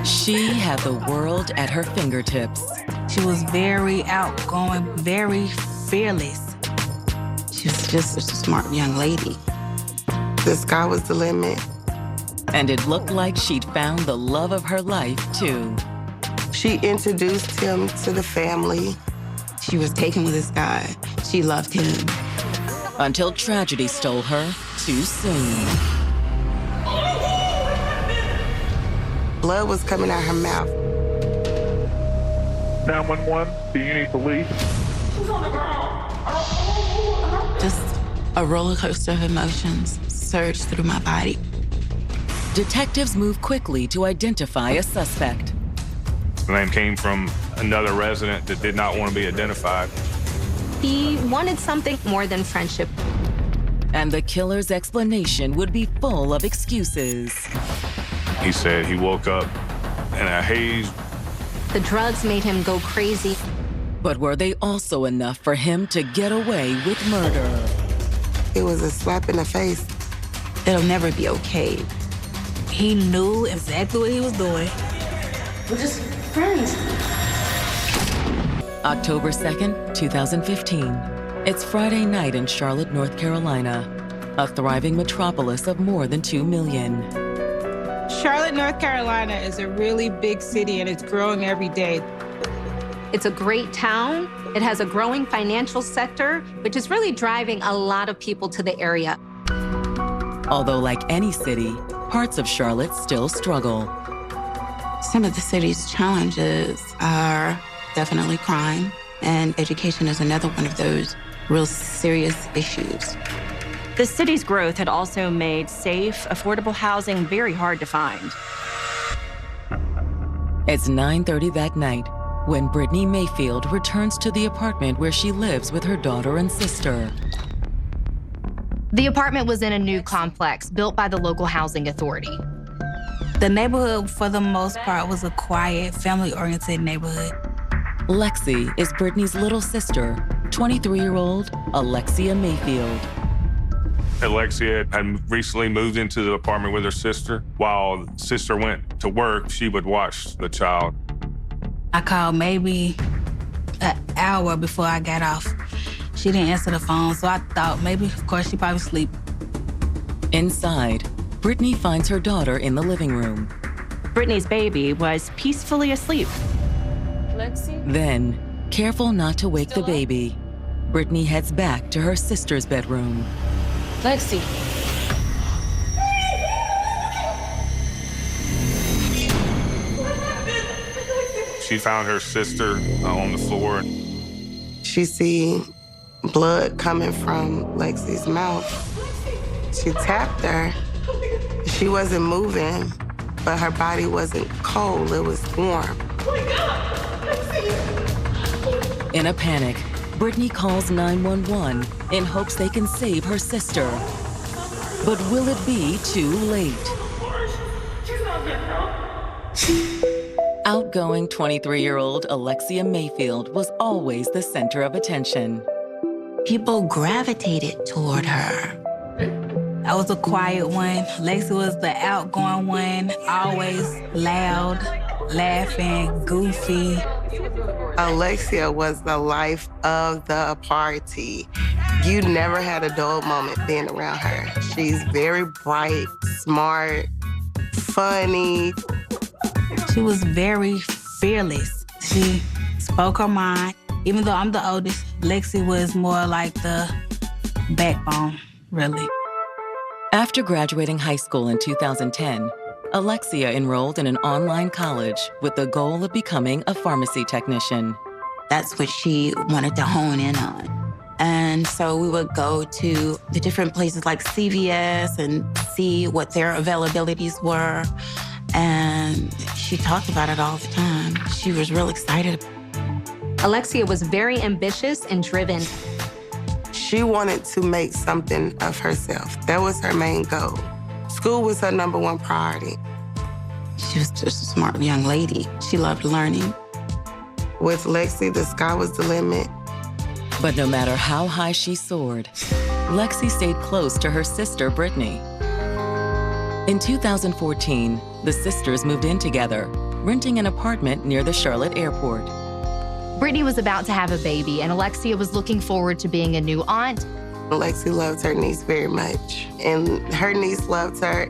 She had the world at her fingertips. She was very outgoing, very fearless. She was just a smart young lady. The sky was the limit. And it looked like she'd found the love of her life, too. She introduced him to the family. She was taken with this guy. She loved him. Until tragedy stole her too soon. Blood was coming out her mouth. 911, do you need police? Just a roller coaster of emotions surged through my body. Detectives moved quickly to identify a suspect. The name came from another resident that did not want to be identified. He wanted something more than friendship. And the killer's explanation would be full of excuses. He said he woke up in a haze. The drugs made him go crazy. But were they also enough for him to get away with murder? It was a slap in the face. It'll never be okay. He knew exactly what he was doing. We're just friends. October 2nd, 2015. It's Friday night in Charlotte, North Carolina, a thriving metropolis of more than 2 million. Charlotte, North Carolina is a really big city and it's growing every day. It's a great town. It has a growing financial sector, which is really driving a lot of people to the area. Although like any city, parts of Charlotte still struggle. Some of the city's challenges are definitely crime, and education is another one of those real serious issues. The city's growth had also made safe, affordable housing very hard to find. It's 9:30 that night when Brittany Mayfield returns to the apartment where she lives with her daughter and sister. The apartment was in a new complex built by the local housing authority. The neighborhood, for the most part, was a quiet, family-oriented neighborhood. Lexi is Brittany's little sister, 23-year-old Alexia Mayfield. Alexia had recently moved into the apartment with her sister. While sister went to work, she would watch the child. I called maybe an hour before I got off. She didn't answer the phone, so I thought maybe, of course, she probably asleep. Inside, Brittany finds her daughter in the living room. Brittany's baby was peacefully asleep. Lexi? Then, careful not to wake the baby, Brittany heads back to her sister's bedroom. Lexi. She found her sister on the floor. She see blood coming from Lexi's mouth. She tapped her. She wasn't moving, but her body wasn't cold, it was warm. In a panic, Brittany calls 911 in hopes they can save her sister. But will it be too late? Outgoing 23-year-old Alexia Mayfield was always the center of attention. People gravitated toward her. I was a quiet one. Lexi was the outgoing one, always loud, laughing, goofy. Alexia was the life of the party. You never had a dull moment being around her. She's very bright, smart, funny. She was very fearless. She spoke her mind. Even though I'm the oldest, Lexi was more like the backbone, really. After graduating high school in 2010, Alexia enrolled in an online college with the goal of becoming a pharmacy technician. That's what she wanted to hone in on. And so we would go to the different places like CVS and see what their availabilities were. And she talked about it all the time. She was real excited. Alexia was very ambitious and driven. She wanted to make something of herself. That was her main goal. School was her #1 priority. She was just a smart young lady. She loved learning. With Lexi, the sky was the limit. But no matter how high she soared, Lexi stayed close to her sister, Brittany. In 2014, the sisters moved in together, renting an apartment near the Charlotte airport. Brittany was about to have a baby, and Alexia was looking forward to being a new aunt. Lexi loves her niece very much, and her niece loves her.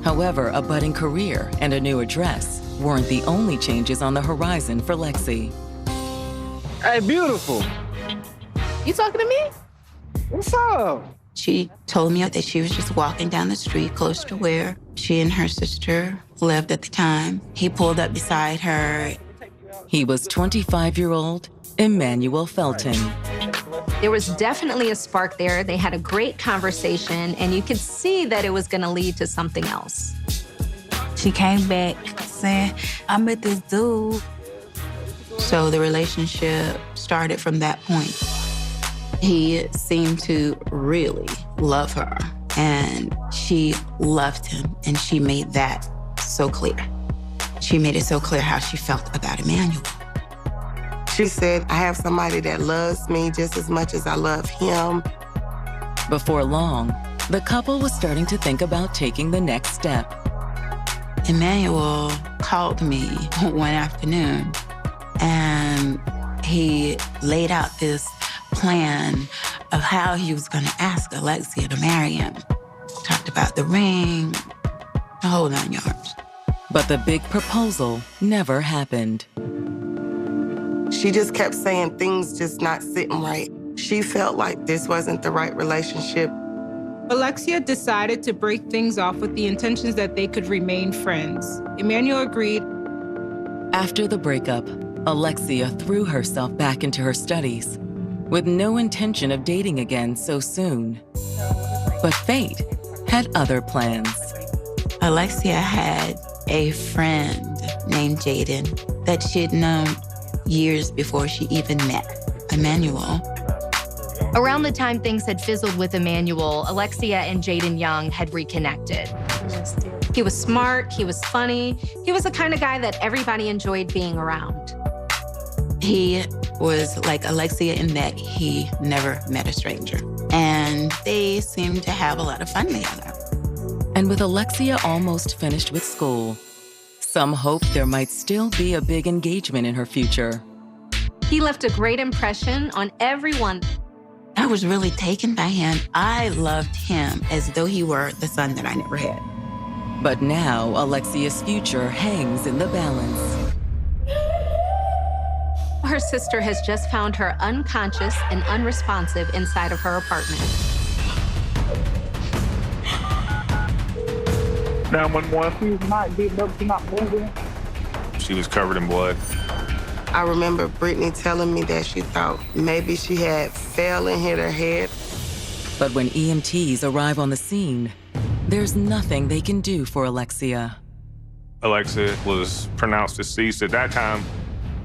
However, a budding career and a new address weren't the only changes on the horizon for Lexi. Hey, beautiful. You talking to me? What's up? She told me that she was just walking down the street close to where she and her sister lived at the time. He pulled up beside her. He was 25-year-old Emmanuel Felton. There was definitely a spark there. They had a great conversation, and you could see that it was going to lead to something else. She came back saying, I met this dude. So the relationship started from that point. He seemed to really love her, and she loved him, and she made that so clear. She made it so clear how she felt about Emmanuel. She said, I have somebody that loves me just as much as I love him. Before long, the couple was starting to think about taking the next step. Emmanuel called me one afternoon, and he laid out this plan of how he was going to ask Alexia to marry him. Talked about the ring, the whole 9 yards. But the big proposal never happened. She just kept saying things just not sitting right. She felt like this wasn't the right relationship. Alexia decided to break things off with the intentions that they could remain friends. Emmanuel agreed. After the breakup, Alexia threw herself back into her studies, with no intention of dating again so soon. But fate had other plans. Alexia had a friend named Jaden that she had known years before she even met Emmanuel. Around the time things had fizzled with Emmanuel, Alexia and Jaden Young had reconnected. He was smart, he was funny, he was the kind of guy that everybody enjoyed being around. He was like Alexia in that he never met a stranger. And they seemed to have a lot of fun together. And with Alexia almost finished with school, some hoped there might still be a big engagement in her future. He left a great impression on everyone. I was really taken by him. I loved him as though he were the son that I never had. But now Alexia's future hangs in the balance. Her sister has just found her unconscious and unresponsive inside of her apartment. 911. She's not getting up, she's not moving. She was covered in blood. I remember Brittany telling me that she thought maybe she had fell and hit her head. But when EMTs arrive on the scene, there's nothing they can do for Alexia. Alexia was pronounced deceased at that time.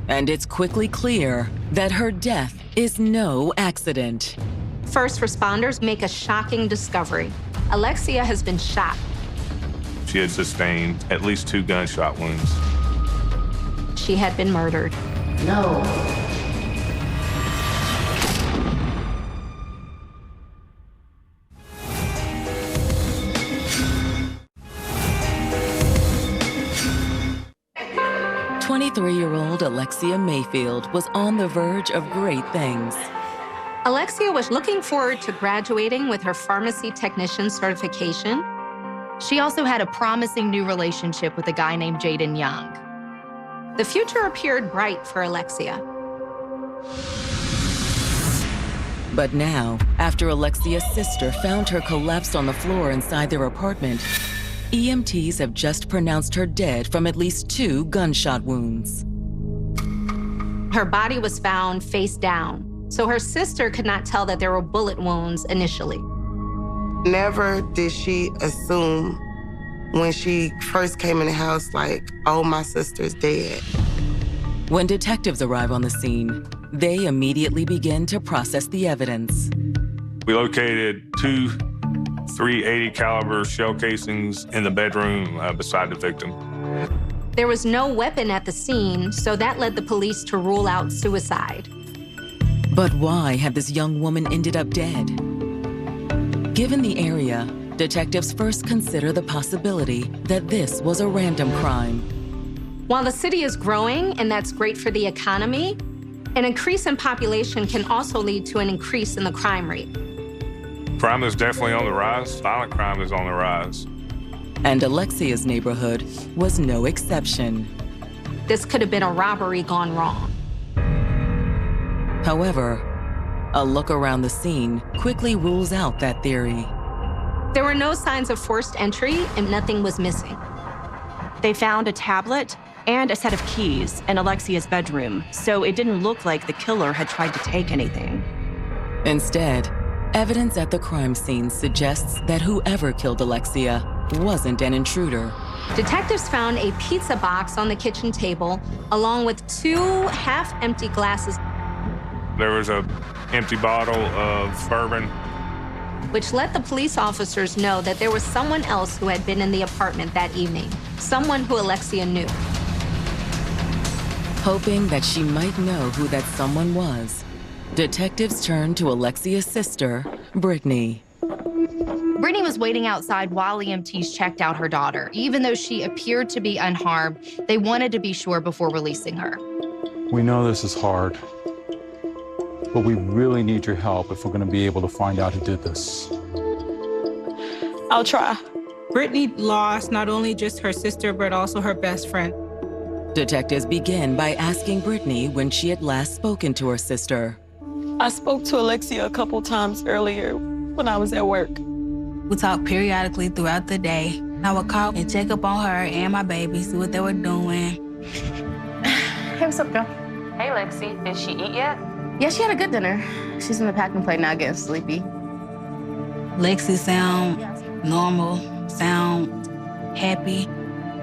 And it's quickly clear that her death is no accident. First responders make a shocking discovery. Alexia has been shot. She had sustained at least 2 gunshot wounds. She had been murdered. No. "23-year-old Alexia Mayfield was on the verge of great things. Alexia was looking forward to graduating with her pharmacy technician certification. She also had a promising new relationship with a guy named Jaden Young. The future appeared bright for Alexia. But now, after Alexia's sister found her collapsed on the floor inside their apartment, EMTs have just pronounced her dead from at least 2 gunshot wounds. Her body was found face down, so her sister could not tell that there were bullet wounds initially. Never did she assume when she first came in the house, like, oh, my sister's dead. When detectives arrive on the scene, they immediately begin to process the evidence. We located 2 .380 caliber shell casings in the bedroom beside the victim. There was no weapon at the scene, so that led the police to rule out suicide. But why had this young woman ended up dead? Given the area, detectives first consider the possibility that this was a random crime. While the city is growing, and that's great for the economy, an increase in population can also lead to an increase in the crime rate. Crime is definitely on the rise. Violent crime is on the rise. And Alexia's neighborhood was no exception. This could have been a robbery gone wrong. However, a look around the scene quickly rules out that theory. There were no signs of forced entry, and nothing was missing. They found a tablet and a set of keys in Alexia's bedroom, so it didn't look like the killer had tried to take anything. Instead, evidence at the crime scene suggests that whoever killed Alexia wasn't an intruder. Detectives found a pizza box on the kitchen table, along with 2 half-empty glasses, There was an empty bottle of bourbon. which let the police officers know that there was someone else who had been in the apartment that evening, someone who Alexia knew. Hoping that she might know who that someone was, detectives turned to Alexia's sister, Brittany. Brittany was waiting outside while EMTs checked out her daughter. Even though she appeared to be unharmed, they wanted to be sure before releasing her. We know this is hard, but we really need your help if we're going to be able to find out who did this. I'll try. Brittany lost not only just her sister, but also her best friend. Detectives begin by asking Brittany when she had last spoken to her sister. I spoke to Alexia a couple times earlier when I was at work. We talked periodically throughout the day. I would call and check up on her and my baby, see what they were doing. Hey, what's up, girl? Hey, Lexi. Did she eat yet? Yeah, she had a good dinner. She's in the packing plate now, getting sleepy. Lexi sound normal, sound happy.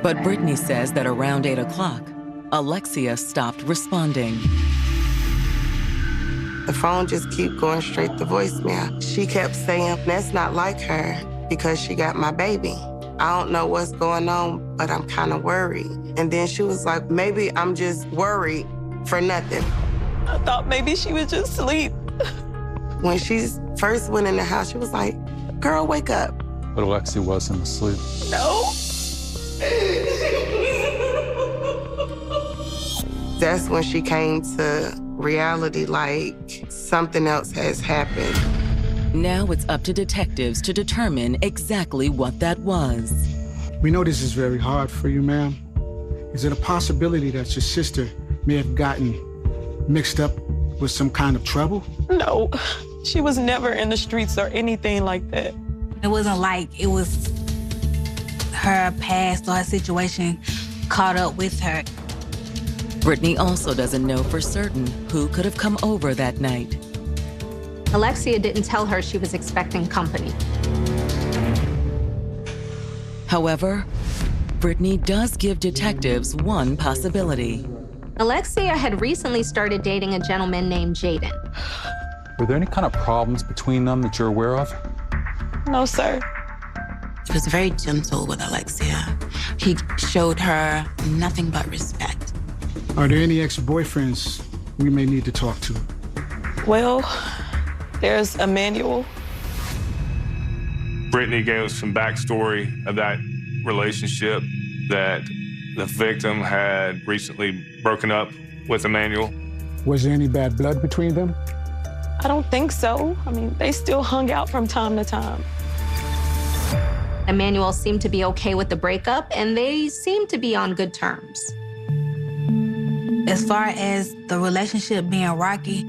But Brittany says that around 8 o'clock, Alexia stopped responding. The phone just keep going straight to voicemail. She kept saying, that's not like her because she got my baby. I don't know what's going on, but I'm kind of worried. And then she was like, maybe I'm just worried for nothing. I thought maybe she was just asleep. When she first went in the house, she was like, girl, wake up. But Alexia wasn't asleep. No. That's when she came to reality, like something else has happened. Now it's up to detectives to determine exactly what that was. We know this is very hard for you, ma'am. Is it a possibility that your sister may have gotten mixed up with some kind of trouble? No, she was never in the streets or anything like that. It wasn't like it was her past or her situation caught up with her. Brittany also doesn't know for certain who could have come over that night. Alexia didn't tell her she was expecting company. However, Brittany does give detectives one possibility. Alexia had recently started dating a gentleman named Jaden. Were there any kind of problems between them that you're aware of? No, sir. He was very gentle with Alexia. He showed her nothing but respect. Are there any ex-boyfriends we may need to talk to? Well, there's Emmanuel. Brittany gave us some backstory of that relationship, that the victim had recently broken up with Emmanuel. Was there any bad blood between them? I don't think so. I mean, they still hung out from time to time. Emmanuel seemed to be okay with the breakup, and they seemed to be on good terms. As far as the relationship being rocky,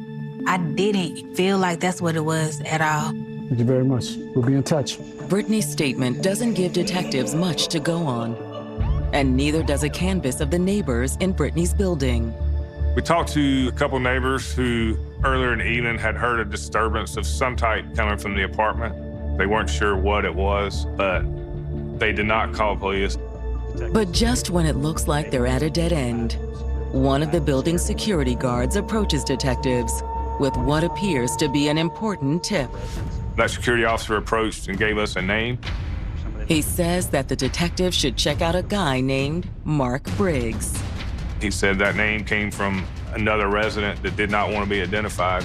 I didn't feel like that's what it was at all. Thank you very much. We'll be in touch. Brittany's statement doesn't give detectives much to go on, and neither does a canvass of the neighbors in Brittany's building. We talked to a couple neighbors who earlier in the evening had heard a disturbance of some type coming from the apartment. They weren't sure what it was, but they did not call police. But just when it looks like they're at a dead end, one of the building's security guards approaches detectives with what appears to be an important tip. That security officer approached and gave us a name. He says that the detective should check out a guy named Mark Briggs. He said that name came from another resident that did not want to be identified.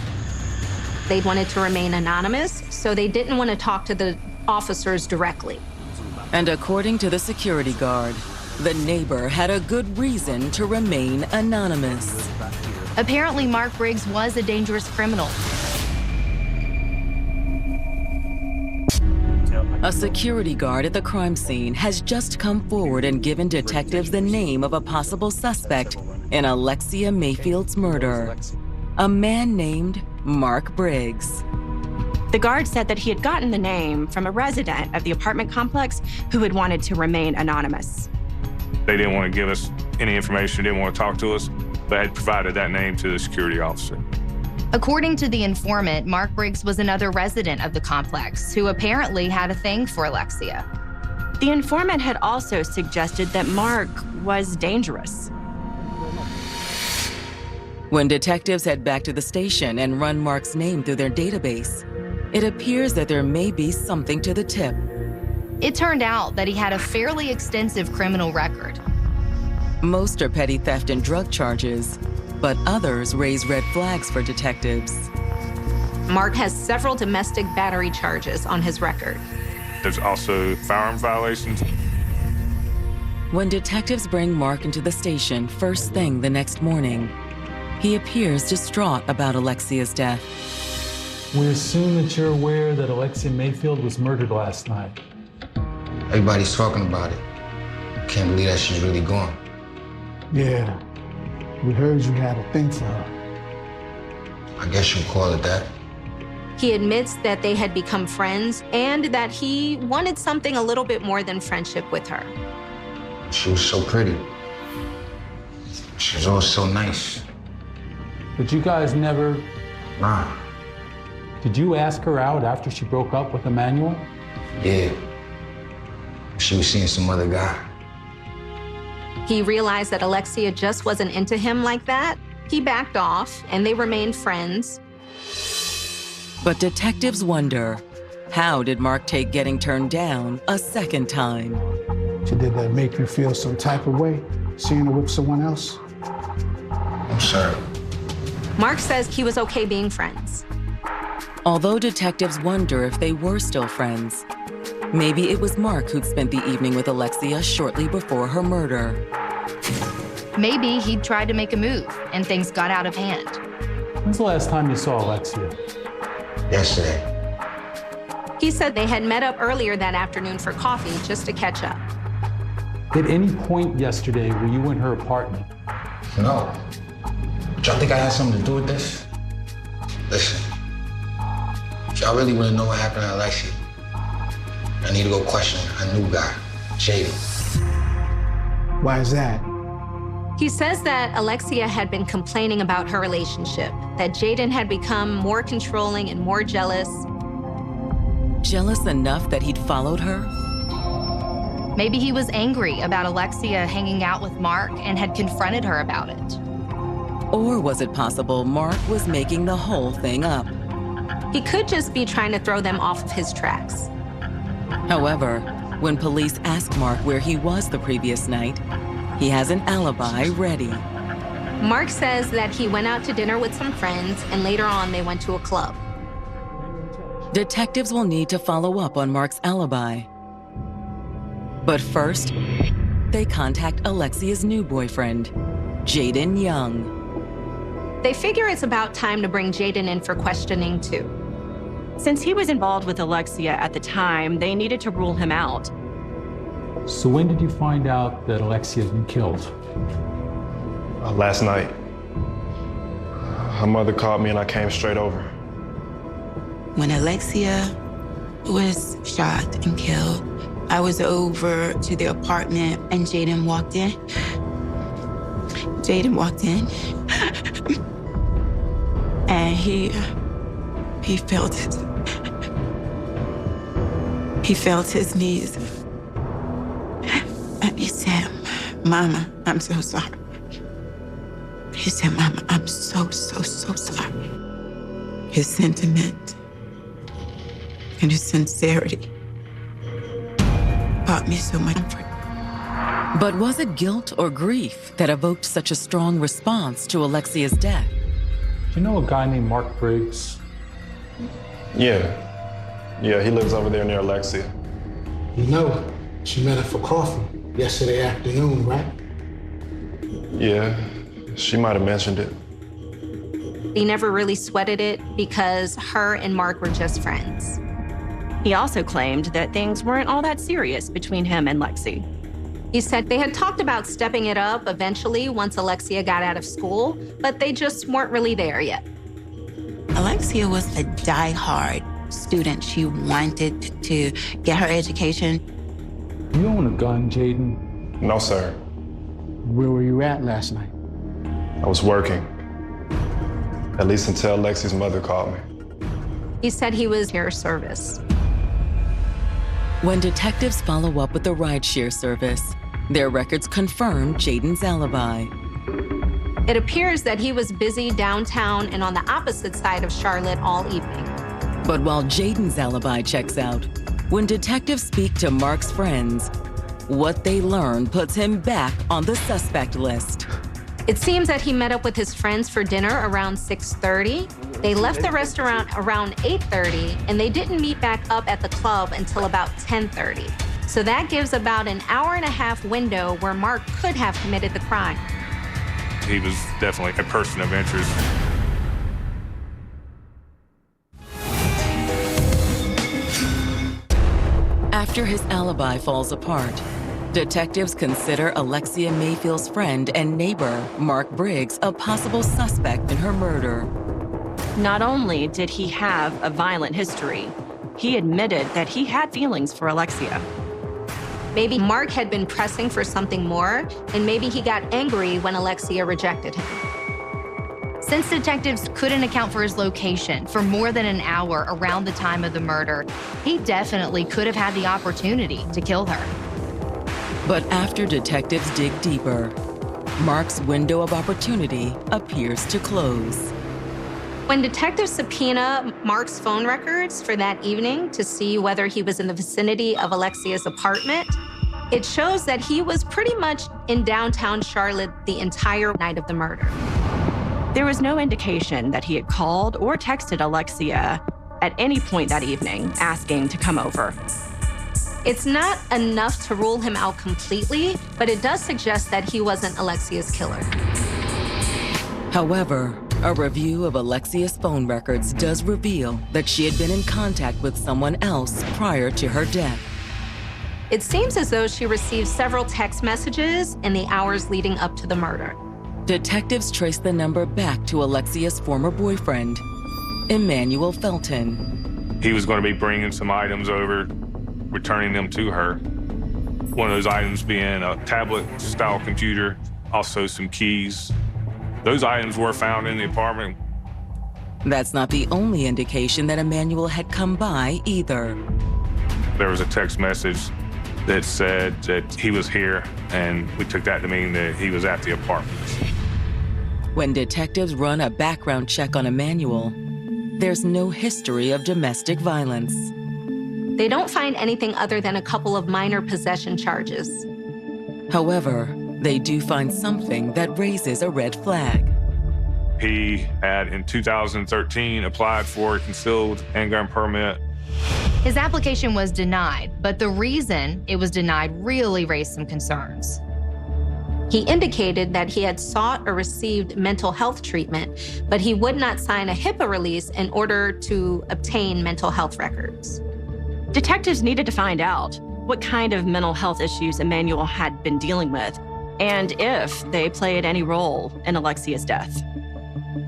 They wanted to remain anonymous, so they didn't want to talk to the officers directly. And according to the security guard, the neighbor had a good reason to remain anonymous. Apparently, Mark Briggs was a dangerous criminal. A security guard at the crime scene has just come forward and given detectives the name of a possible suspect in Alexia Mayfield's murder, a man named Mark Briggs. The guard said that he had gotten the name from a resident of the apartment complex who had wanted to remain anonymous. They didn't want to give us any information, didn't want to talk to us, but had provided that name to the security officer. According to the informant, Mark Briggs was another resident of the complex who apparently had a thing for Alexia. The informant had also suggested that Mark was dangerous. When detectives head back to the station and run Mark's name through their database, it appears that there may be something to the tip. It turned out that he had a fairly extensive criminal record. Most are petty theft and drug charges, but others raise red flags for detectives. Mark has several domestic battery charges on his record. There's also firearm violations. When detectives bring Mark into the station first thing the next morning, he appears distraught about Alexia's death. We assume that you're aware that Alexia Mayfield was murdered last night. Everybody's talking about it. Can't believe that she's really gone. Yeah, we heard you had a thing for her. I guess you'll call it that. He admits that they had become friends and that he wanted something a little bit more than friendship with her. She was so pretty. She was always so nice. But you guys never... Nah. Did you ask her out after she broke up with Emmanuel? Yeah. She was seeing some other guy. He realized that Alexia just wasn't into him like that. He backed off, and they remained friends. But detectives wonder, how did Mark take getting turned down a second time? Did that make you feel some type of way, seeing her with someone else? I'm sorry. Mark says he was okay being friends. Although detectives wonder if they were still friends, maybe it was Mark who'd spent the evening with Alexia shortly before her murder. Maybe he'd tried to make a move and things got out of hand. When's the last time you saw Alexia? Yesterday. He said they had met up earlier that afternoon for coffee just to catch up. At any point yesterday were you in her apartment? No. Do y'all think I had something to do with this? Listen, if y'all really want to know what happened to Alexia, I need to go question a new guy, Jaden. Why is that? He says that Alexia had been complaining about her relationship, that Jaden had become more controlling and more jealous. Jealous enough that he'd followed her? Maybe he was angry about Alexia hanging out with Mark and had confronted her about it. Or was it possible Mark was making the whole thing up? He could just be trying to throw them off of his tracks. However, when police ask Mark where he was the previous night, he has an alibi ready. Mark says that he went out to dinner with some friends and later on they went to a club. Detectives will need to follow up on Mark's alibi. But first, they contact Alexia's new boyfriend, Jaden Young. They figure it's about time to bring Jaden in for questioning too. Since he was involved with Alexia at the time, they needed to rule him out. So when did you find out that Alexia had been killed? Last night. Her mother called me and I came straight over. When Alexia was shot and killed, I was over to the apartment and Jaden walked in. Jaden walked in. And he felt his knees. And he said, "Mama, I'm so sorry." He said, "Mama, I'm so sorry." His sentiment and his sincerity brought me so much comfort. But was it guilt or grief that evoked such a strong response to Alexia's death? Do you know a guy named Mark Briggs? Yeah, he lives over there near Alexia. You know, she met her for coffee. yesterday afternoon, right? Yeah, she might have mentioned it. He never really sweated it because her and Mark were just friends. He also claimed that things weren't all that serious between him and Lexi. He said they had talked about stepping it up eventually once Alexia got out of school, but they just weren't really there yet. Alexia was a diehard student. She wanted to get her education. You own a gun, Jaden? No, sir. Where were you at last night? I was working. At least until Lexi's mother called me. He said he was air service. When detectives follow up with the rideshare service, their records confirm Jaden's alibi. It appears that he was busy downtown and on the opposite side of Charlotte all evening. But while Jaden's alibi checks out, when detectives speak to Mark's friends, what they learn puts him back on the suspect list. It seems that he met up with his friends for dinner around 6:30. They left the restaurant around 8:30, and they didn't meet back up at the club until about 10:30. So that gives about an hour-and-a-half window where Mark could have committed the crime. He was definitely a person of interest. After his alibi falls apart, detectives consider Alexia Mayfield's friend and neighbor, Mark Briggs, a possible suspect in her murder. Not only did he have a violent history, he admitted that he had feelings for Alexia. Maybe Mark had been pressing for something more, and maybe he got angry when Alexia rejected him. Since detectives couldn't account for his location for more than an hour around the time of the murder, he definitely could have had the opportunity to kill her. But after detectives dig deeper, Mark's window of opportunity appears to close. When detectives subpoena Mark's phone records for that evening to see whether he was in the vicinity of Alexia's apartment, it shows that he was pretty much in downtown Charlotte the entire night of the murder. There was no indication that he had called or texted Alexia at any point that evening asking to come over. It's not enough to rule him out completely, but it does suggest that he wasn't Alexia's killer. However, a review of Alexia's phone records does reveal that she had been in contact with someone else prior to her death. It seems as though she received several text messages in the hours leading up to the murder. Detectives trace the number back to Alexia's former boyfriend, Emmanuel Felton. He was going to be bringing some items over, returning them to her. One of those items being a tablet-style computer, also some keys. Those items were found in the apartment. That's not the only indication that Emmanuel had come by either. There was a text message that said that he was here, and we took that to mean that he was at the apartment. When detectives run a background check on Emmanuel, there's no history of domestic violence. They don't find anything other than a couple of minor possession charges. However, they do find something that raises a red flag. He had, in 2013, applied for a concealed handgun permit. His application was denied, but the reason it was denied really raised some concerns. He indicated that he had sought or received mental health treatment, but he would not sign a HIPAA release in order to obtain mental health records. Detectives needed to find out what kind of mental health issues Emmanuel had been dealing with, and if they played any role in Alexia's death.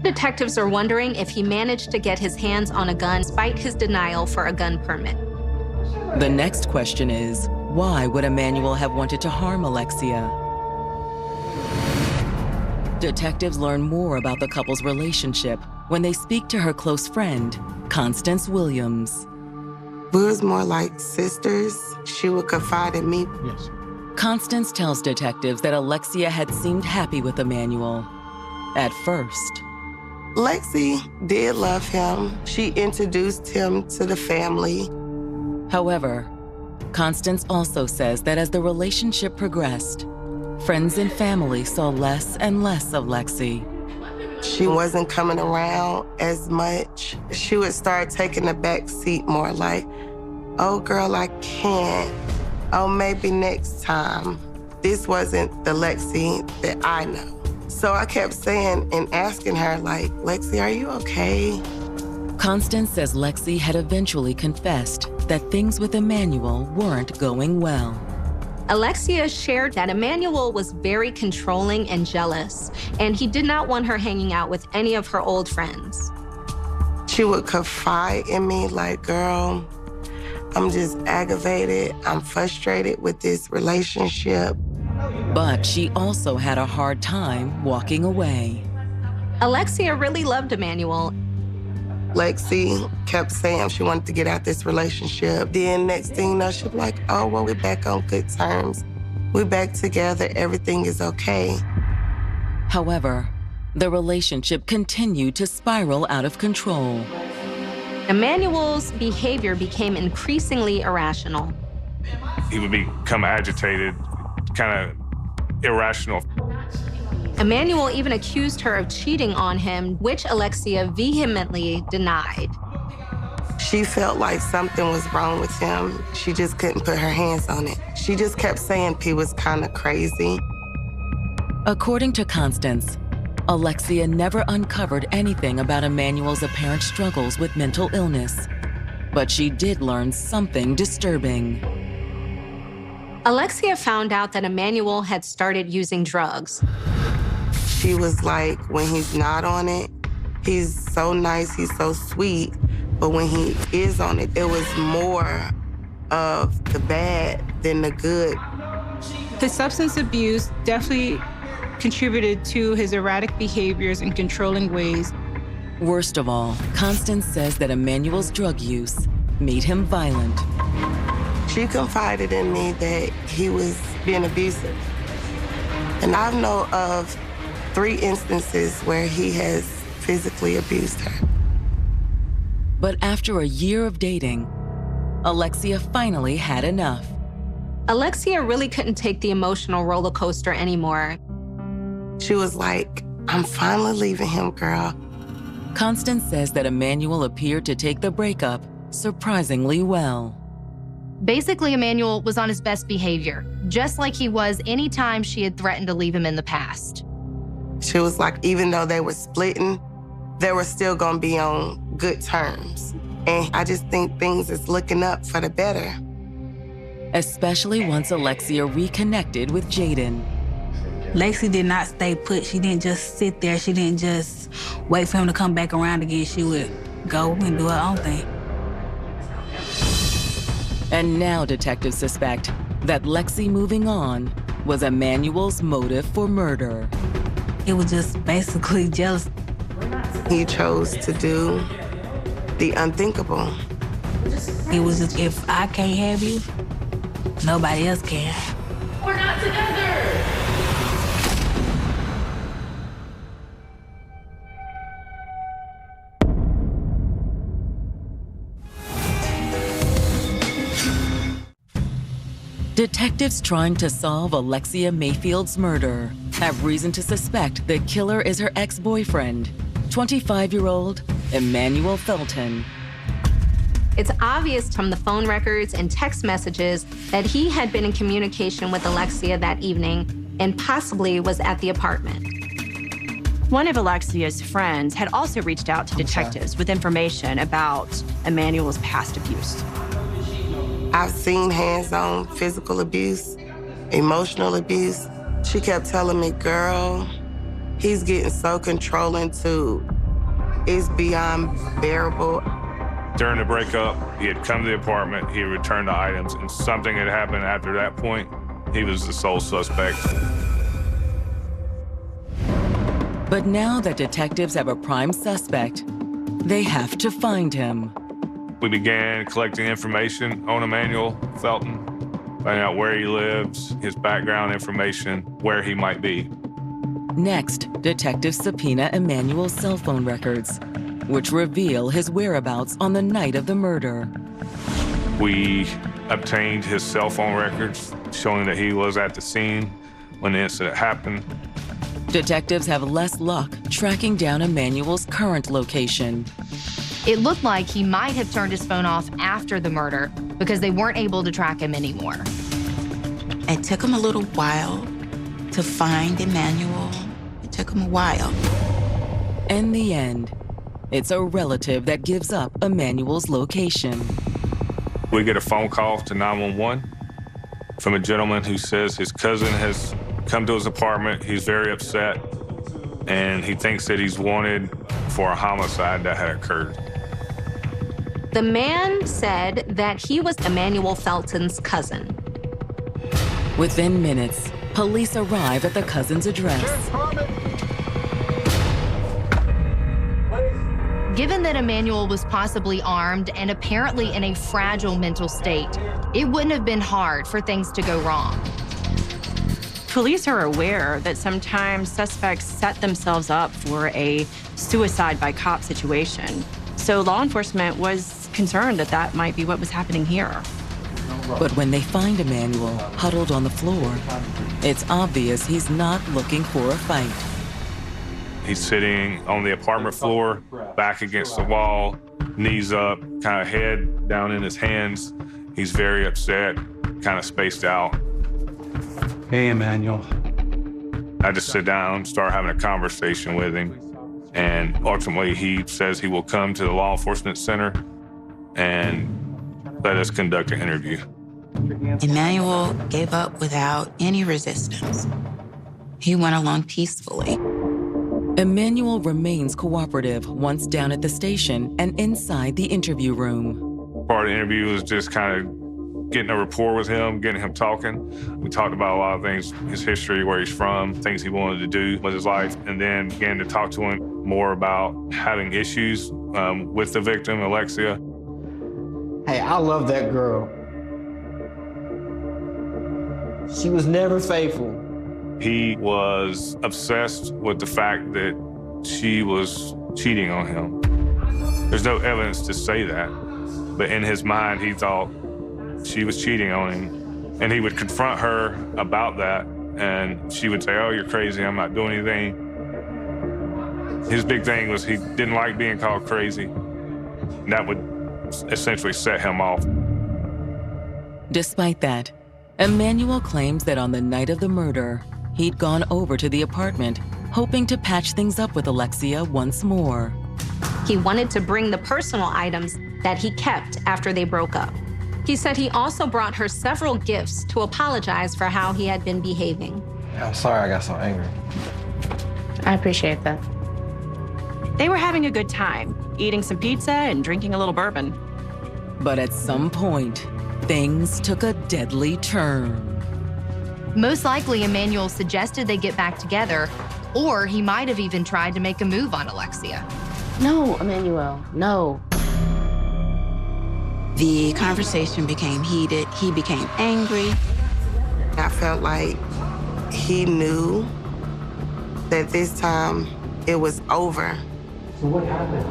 Detectives are wondering if he managed to get his hands on a gun despite his denial for a gun permit. The next question is, why would Emmanuel have wanted to harm Alexia? Detectives learn more about the couple's relationship when they speak to her close friend, Constance Williams. We was more like sisters. She would confide in me. Yes. Constance tells detectives that Alexia had seemed happy with Emmanuel at first. Lexi did love him. She introduced him to the family. However, Constance also says that as the relationship progressed, friends and family saw less and less of Lexi. She wasn't coming around as much. She would start taking the back seat more like, oh girl, I can't. Oh, maybe next time. this wasn't the Lexi that I know. So I kept saying and asking her, like, Lexi, are you okay? Constance says Lexi had eventually confessed that things with Emmanuel weren't going well. Alexia shared that Emmanuel was very controlling and jealous, and he did not want her hanging out with any of her old friends. She would confide in me like, girl, I'm just aggravated. I'm frustrated with this relationship. But she also had a hard time walking away. Alexia really loved Emmanuel. Lexi kept saying she wanted to get out this relationship. Then next thing you know, she'd be like, oh, well, we're back on good terms. We're back together. Everything is okay. However, the relationship continued to spiral out of control. Emmanuel's behavior became increasingly irrational. He would become agitated, kind of irrational. Emmanuel even accused her of cheating on him, which Alexia vehemently denied. She felt like something was wrong with him. She just couldn't put her hands on it. She just kept saying he was kind of crazy. According to Constance, Alexia never uncovered anything about Emmanuel's apparent struggles with mental illness, but she did learn something disturbing. Alexia found out that Emmanuel had started using drugs. She was like, when he's not on it, he's so nice, he's so sweet, but when he is on it, there was more of the bad than the good. His substance abuse definitely contributed to his erratic behaviors and controlling ways. Worst of all, Constance says that Emmanuel's drug use made him violent. She confided in me that he was being abusive. And I know of 3 instances where he has physically abused her. But after a year of dating, Alexia finally had enough. Alexia really couldn't take the emotional roller coaster anymore. She was like, I'm finally leaving him, girl. Constance says that Emmanuel appeared to take the breakup surprisingly well. Basically, Emmanuel was on his best behavior, just like he was any time she had threatened to leave him in the past. She was like, even though they were splitting, they were still gonna be on good terms. And I just think things is looking up for the better. Especially once Alexia reconnected with Jaden. Lexi did not stay put. She didn't just sit there. She didn't just wait for him to come back around again. She would go and do her own thing. And now detectives suspect that Lexi moving on was Emmanuel's motive for murder. It was just basically jealous. He chose to do the unthinkable. It was just, if I can't have you, nobody else can. We're not together. Detectives trying to solve Alexia Mayfield's murder have reason to suspect the killer is her ex-boyfriend, 25-year-old Emmanuel Felton. It's obvious from the phone records and text messages that he had been in communication with Alexia that evening and possibly was at the apartment. One of Alexia's friends had also reached out to detectives with information about Emmanuel's past abuse. I've seen hands-on physical abuse, emotional abuse. She kept telling me, girl, he's getting so controlling too. It's beyond bearable. During the breakup, he had come to the apartment, he had returned the items, and something had happened after that point. He was the sole suspect. But now that detectives have a prime suspect, they have to find him. We began collecting information on Emmanuel Felton, finding out where he lives, his background information, where he might be. Next, detectives subpoena Emmanuel's cell phone records, which reveal his whereabouts on the night of the murder. We obtained his cell phone records, showing that he was at the scene when the incident happened. Detectives have less luck tracking down Emmanuel's current location. It looked like he might have turned his phone off after the murder because they weren't able to track him anymore. It took him a little while to find Emmanuel. It took him a while. In the end, it's a relative that gives up Emmanuel's location. We get a phone call to 911 from a gentleman who says his cousin has come to his apartment. He's very upset, and he thinks that he's wanted for a homicide that had occurred. The man said that he was Emmanuel Felton's cousin. Within minutes, police arrive at the cousin's address. Given that Emmanuel was possibly armed and apparently in a fragile mental state, it wouldn't have been hard for things to go wrong. Police are aware that sometimes suspects set themselves up for a suicide by cop situation. So law enforcement was concerned that that might be what was happening here. But when they find Emmanuel huddled on the floor, it's obvious he's not looking for a fight. He's sitting on the apartment floor, back against the wall, knees up, kind of head down in his hands. He's very upset, kind of spaced out. Hey, Emmanuel. I just sit down, start having a conversation with him, and ultimately he says he will come to the law enforcement center and let us conduct an interview. Emmanuel gave up without any resistance. He went along peacefully. Emmanuel remains cooperative once down at the station and inside the interview room. Part of the interview was just kind of getting a rapport with him, getting him talking. We talked about a lot of things, his history, where he's from, things he wanted to do with his life, and then began to talk to him more about having issues with the victim, Alexia. Hey, I love that girl. She was never faithful. He was obsessed with the fact that she was cheating on him. There's no evidence to say that, but in his mind, he thought she was cheating on him. And he would confront her about that, and she would say, "Oh, you're crazy, I'm not doing anything." His big thing was he didn't like being called crazy. And that would essentially set him off. Despite that, Emmanuel claims that on the night of the murder, he'd gone over to the apartment, hoping to patch things up with Alexia once more. He wanted to bring the personal items that he kept after they broke up. He said he also brought her several gifts to apologize for how he had been behaving. I'm sorry I got so angry. I appreciate that. They were having a good time, eating some pizza and drinking a little bourbon. But at some point, things took a deadly turn. Most likely, Emmanuel suggested they get back together, or he might have even tried to make a move on Alexia. No, Emmanuel, no. The conversation became heated. He became angry. I felt like he knew that this time it was over. So what happened?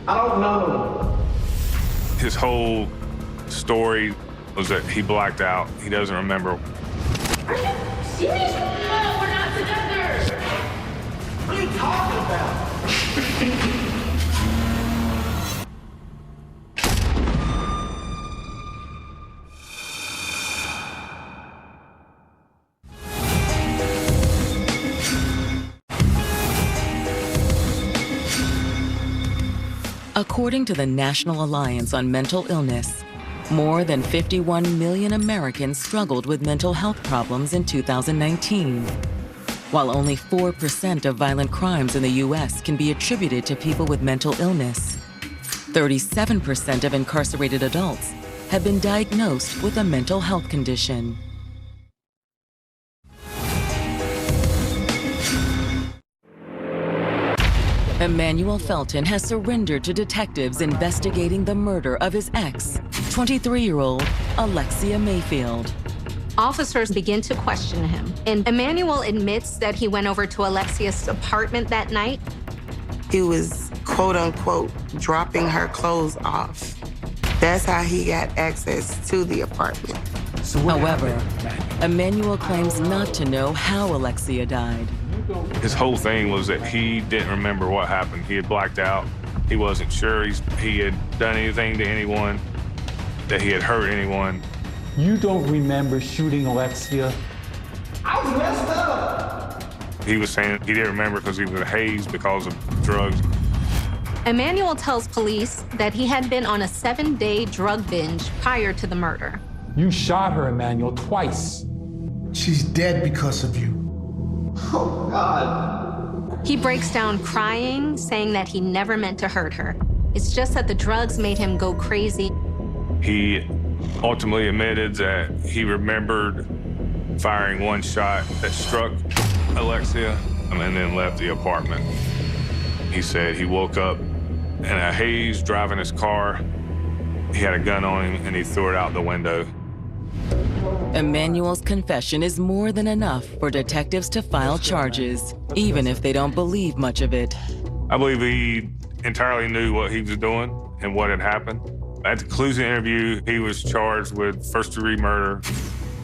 I don't know. His whole story was that he blacked out. He doesn't remember. Are you serious? No, we're not together. What are you talking about? According to the National Alliance on Mental Illness, more than 51 million Americans struggled with mental health problems in 2019. While only 4% of violent crimes in the U.S. can be attributed to people with mental illness, 37% of incarcerated adults have been diagnosed with a mental health condition. Emmanuel Felton has surrendered to detectives investigating the murder of his ex, 23-year-old Alexia Mayfield. Officers begin to question him, and Emmanuel admits that he went over to Alexia's apartment that night. He was, quote unquote, dropping her clothes off. That's how he got access to the apartment. However, Emmanuel claims not to know how Alexia died. His whole thing was that he didn't remember what happened. He had blacked out. He wasn't sure he had done anything to anyone, that he had hurt anyone. You don't remember shooting Alexia? I was messed up. He was saying he didn't remember because he was Haze because of drugs. Emmanuel tells police that he had been on a 7-day drug binge prior to the murder. You shot her, Emmanuel, twice. She's dead because of you. Oh, God. He breaks down crying, saying that he never meant to hurt her. It's just that the drugs made him go crazy. He ultimately admitted that he remembered firing one shot that struck Alexia and then left the apartment. He said he woke up in a haze driving his car. He had a gun on him and he threw it out the window. Emmanuel's confession is more than enough for detectives to file charges, even if they don't believe much of it. I believe he entirely knew what he was doing and what had happened. At the conclusion interview, he was charged with first-degree murder.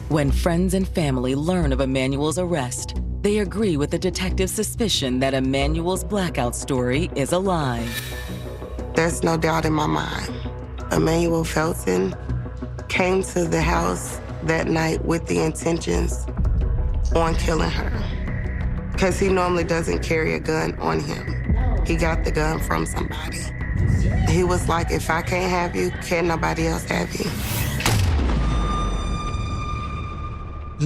When friends and family learn of Emmanuel's arrest, they agree with the detective's suspicion that Emmanuel's blackout story is a lie. There's no doubt in my mind. Emmanuel Felton came to the house that night with the intentions on killing her, because he normally doesn't carry a gun on him. He got the gun from somebody. He was like, if I can't have you, can't nobody else have you.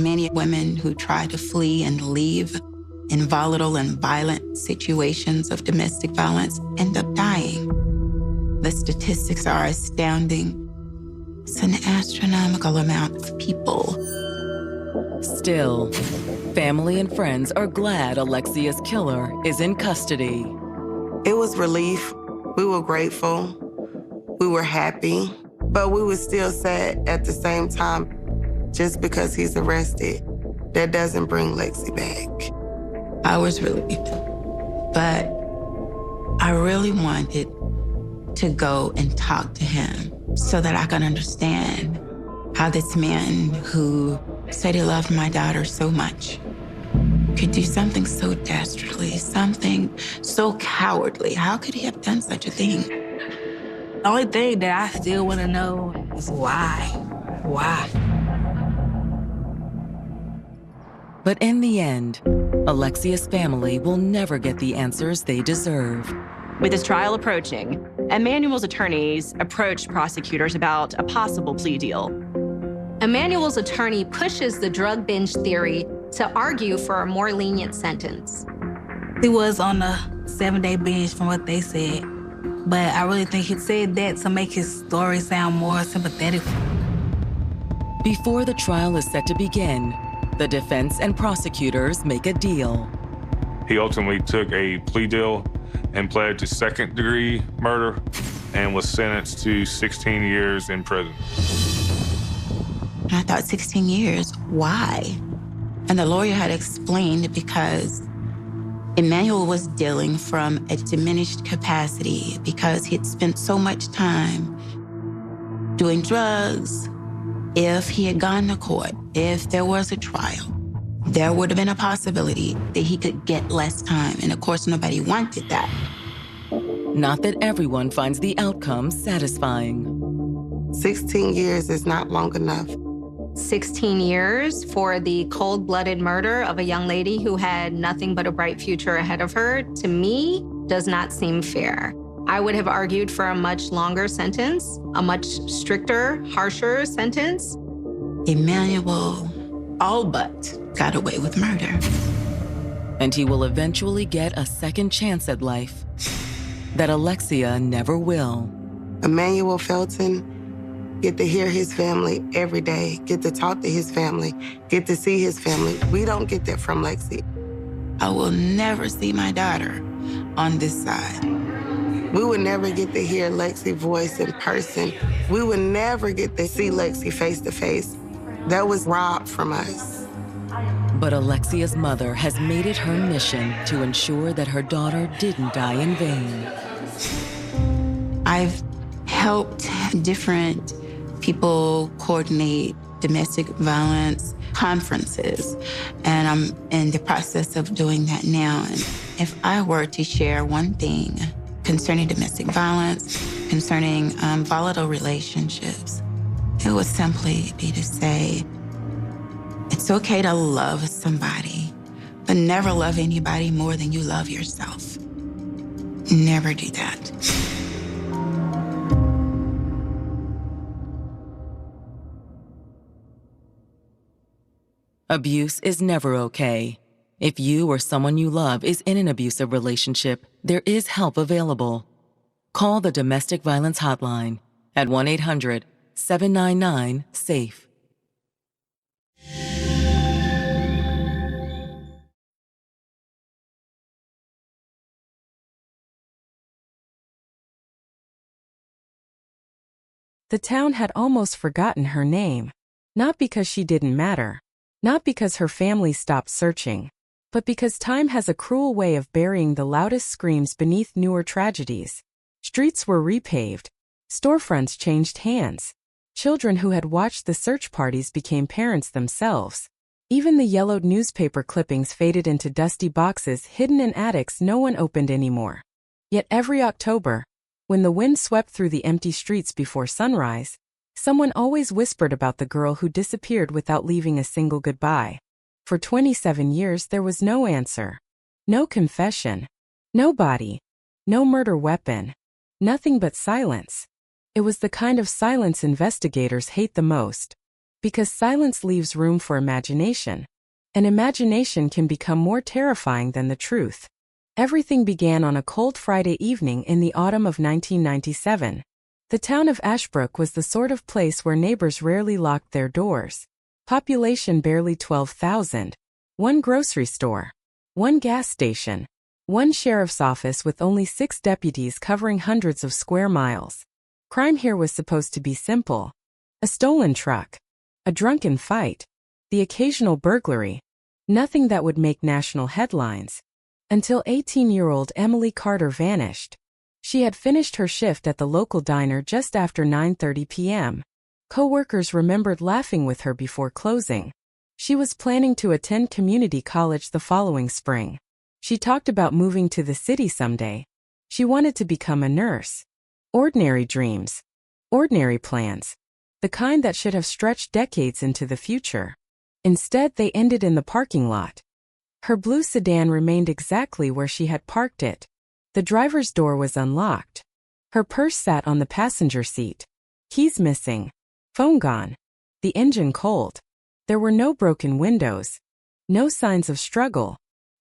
Many women who try to flee and leave in volatile and violent situations of domestic violence end up dying. The statistics are astounding. It's an astronomical amount of people. Still, family and friends are glad Alexia's killer is in custody. It was relief. We were grateful. We were happy, but we were still sad at the same time. Just because he's arrested, that doesn't bring Lexi back. I was relieved, but I really wanted to go and talk to him so that I could understand how this man who said he loved my daughter so much could do something so dastardly, something so cowardly. How could he have done such a thing? The only thing that I still want to know is why. Why? But in the end, Alexia's family will never get the answers they deserve. With his trial approaching, Emmanuel's attorneys approached prosecutors about a possible plea deal. Emmanuel's attorney pushes the drug binge theory to argue for a more lenient sentence. He was on a 7-day binge from what they said, but I really think he said that to make his story sound more sympathetic. Before the trial is set to begin, the defense and prosecutors make a deal. He ultimately took a plea deal and pled to second-degree murder and was sentenced to 16 years in prison. And I thought, 16 years, why? And the lawyer had explained because Emmanuel was dealing from a diminished capacity because he'd spent so much time doing drugs. If he had gone to court, if there was a trial, there would have been a possibility that he could get less time. And of course, nobody wanted that. Not that everyone finds the outcome satisfying. 16 years is not long enough. 16 years for the cold-blooded murder of a young lady who had nothing but a bright future ahead of her, to me, does not seem fair. I would have argued for a much longer sentence, a much stricter, harsher sentence. Emmanuel all but got away with murder. And he will eventually get a second chance at life that Alexia never will. Emmanuel Felton get to hear his family every day, get to talk to his family, get to see his family. We don't get that from Lexi. I will never see my daughter on this side. We would never get to hear Lexi's voice in person. We would never get to see Lexi face to face. That was robbed from us. But Alexia's mother has made it her mission to ensure that her daughter didn't die in vain. I've helped different people coordinate domestic violence conferences, and I'm in the process of doing that now. And if I were to share one thing concerning domestic violence, concerning volatile relationships, It would simply be to say, it's okay to love somebody, but never love anybody more than you love yourself. Never do that. Abuse is never okay. If you or someone you love is in an abusive relationship, there is help available. Call the Domestic Violence Hotline at 1-800-799-SAFE. The town had almost forgotten her name, not because she didn't matter, not because her family stopped searching, but because time has a cruel way of burying the loudest screams beneath newer tragedies. Streets were repaved, storefronts changed hands. Children who had watched the search parties became parents themselves. Even the yellowed newspaper clippings faded into dusty boxes hidden in attics no one opened anymore. Yet every October, when the wind swept through the empty streets before sunrise, someone always whispered about the girl who disappeared without leaving a single goodbye. For 27 years there was no answer. No confession. No body. No murder weapon. Nothing but silence. It was the kind of silence investigators hate the most. Because silence leaves room for imagination. And imagination can become more terrifying than the truth. Everything began on a cold Friday evening in the autumn of 1997. The town of Ashbrook was the sort of place where neighbors rarely locked their doors. Population barely 12,000. One grocery store. One gas station. One sheriff's office with only 6 deputies covering hundreds of square miles. Crime here was supposed to be simple. A stolen truck. A drunken fight. The occasional burglary. Nothing that would make national headlines. Until 18-year-old Emily Carter vanished. She had finished her shift at the local diner just after 9:30 p.m. Co-workers remembered laughing with her before closing. She was planning to attend community college the following spring. She talked about moving to the city someday. She wanted to become a nurse. Ordinary dreams. Ordinary plans. The kind that should have stretched decades into the future. Instead, they ended in the parking lot. Her blue sedan remained exactly where she had parked it. The driver's door was unlocked. Her purse sat on the passenger seat. Keys missing. Phone gone. The engine cold. There were no broken windows. No signs of struggle.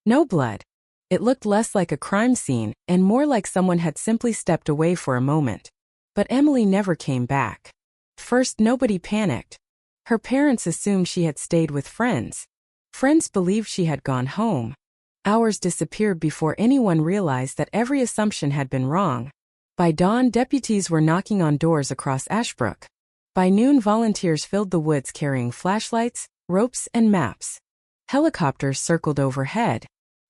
No blood. It looked less like a crime scene and more like someone had simply stepped away for a moment. But Emily never came back. First, nobody panicked. Her parents assumed she had stayed with friends. Friends believed she had gone home. Hours disappeared before anyone realized that every assumption had been wrong. By dawn, deputies were knocking on doors across Ashbrook. By noon, volunteers filled the woods carrying flashlights, ropes, and maps. Helicopters circled overhead.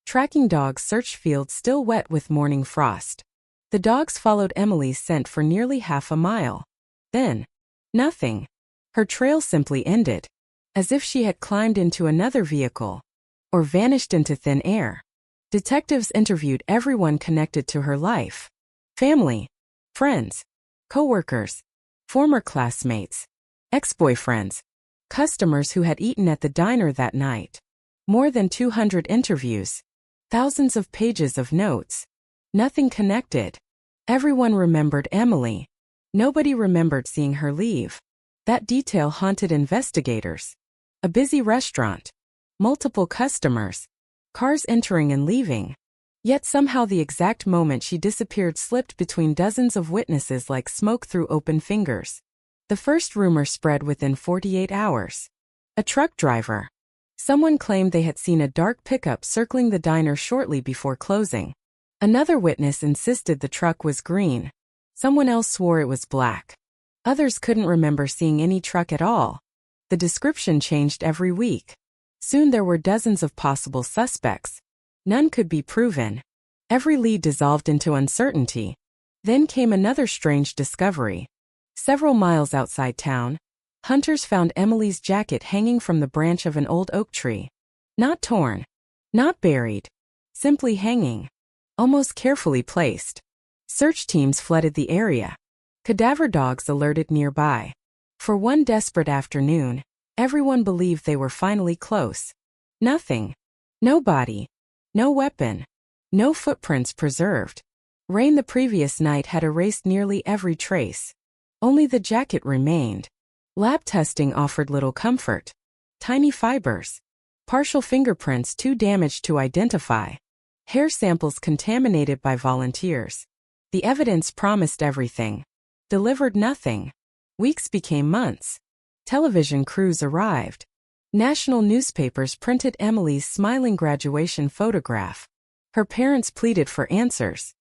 Tracking dogs searched fields still wet with morning frost. The dogs followed Emily's scent for nearly half a mile. Then, nothing. Her trail simply ended. As if she had climbed into another vehicle. Or vanished into thin air. Detectives interviewed everyone connected to her life. Family, friends, co-workers, former classmates, ex-boyfriends, customers who had eaten at the diner that night. More than 200 interviews. Thousands of pages of notes. Nothing connected. Everyone remembered Emily. Nobody remembered seeing her leave. That detail haunted investigators. A busy restaurant. Multiple customers. Cars entering and leaving. Yet somehow the exact moment she disappeared slipped between dozens of witnesses like smoke through open fingers. The first rumor spread within 48 hours. A truck driver. Someone claimed they had seen a dark pickup circling the diner shortly before closing. Another witness insisted the truck was green. Someone else swore it was black. Others couldn't remember seeing any truck at all. The description changed every week. Soon there were dozens of possible suspects. None could be proven. Every lead dissolved into uncertainty. Then came another strange discovery. Several miles outside town, hunters found Emily's jacket hanging from the branch of an old oak tree. Not torn. Not buried. Simply hanging. Almost carefully placed. Search teams flooded the area. Cadaver dogs alerted nearby. For one desperate afternoon, everyone believed they were finally close. Nothing. No body. No weapon. No footprints preserved. Rain the previous night had erased nearly every trace. Only the jacket remained. Lab testing offered little comfort. Tiny fibers. Partial fingerprints too damaged to identify. Hair samples contaminated by volunteers. The evidence promised everything. Delivered nothing. Weeks became months. Television crews arrived. National newspapers printed Emily's smiling graduation photograph. Her parents pleaded for answers.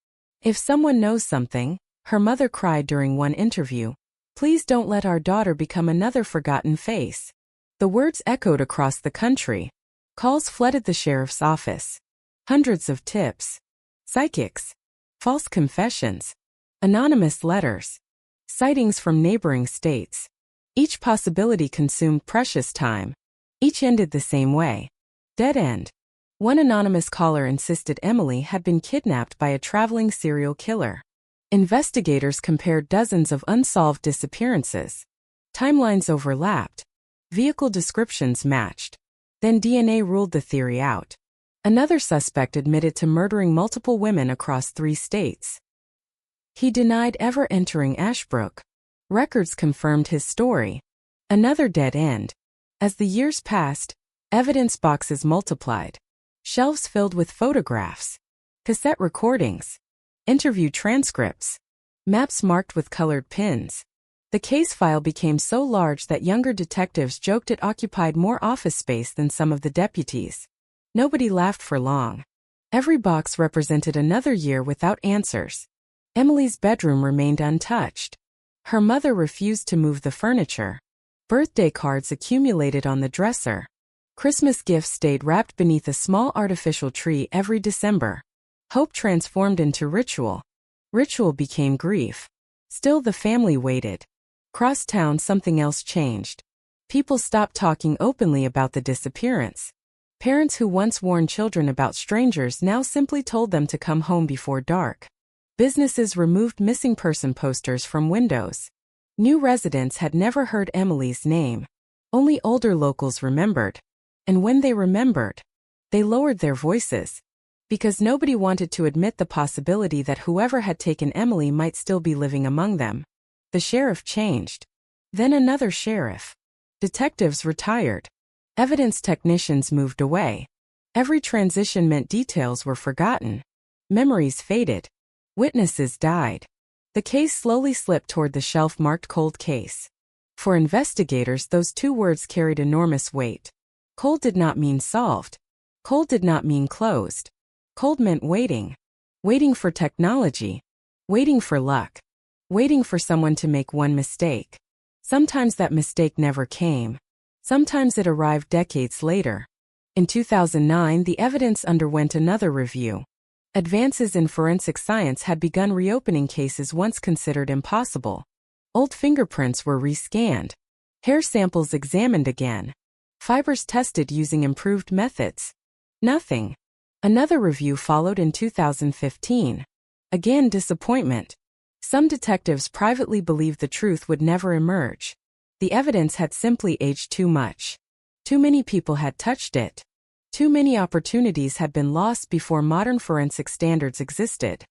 If someone knows something, her mother cried during one interview, please don't let our daughter become another forgotten face. The words echoed across the country. Calls flooded the sheriff's office. Hundreds of tips. Psychics. False confessions. Anonymous letters. Sightings from neighboring states. Each possibility consumed precious time. Each ended the same way. Dead end. One anonymous caller insisted Emily had been kidnapped by a traveling serial killer. Investigators compared dozens of unsolved disappearances. Timelines overlapped. Vehicle descriptions matched. Then DNA ruled the theory out. Another suspect admitted to murdering multiple women across 3 states. He denied ever entering Ashbrook. Records confirmed his story. Another dead end. As the years passed, evidence boxes multiplied. Shelves filled with photographs, cassette recordings, interview transcripts, maps marked with colored pins. The case file became so large that younger detectives joked it occupied more office space than some of the deputies. Nobody laughed for long. Every box represented another year without answers. Emily's bedroom remained untouched. Her mother refused to move the furniture. Birthday cards accumulated on the dresser. Christmas gifts stayed wrapped beneath a small artificial tree every December. Hope transformed into ritual. Ritual became grief. Still the family waited. Cross town something else changed. People stopped talking openly about the disappearance. Parents who once warned children about strangers now simply told them to come home before dark. Businesses removed missing person posters from windows. New residents had never heard Emily's name. Only older locals remembered. And when they remembered, they lowered their voices. Because nobody wanted to admit the possibility that whoever had taken Emily might still be living among them. The sheriff changed. Then another sheriff. Detectives retired. Evidence technicians moved away. Every transition meant details were forgotten. Memories faded. Witnesses died. The case slowly slipped toward the shelf marked cold case. For investigators, those 2 words carried enormous weight. Cold did not mean solved. Cold did not mean closed. Cold meant waiting. Waiting for technology. Waiting for luck. Waiting for someone to make one mistake. Sometimes that mistake never came. Sometimes it arrived decades later. In 2009, the evidence underwent another review. Advances in forensic science had begun reopening cases once considered impossible. Old fingerprints were rescanned. Hair samples examined again. Fibers tested using improved methods. Nothing. Another review followed in 2015. Again, disappointment. Some detectives privately believed the truth would never emerge. The evidence had simply aged too much. Too many people had touched it. Too many opportunities had been lost before modern forensic standards existed.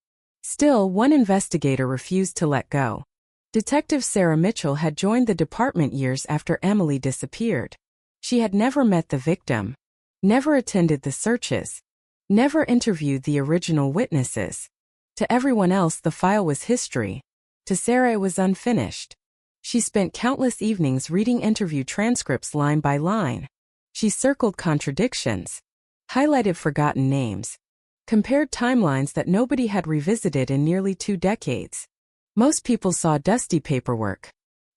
Still, one investigator refused to let go. Detective Sarah Mitchell had joined the department years after Emily disappeared. She had never met the victim, never attended the searches, never interviewed the original witnesses. To everyone else, the file was history. To Sarah, it was unfinished. She spent countless evenings reading interview transcripts line by line. She circled contradictions, highlighted forgotten names, compared timelines that nobody had revisited in nearly 2 decades. Most people saw dusty paperwork.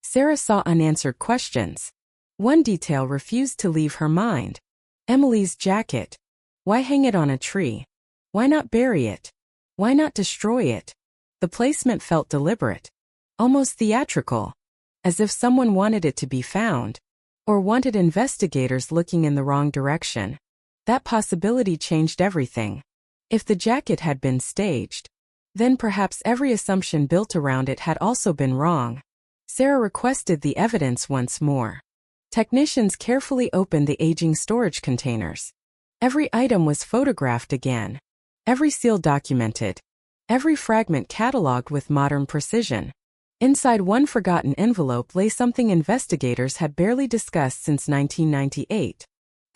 Sarah saw unanswered questions. One detail refused to leave her mind. Emily's jacket. Why hang it on a tree? Why not bury it? Why not destroy it? The placement felt deliberate, almost theatrical, as if someone wanted it to be found, or wanted investigators looking in the wrong direction. That possibility changed everything. If the jacket had been staged, then perhaps every assumption built around it had also been wrong. Sarah requested the evidence once more. Technicians carefully opened the aging storage containers. Every item was photographed again. Every seal documented. Every fragment cataloged with modern precision. Inside one forgotten envelope lay something investigators had barely discussed since 1998.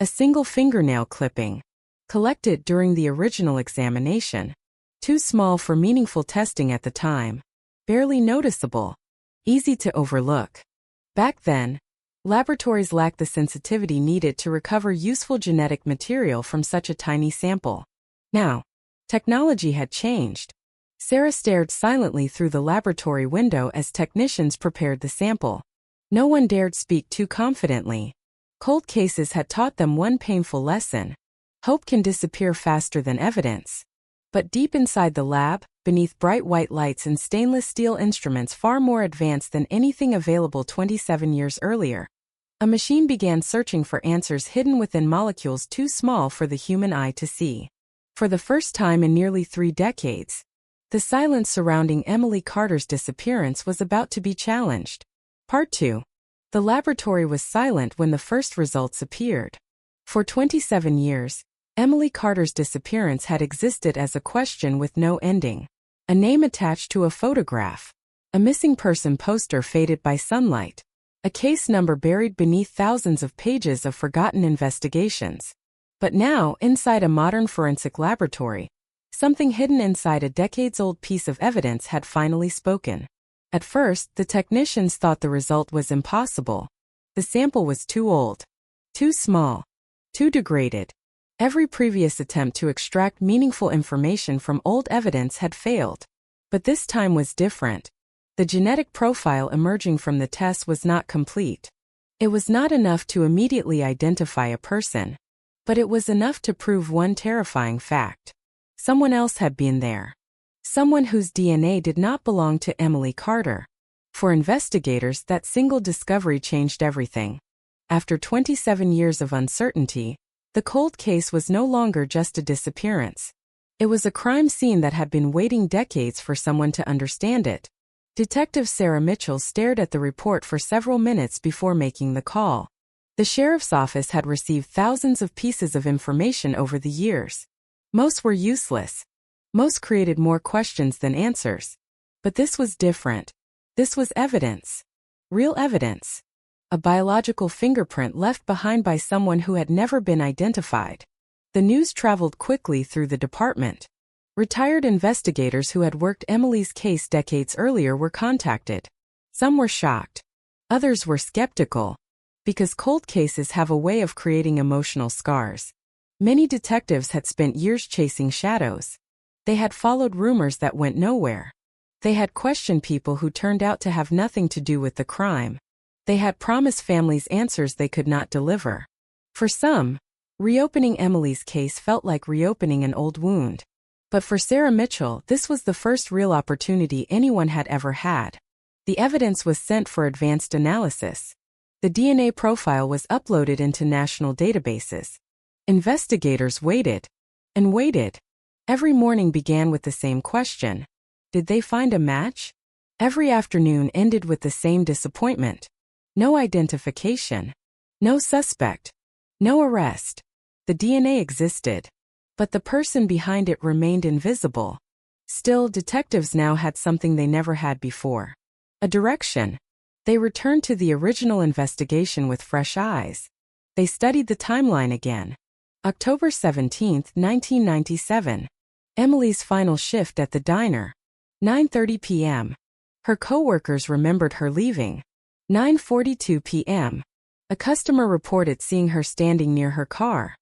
A single fingernail clipping, collected during the original examination. Too small for meaningful testing at the time. Barely noticeable. Easy to overlook. Back then, laboratories lacked the sensitivity needed to recover useful genetic material from such a tiny sample. Now, technology had changed. Sarah stared silently through the laboratory window as technicians prepared the sample. No one dared speak too confidently. Cold cases had taught them one painful lesson. Hope can disappear faster than evidence. But deep inside the lab, beneath bright white lights and stainless steel instruments far more advanced than anything available 27 years earlier, a machine began searching for answers hidden within molecules too small for the human eye to see. For the first time in nearly 3 decades, the silence surrounding Emily Carter's disappearance was about to be challenged. Part 2. The laboratory was silent when the first results appeared. For 27 years, Emily Carter's disappearance had existed as a question with no ending. A name attached to a photograph. A missing person poster faded by sunlight. A case number buried beneath thousands of pages of forgotten investigations. But now, inside a modern forensic laboratory, something hidden inside a decades-old piece of evidence had finally spoken. At first, the technicians thought the result was impossible. The sample was too old, too small, too degraded. Every previous attempt to extract meaningful information from old evidence had failed. But this time was different. The genetic profile emerging from the test was not complete. It was not enough to immediately identify a person. But it was enough to prove one terrifying fact. Someone else had been there. Someone whose DNA did not belong to Emily Carter. For investigators, that single discovery changed everything. After 27 years of uncertainty, the cold case was no longer just a disappearance. It was a crime scene that had been waiting decades for someone to understand it. Detective Sarah Mitchell stared at the report for several minutes before making the call. The sheriff's office had received thousands of pieces of information over the years. Most were useless. Most created more questions than answers. But this was different. This was evidence. Real evidence. A biological fingerprint left behind by someone who had never been identified. The news traveled quickly through the department. Retired investigators who had worked Emily's case decades earlier were contacted. Some were shocked. Others were skeptical. Because cold cases have a way of creating emotional scars. Many detectives had spent years chasing shadows. They had followed rumors that went nowhere. They had questioned people who turned out to have nothing to do with the crime. They had promised families answers they could not deliver. For some, reopening Emily's case felt like reopening an old wound. But for Sarah Mitchell, this was the first real opportunity anyone had ever had. The evidence was sent for advanced analysis. The DNA profile was uploaded into national databases. Investigators waited and waited. Every morning began with the same question. Did they find a match? Every afternoon ended with the same disappointment. No identification. No suspect. No arrest. The DNA existed. But the person behind it remained invisible. Still, detectives now had something they never had before. A direction. They returned to the original investigation with fresh eyes. They studied the timeline again. October 17, 1997. Emily's final shift at the diner. 9:30 p.m. Her coworkers remembered her leaving. 9:42 p.m. A customer reported seeing her standing near her car.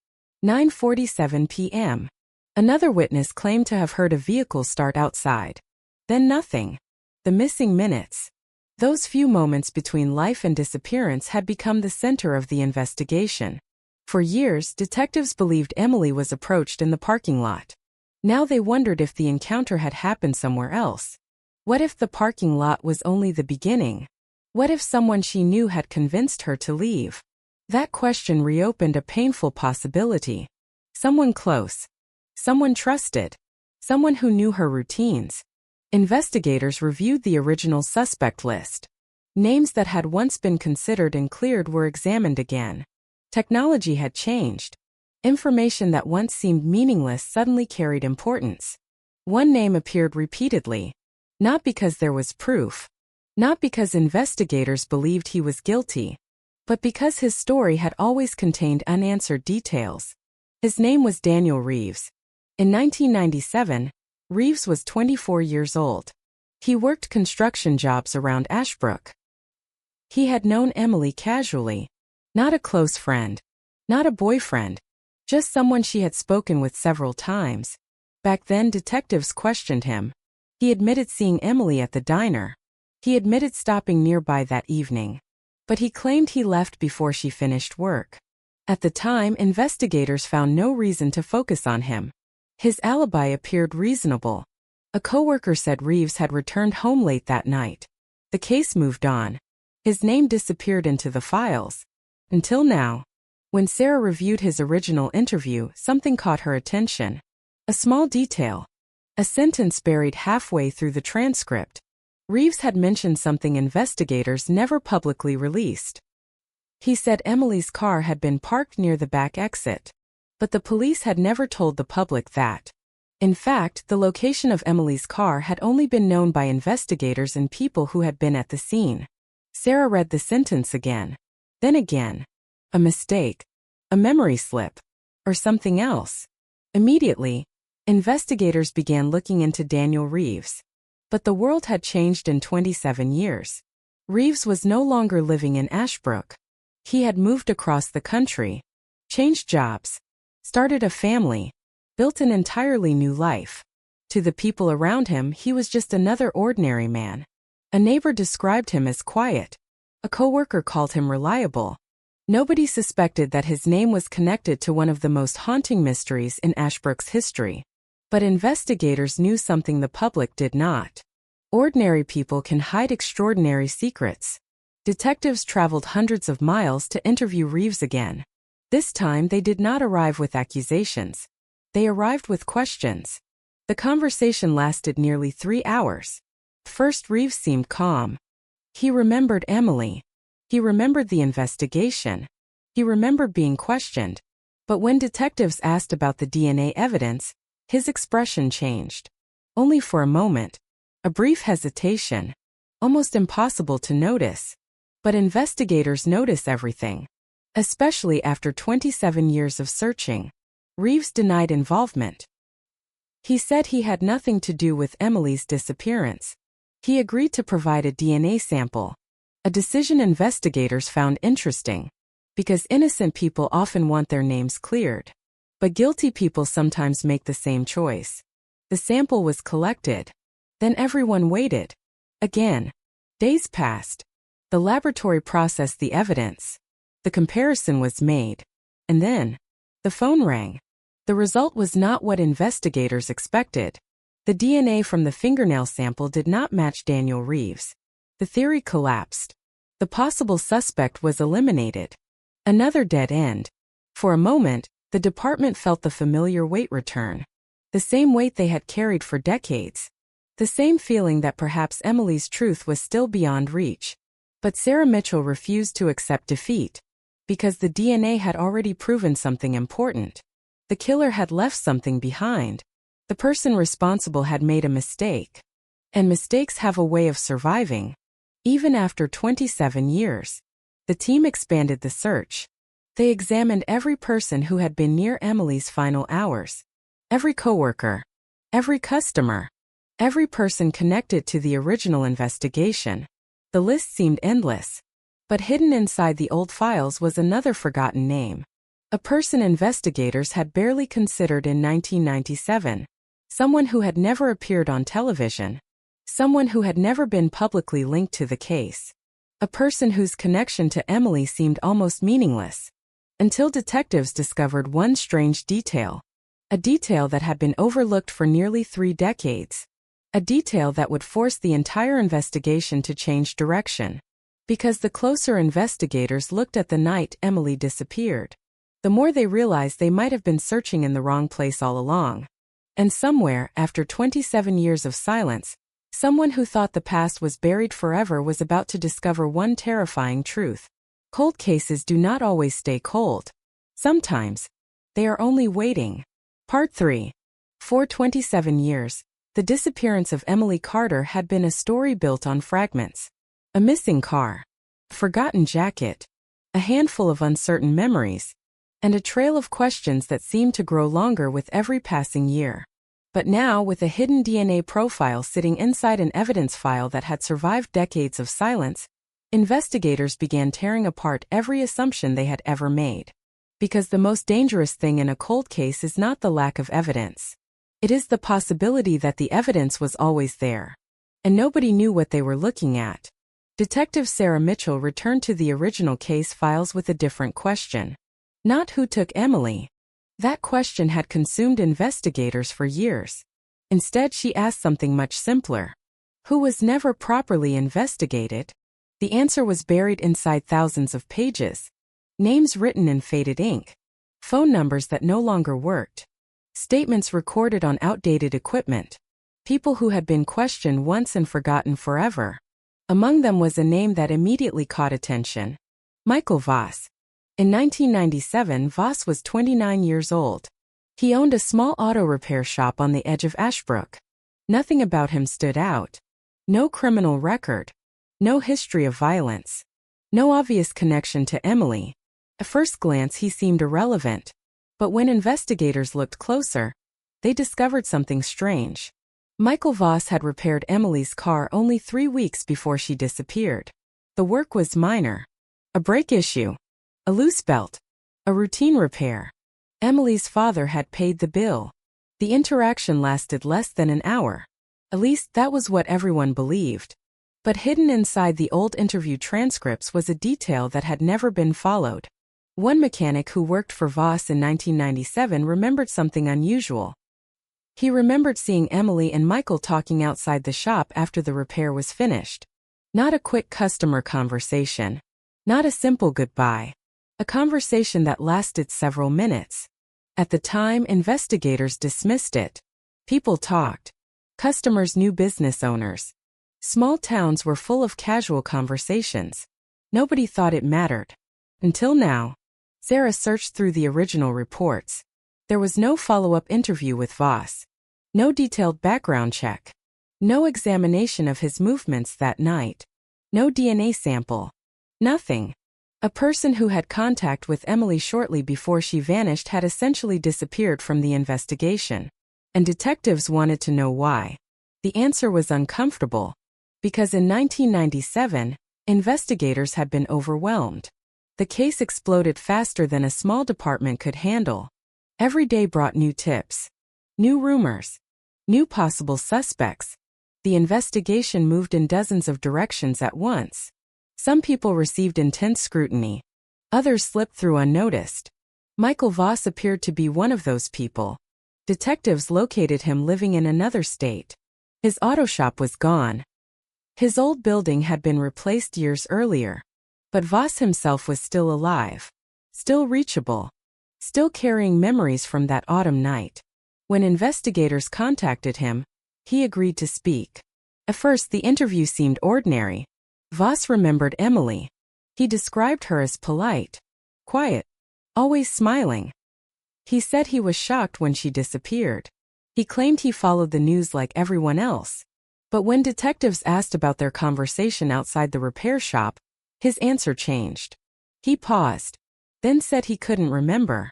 9:47 p.m. Another witness claimed to have heard a vehicle start outside. Then nothing. The missing minutes. Those few moments between life and disappearance had become the center of the investigation. For years, detectives believed Emily was approached in the parking lot. Now they wondered if the encounter had happened somewhere else. What if the parking lot was only the beginning? What if someone she knew had convinced her to leave? That question reopened a painful possibility. Someone close. Someone trusted. Someone who knew her routines. Investigators reviewed the original suspect list. Names that had once been considered and cleared were examined again. Technology had changed. Information that once seemed meaningless suddenly carried importance. One name appeared repeatedly. Not because there was proof. Not because investigators believed he was guilty. But because his story had always contained unanswered details. His name was Daniel Reeves. In 1997, Reeves was 24 years old. He worked construction jobs around Ashbrook. He had known Emily casually. Not a close friend. Not a boyfriend. Just someone she had spoken with several times. Back then, detectives questioned him. He admitted seeing Emily at the diner. He admitted stopping nearby that evening. But he claimed he left before she finished work. At the time, investigators found no reason to focus on him. His alibi appeared reasonable. A coworker said Reeves had returned home late that night. The case moved on. His name disappeared into the files. Until now. When Sarah reviewed his original interview, something caught her attention. A small detail. A sentence buried halfway through the transcript. Reeves had mentioned something investigators never publicly released. He said Emily's car had been parked near the back exit. But the police had never told the public that. In fact, the location of Emily's car had only been known by investigators and people who had been at the scene. Sarah read the sentence again. Then again. A mistake. A memory slip. Or something else. Immediately, investigators began looking into Daniel Reeves. But the world had changed in 27 years. Reeves was no longer living in Ashbrook. He had moved across the country. Changed jobs. Started a family. Built an entirely new life. To the people around him, he was just another ordinary man. A neighbor described him as quiet. A coworker called him reliable. Nobody suspected that his name was connected to one of the most haunting mysteries in Ashbrook's history. But investigators knew something the public did not. Ordinary people can hide extraordinary secrets. Detectives traveled hundreds of miles to interview Reeves again. This time they did not arrive with accusations. They arrived with questions. The conversation lasted nearly 3 hours. First, Reeves seemed calm. He remembered Emily. He remembered the investigation. He remembered being questioned. But when detectives asked about the DNA evidence, his expression changed. Only for a moment. A brief hesitation. Almost impossible to notice. But investigators notice everything. Especially after 27 years of searching. Reeves denied involvement. He said he had nothing to do with Emily's disappearance. He agreed to provide a DNA sample. A decision investigators found interesting. Because innocent people often want their names cleared. But guilty people sometimes make the same choice. The sample was collected. Then everyone waited. Again. Days passed. The laboratory processed the evidence. The comparison was made. And then, the phone rang. The result was not what investigators expected. The DNA from the fingernail sample did not match Daniel Reeves. The theory collapsed. The possible suspect was eliminated. Another dead end. For a moment, the department felt the familiar weight return. The same weight they had carried for decades. The same feeling that perhaps Emily's truth was still beyond reach. But Sarah Mitchell refused to accept defeat. Because the DNA had already proven something important. The killer had left something behind. The person responsible had made a mistake. And mistakes have a way of surviving. Even after 27 years. The team expanded the search. They examined every person who had been near Emily's final hours. Every coworker. Every customer. Every person connected to the original investigation. The list seemed endless. But hidden inside the old files was another forgotten name. A person investigators had barely considered in 1997. Someone who had never appeared on television. Someone who had never been publicly linked to the case. A person whose connection to Emily seemed almost meaningless. Until detectives discovered one strange detail. A detail that had been overlooked for nearly 3 decades. A detail that would force the entire investigation to change direction. Because the closer investigators looked at the night Emily disappeared, the more they realized they might have been searching in the wrong place all along. And somewhere, after 27 years of silence, Someone who thought the past was buried forever was about to discover one terrifying truth. Cold cases do not always stay cold. Sometimes, they are only waiting. Part 3. For 27 years, the disappearance of Emily Carter had been a story built on fragments. A missing car, a forgotten jacket, a handful of uncertain memories, and a trail of questions that seemed to grow longer with every passing year. But now, with a hidden DNA profile sitting inside an evidence file that had survived decades of silence, investigators began tearing apart every assumption they had ever made. Because the most dangerous thing in a cold case is not the lack of evidence. It is the possibility that the evidence was always there, and nobody knew what they were looking at. Detective Sarah Mitchell returned to the original case files with a different question. Not who took Emily. That question had consumed investigators for years. Instead, she asked something much simpler. Who was never properly investigated? The answer was buried inside thousands of pages. Names written in faded ink. Phone numbers that no longer worked. Statements recorded on outdated equipment. People who had been questioned once and forgotten forever. Among them was a name that immediately caught attention. Michael Voss. In 1997, Voss was 29 years old. He owned a small auto repair shop on the edge of Ashbrook. Nothing about him stood out. No criminal record. No history of violence. No obvious connection to Emily. At first glance, he seemed irrelevant. But when investigators looked closer, they discovered something strange. Michael Voss had repaired Emily's car only 3 weeks before she disappeared. The work was minor. A brake issue. A loose belt. A routine repair. Emily's father had paid the bill. The interaction lasted less than an hour. At least that was what everyone believed. But hidden inside the old interview transcripts was a detail that had never been followed. One mechanic who worked for Voss in 1997 remembered something unusual. He remembered seeing Emily and Michael talking outside the shop after the repair was finished. Not a quick customer conversation. Not a simple goodbye. A conversation that lasted several minutes. At the time, investigators dismissed it. People talked. Customers knew business owners. Small towns were full of casual conversations. Nobody thought it mattered. Until now. Sarah searched through the original reports. There was no follow-up interview with Voss. No detailed background check. No examination of his movements that night. No DNA sample. Nothing. A person who had contact with Emily shortly before she vanished had essentially disappeared from the investigation. And detectives wanted to know why. The answer was uncomfortable. Because in 1997, investigators had been overwhelmed. The case exploded faster than a small department could handle. Every day brought new tips. New rumors. New possible suspects. The investigation moved in dozens of directions at once. Some people received intense scrutiny. Others slipped through unnoticed. Michael Voss appeared to be one of those people. Detectives located him living in another state. His auto shop was gone. His old building had been replaced years earlier. But Voss himself was still alive. Still reachable. Still carrying memories from that autumn night. When investigators contacted him, he agreed to speak. At first, the interview seemed ordinary. Voss remembered Emily. He described her as polite, quiet, always smiling. He said he was shocked when she disappeared. He claimed he followed the news like everyone else. But when detectives asked about their conversation outside the repair shop, his answer changed. He paused, then said he couldn't remember.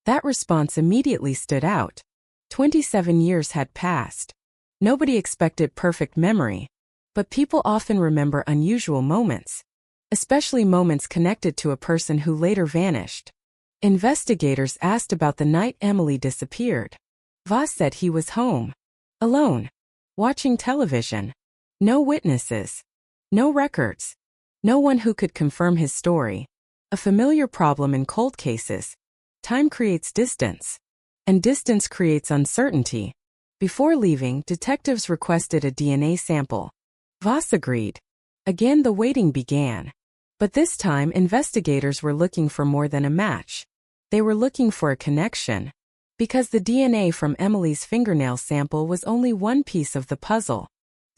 That response immediately stood out. 27 years had passed. Nobody expected perfect memory. But people often remember unusual moments, especially moments connected to a person who later vanished. Investigators asked about the night Emily disappeared. Voss said he was home, alone, watching television. No witnesses, no records, no one who could confirm his story. A familiar problem in cold cases. Time creates distance, and distance creates uncertainty. Before leaving, detectives requested a DNA sample. Voss agreed. Again, the waiting began. But this time, investigators were looking for more than a match. They were looking for a connection. Because the DNA from Emily's fingernail sample was only one piece of the puzzle.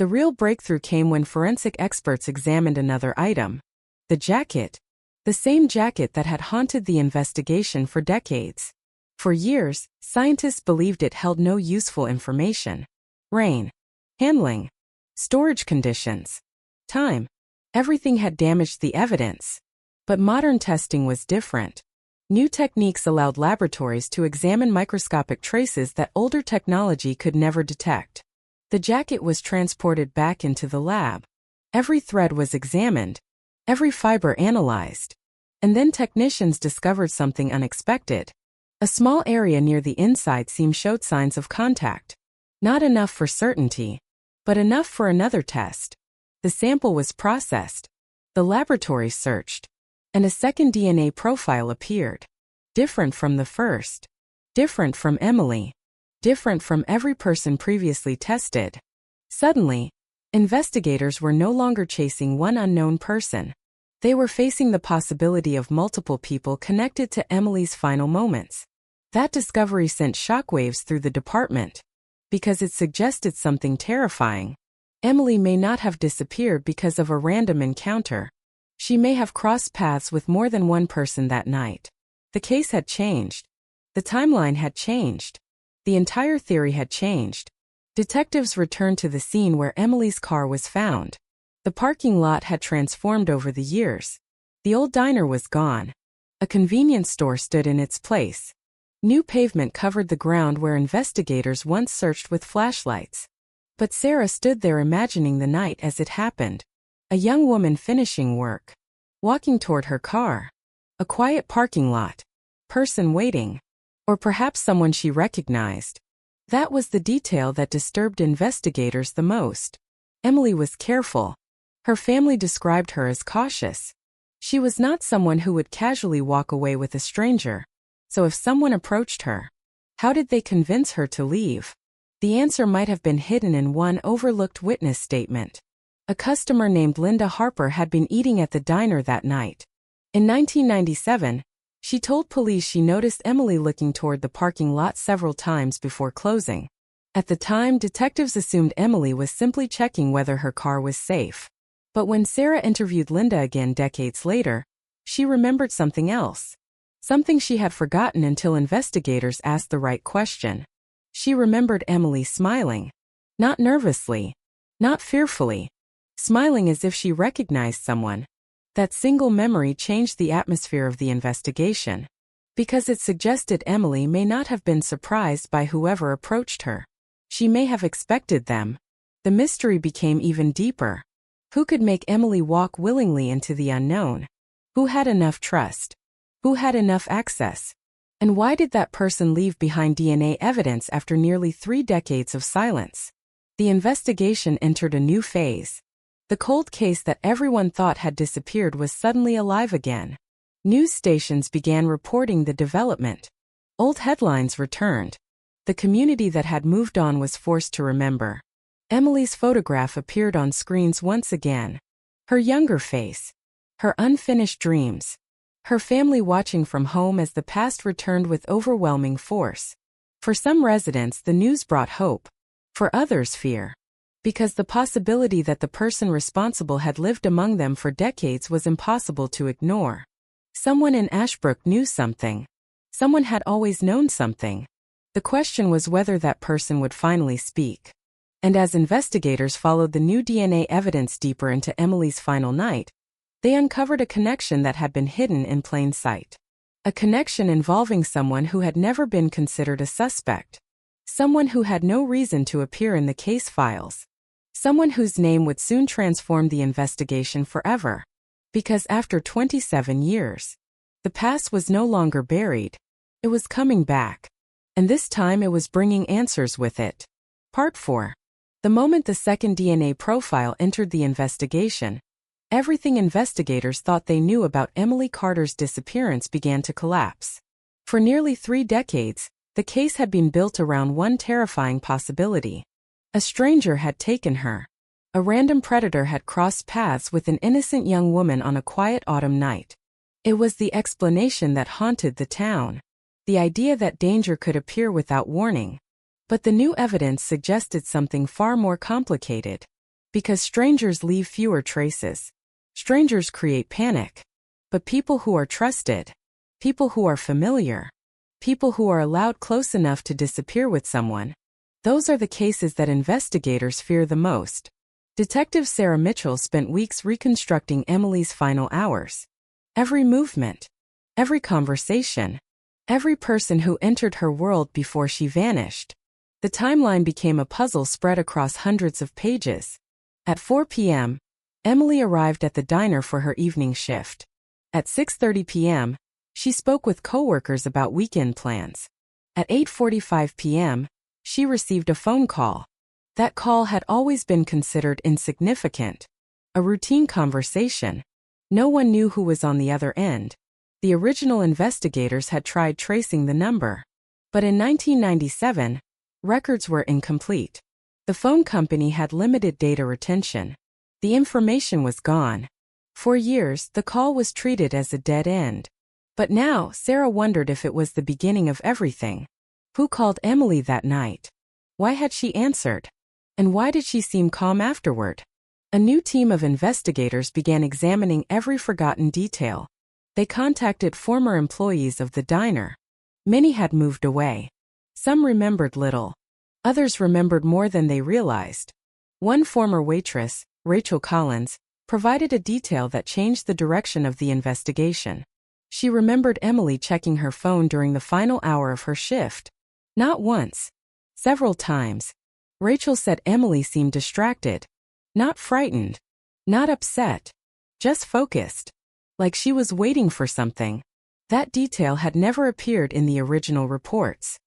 The real breakthrough came when forensic experts examined another item. The jacket. The same jacket that had haunted the investigation for decades. For years, scientists believed it held no useful information. Rain. Handling. Storage conditions. Time. Everything had damaged the evidence. But modern testing was different. New techniques allowed laboratories to examine microscopic traces that older technology could never detect. The jacket was transported back into the lab. Every thread was examined. Every fiber analyzed. And then technicians discovered something unexpected. A small area near the inside seam showed signs of contact. Not enough for certainty, but enough for another test. The sample was processed. The laboratory searched. And a second DNA profile appeared. Different from the first. Different from Emily. Different from every person previously tested. Suddenly, investigators were no longer chasing one unknown person. They were facing the possibility of multiple people connected to Emily's final moments. That discovery sent shockwaves through the department. Because it suggested something terrifying. Emily may not have disappeared because of a random encounter. She may have crossed paths with more than one person that night. The case had changed. The timeline had changed. The entire theory had changed. Detectives returned to the scene where Emily's car was found. The parking lot had transformed over the years. The old diner was gone. A convenience store stood in its place. New pavement covered the ground where investigators once searched with flashlights. But Sarah stood there imagining the night as it happened. A young woman finishing work. Walking toward her car. A quiet parking lot. Person waiting. Or perhaps someone she recognized. That was the detail that disturbed investigators the most. Emily was careful. Her family described her as cautious. She was not someone who would casually walk away with a stranger. So if someone approached her, how did they convince her to leave? The answer might have been hidden in one overlooked witness statement. A customer named Linda Harper had been eating at the diner that night. In 1997, she told police she noticed Emily looking toward the parking lot several times before closing. At the time, detectives assumed Emily was simply checking whether her car was safe. But when Sarah interviewed Linda again decades later, she remembered something else. Something she had forgotten until investigators asked the right question. She remembered Emily smiling. Not nervously. Not fearfully. Smiling as if she recognized someone. That single memory changed the atmosphere of the investigation. Because it suggested Emily may not have been surprised by whoever approached her. She may have expected them. The mystery became even deeper. Who could make Emily walk willingly into the unknown? Who had enough trust? Who had enough access? And why did that person leave behind DNA evidence after nearly 3 decades of silence? The investigation entered a new phase. The cold case that everyone thought had disappeared was suddenly alive again. News stations began reporting the development. Old headlines returned. The community that had moved on was forced to remember. Emily's photograph appeared on screens once again. Her younger face. Her unfinished dreams. Her family watching from home as the past returned with overwhelming force. For some residents, the news brought hope. For others, fear. Because the possibility that the person responsible had lived among them for decades was impossible to ignore. Someone in Ashbrook knew something. Someone had always known something. The question was whether that person would finally speak. And as investigators followed the new DNA evidence deeper into Emily's final night, they uncovered a connection that had been hidden in plain sight. A connection involving someone who had never been considered a suspect. Someone who had no reason to appear in the case files. Someone whose name would soon transform the investigation forever. Because after 27 years, the past was no longer buried. It was coming back. And this time it was bringing answers with it. Part 4. The moment the second DNA profile entered the investigation, everything investigators thought they knew about Emily Carter's disappearance began to collapse. For nearly 3 decades, the case had been built around one terrifying possibility. A stranger had taken her. A random predator had crossed paths with an innocent young woman on a quiet autumn night. It was the explanation that haunted the town. The idea that danger could appear without warning. But the new evidence suggested something far more complicated. Because strangers leave fewer traces. Strangers create panic. But people who are trusted, people who are familiar, people who are allowed close enough to disappear with someone, those are the cases that investigators fear the most. Detective Sarah Mitchell spent weeks reconstructing Emily's final hours. Every movement, every conversation, every person who entered her world before she vanished. The timeline became a puzzle spread across hundreds of pages. At 4 p.m., Emily arrived at the diner for her evening shift. At 6:30 p.m., she spoke with coworkers about weekend plans. At 8:45 p.m., she received a phone call. That call had always been considered insignificant. A routine conversation. No one knew who was on the other end. The original investigators had tried tracing the number. But in 1997, records were incomplete. The phone company had limited data retention. The information was gone. For years, the call was treated as a dead end. But now, Sarah wondered if it was the beginning of everything. Who called Emily that night? Why had she answered? And why did she seem calm afterward? A new team of investigators began examining every forgotten detail. They contacted former employees of the diner. Many had moved away. Some remembered little. Others remembered more than they realized. One former waitress, Rachel Collins, provided a detail that changed the direction of the investigation. She remembered Emily checking her phone during the final hour of her shift. Not once. Several times. Rachel said Emily seemed distracted. Not frightened. Not upset. Just focused. Like she was waiting for something. That detail had never appeared in the original reports.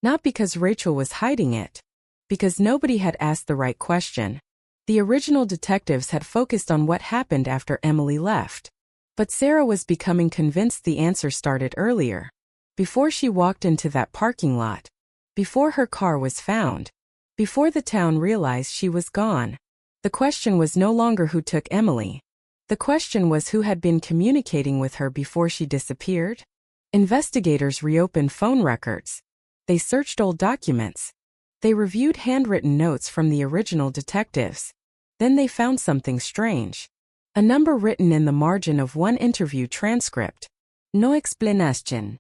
Not because Rachel was hiding it. Because nobody had asked the right question. The original detectives had focused on what happened after Emily left. But Sarah was becoming convinced the answer started earlier. Before she walked into that parking lot. Before her car was found. Before the town realized she was gone. The question was no longer who took Emily. The question was who had been communicating with her before she disappeared. Investigators reopened phone records. They searched old documents. They reviewed handwritten notes from the original detectives. Then they found something strange. A number written in the margin of one interview transcript. No explanation.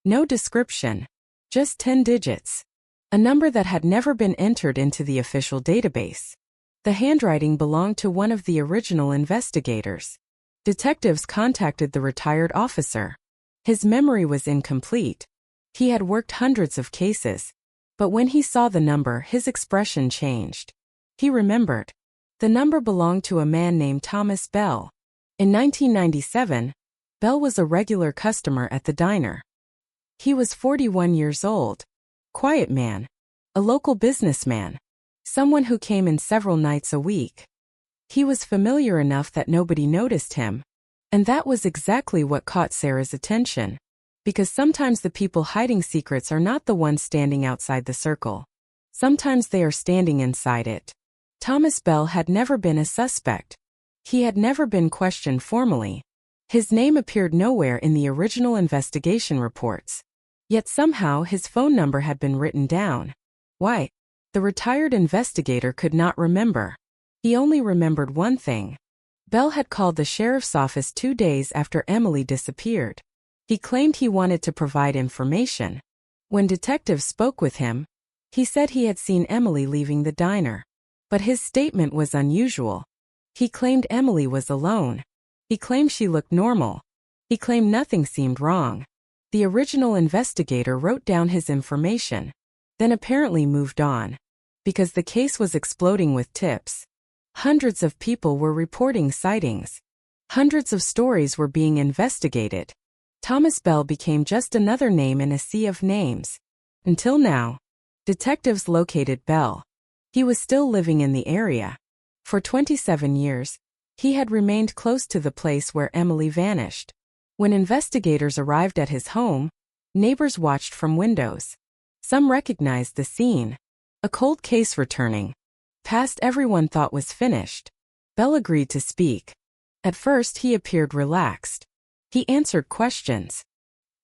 No description. Just 10 digits. A number that had never been entered into the official database. The handwriting belonged to one of the original investigators. Detectives contacted the retired officer. His memory was incomplete. He had worked hundreds of cases. But when he saw the number, his expression changed. He remembered. The number belonged to a man named Thomas Bell. In 1997, Bell was a regular customer at the diner. He was 41 years old. Quiet man. A local businessman. Someone who came in several nights a week. He was familiar enough that nobody noticed him. And that was exactly what caught Sarah's attention. Because sometimes the people hiding secrets are not the ones standing outside the circle. Sometimes they are standing inside it. Thomas Bell had never been a suspect. He had never been questioned formally. His name appeared nowhere in the original investigation reports. Yet somehow his phone number had been written down. Why? The retired investigator could not remember. He only remembered one thing. Bell had called the sheriff's office 2 days after Emily disappeared. He claimed he wanted to provide information. When detectives spoke with him, he said he had seen Emily leaving the diner. But his statement was unusual. He claimed Emily was alone. He claimed she looked normal. He claimed nothing seemed wrong. The original investigator wrote down his information, then apparently moved on. Because the case was exploding with tips. Hundreds of people were reporting sightings. Hundreds of stories were being investigated. Thomas Bell became just another name in a sea of names. Until now, detectives located Bell. He was still living in the area. For 27 years, he had remained close to the place where Emily vanished. When investigators arrived at his home, neighbors watched from windows. Some recognized the scene. A cold case returning. Past everyone thought was finished. Bell agreed to speak. At first he appeared relaxed. He answered questions.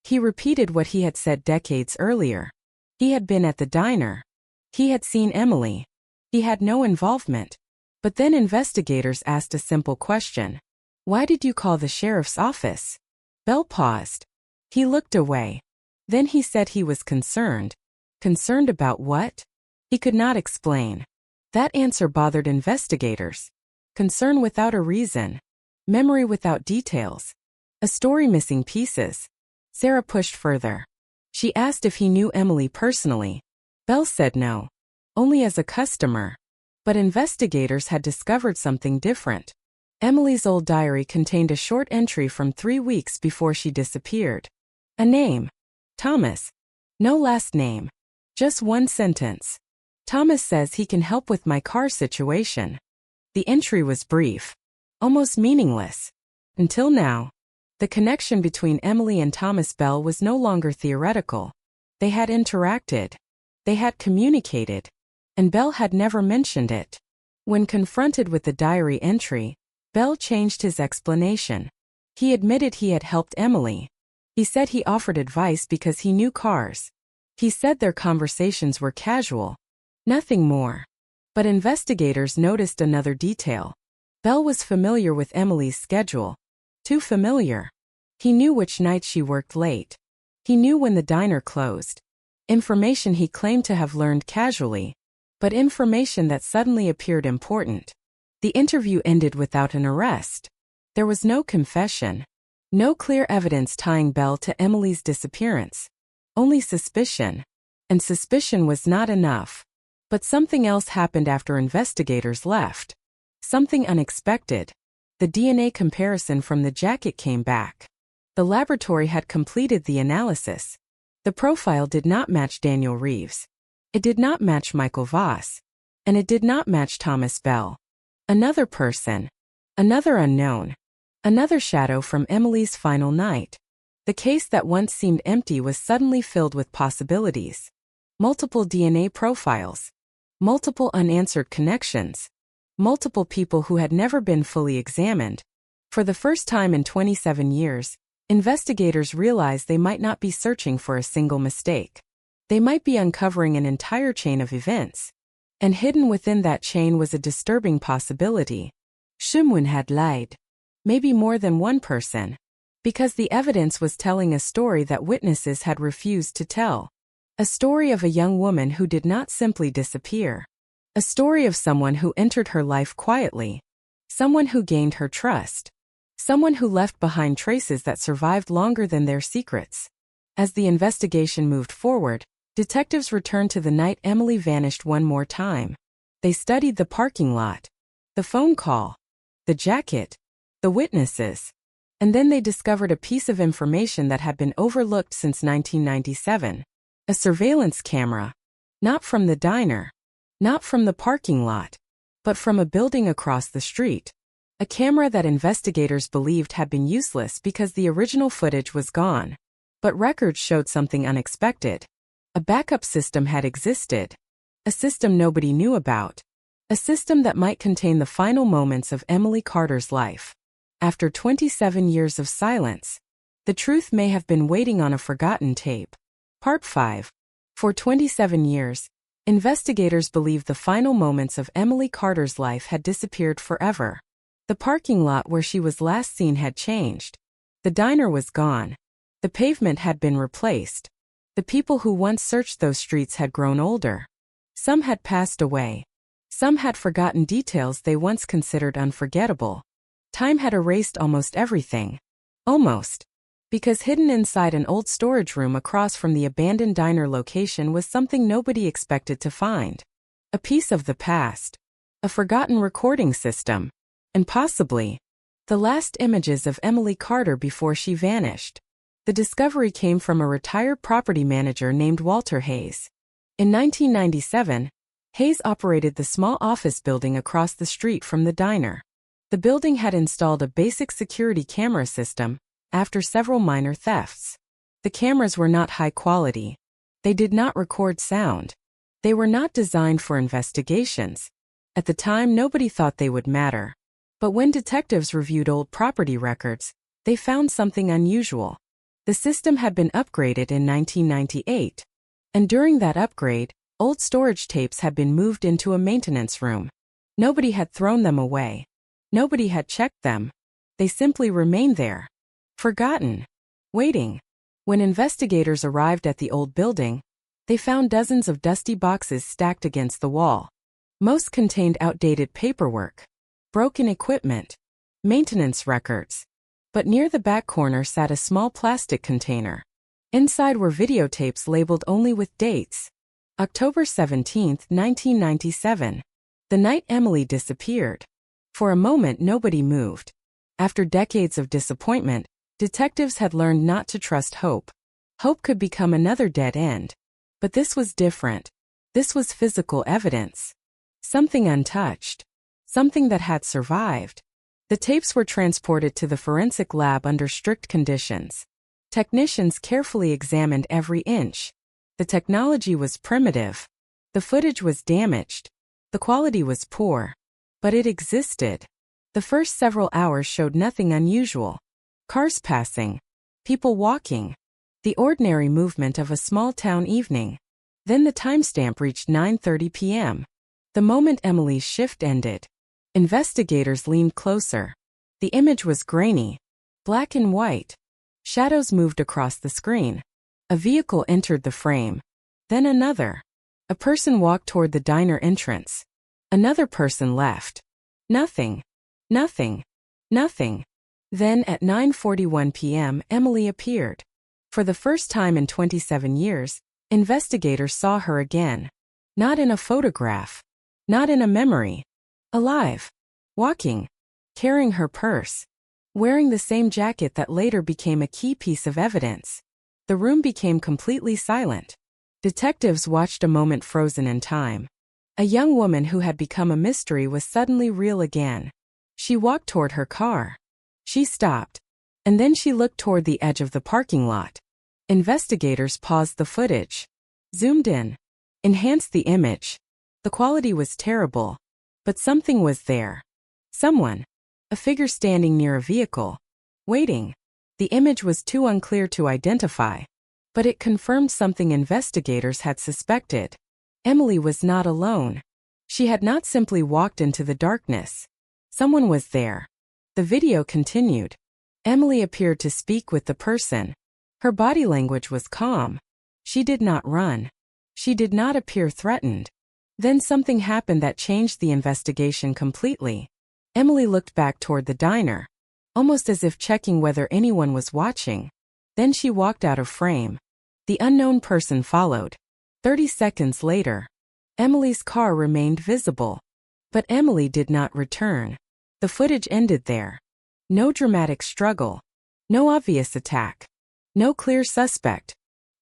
He repeated what he had said decades earlier. He had been at the diner. He had seen Emily. He had no involvement. But then investigators asked a simple question. Why did you call the sheriff's office? Bell paused. He looked away. Then he said he was concerned. Concerned about what? He could not explain. That answer bothered investigators. Concern without a reason. Memory without details. A story missing pieces. Sarah pushed further. She asked if he knew Emily personally. Bell said no. Only as a customer. But investigators had discovered something different. Emily's old diary contained a short entry from 3 weeks before she disappeared. A name. Thomas. No last name. Just one sentence. Thomas says he can help with my car situation. The entry was brief. Almost meaningless. Until now. The connection between Emily and Thomas Bell was no longer theoretical. They had interacted. They had communicated. And Bell had never mentioned it. When confronted with the diary entry, Bell changed his explanation. He admitted he had helped Emily. He said he offered advice because he knew cars. He said their conversations were casual. Nothing more. But investigators noticed another detail. Bell was familiar with Emily's schedule. Too familiar. He knew which nights she worked late. He knew when the diner closed. Information he claimed to have learned casually. But information that suddenly appeared important. The interview ended without an arrest. There was no confession. No clear evidence tying Bell to Emily's disappearance. Only suspicion. And suspicion was not enough. But something else happened after investigators left. Something unexpected. The DNA comparison from the jacket came back. The laboratory had completed the analysis. The profile did not match Daniel Reeves. It did not match Michael Voss. And it did not match Thomas Bell. Another person. Another unknown. Another shadow from Emily's final night. The case that once seemed empty was suddenly filled with possibilities. Multiple DNA profiles. Multiple unanswered connections. Multiple people who had never been fully examined. For the first time in 27 years, investigators realized they might not be searching for a single mistake. They might be uncovering an entire chain of events. And hidden within that chain was a disturbing possibility. Shumwin had lied. Maybe more than one person. Because the evidence was telling a story that witnesses had refused to tell. A story of a young woman who did not simply disappear. A story of someone who entered her life quietly. Someone who gained her trust. Someone who left behind traces that survived longer than their secrets. As the investigation moved forward, detectives returned to the night Emily vanished one more time. They studied the parking lot. The phone call. The jacket. The witnesses. And then they discovered a piece of information that had been overlooked since 1997. A surveillance camera. Not from the diner. Not from the parking lot. But from a building across the street. A camera that investigators believed had been useless because the original footage was gone. But records showed something unexpected. A backup system had existed. A system nobody knew about. A system that might contain the final moments of Emily Carter's life. After 27 years of silence, the truth may have been waiting on a forgotten tape. Part 5. For 27 years, investigators believed the final moments of Emily Carter's life had disappeared forever. The parking lot where she was last seen had changed. The diner was gone. The pavement had been replaced. The people who once searched those streets had grown older. Some had passed away. Some had forgotten details they once considered unforgettable. Time had erased almost everything. Almost. Because hidden inside an old storage room across from the abandoned diner location was something nobody expected to find. A piece of the past. A forgotten recording system. And possibly, the last images of Emily Carter before she vanished. The discovery came from a retired property manager named Walter Haze. In 1997, Haze operated the small office building across the street from the diner. The building had installed a basic security camera system after several minor thefts. The cameras were not high quality. They did not record sound. They were not designed for investigations. At the time, nobody thought they would matter. But when detectives reviewed old property records, they found something unusual. The system had been upgraded in 1998. And during that upgrade, old storage tapes had been moved into a maintenance room. Nobody had thrown them away. Nobody had checked them. They simply remained there. Forgotten. Waiting. When investigators arrived at the old building, they found dozens of dusty boxes stacked against the wall. Most contained outdated paperwork, broken equipment, maintenance records. But near the back corner sat a small plastic container. Inside were videotapes labeled only with dates. October 17, 1997. The night Emily disappeared. For a moment, nobody moved. After decades of disappointment, detectives had learned not to trust hope. Hope could become another dead end. But this was different. This was physical evidence. Something untouched. Something that had survived. The tapes were transported to the forensic lab under strict conditions. Technicians carefully examined every inch. The technology was primitive. The footage was damaged. The quality was poor. But it existed. The first several hours showed nothing unusual. Cars passing. People walking. The ordinary movement of a small-town evening. Then the timestamp reached 9:30 p.m. The moment Emily's shift ended. Investigators leaned closer. The image was grainy. Black and white. Shadows moved across the screen. A vehicle entered the frame. Then another. A person walked toward the diner entrance. Another person left. Nothing. Nothing. Nothing. Then at 9:41 p.m. Emily appeared. For the first time in 27 years, investigators saw her again. Not in a photograph. Not in a memory. Alive. Walking. Carrying her purse. Wearing the same jacket that later became a key piece of evidence. The room became completely silent. Detectives watched a moment frozen in time. A young woman who had become a mystery was suddenly real again. She walked toward her car. She stopped. And then she looked toward the edge of the parking lot. Investigators paused the footage. Zoomed in. Enhanced the image. The quality was terrible. But something was there. Someone. A figure standing near a vehicle. Waiting. The image was too unclear to identify. But it confirmed something investigators had suspected. Emily was not alone. She had not simply walked into the darkness. Someone was there. The video continued. Emily appeared to speak with the person. Her body language was calm. She did not run. She did not appear threatened. Then something happened that changed the investigation completely. Emily looked back toward the diner, almost as if checking whether anyone was watching. Then she walked out of frame. The unknown person followed. 30 seconds later, Emily's car remained visible. But Emily did not return. The footage ended there. No dramatic struggle. No obvious attack. No clear suspect.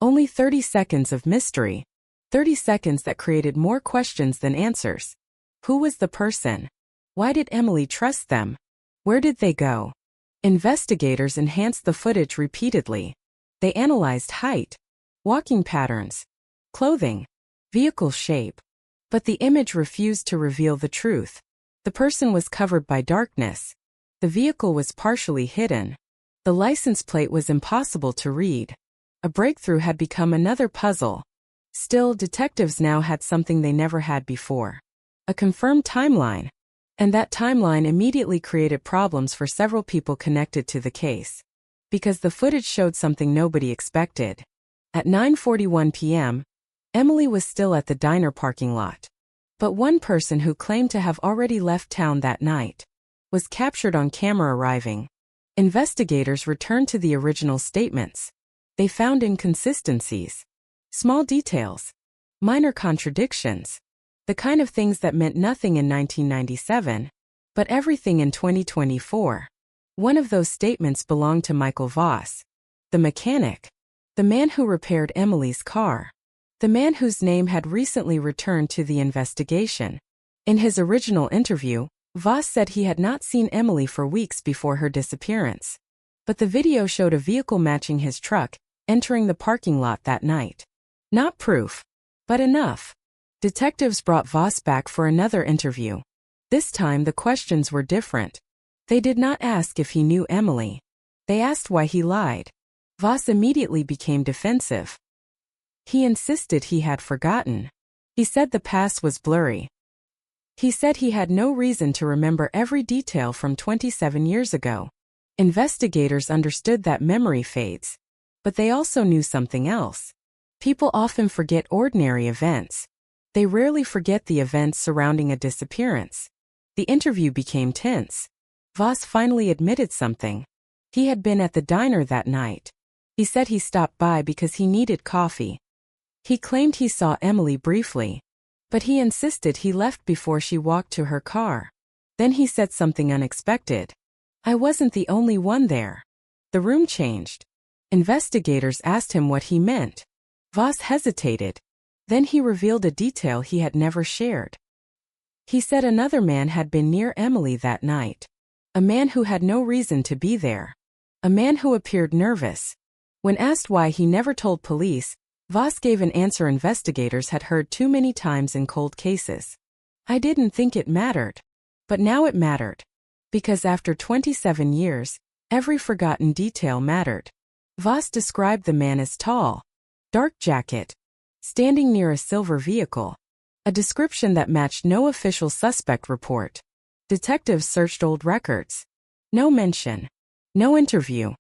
Only 30 seconds of mystery. 30 seconds that created more questions than answers. Who was the person? Why did Emily trust them? Where did they go? Investigators enhanced the footage repeatedly. They analyzed height, walking patterns, clothing, vehicle shape. But the image refused to reveal the truth. The person was covered by darkness. The vehicle was partially hidden. The license plate was impossible to read. A breakthrough had become another puzzle. Still, detectives now had something they never had before. A confirmed timeline. And that timeline immediately created problems for several people connected to the case. Because the footage showed something nobody expected. At 9:41 p.m., Emily was still at the diner parking lot. But one person who claimed to have already left town that night was captured on camera arriving. Investigators returned to the original statements. They found inconsistencies. Small details. Minor contradictions. The kind of things that meant nothing in 1997, but everything in 2024. One of those statements belonged to Michael Voss, the mechanic, the man who repaired Emily's car, the man whose name had recently returned to the investigation. In his original interview, Voss said he had not seen Emily for weeks before her disappearance. But the video showed a vehicle matching his truck entering the parking lot that night. Not proof, but enough. Detectives brought Voss back for another interview. This time the questions were different. They did not ask if he knew Emily. They asked why he lied. Voss immediately became defensive. He insisted he had forgotten. He said the past was blurry. He said he had no reason to remember every detail from 27 years ago. Investigators understood that memory fades, but they also knew something else. People often forget ordinary events. They rarely forget the events surrounding a disappearance. The interview became tense. Voss finally admitted something. He had been at the diner that night. He said he stopped by because he needed coffee. He claimed he saw Emily briefly, but he insisted he left before she walked to her car. Then he said something unexpected. I wasn't the only one there. The room changed. Investigators asked him what he meant. Voss hesitated. Then he revealed a detail he had never shared. He said another man had been near Emily that night. A man who had no reason to be there. A man who appeared nervous. When asked why he never told police, Voss gave an answer investigators had heard too many times in cold cases. I didn't think it mattered. But now it mattered. Because after 27 years, every forgotten detail mattered. Voss described the man as tall, dark jacket, standing near a silver vehicle. A description that matched no official suspect report. Detectives searched old records. No mention. No interview.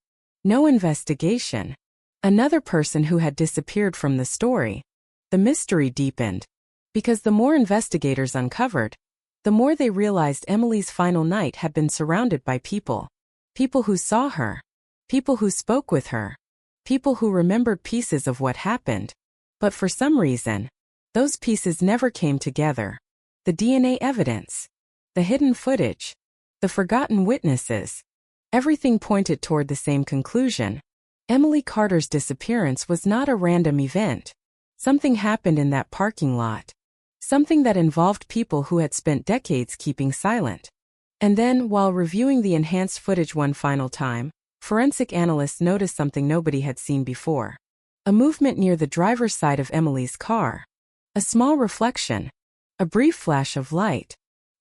No investigation. Another person who had disappeared from the story. The mystery deepened. Because the more investigators uncovered, the more they realized Emily's final night had been surrounded by people. People who saw her. People who spoke with her. People who remembered pieces of what happened. But for some reason, those pieces never came together. The DNA evidence. The hidden footage. The forgotten witnesses. Everything pointed toward the same conclusion. Emily Carter's disappearance was not a random event. Something happened in that parking lot. Something that involved people who had spent decades keeping silent. And then, while reviewing the enhanced footage one final time, forensic analysts noticed something nobody had seen before. A movement near the driver's side of Emily's car. A small reflection. A brief flash of light.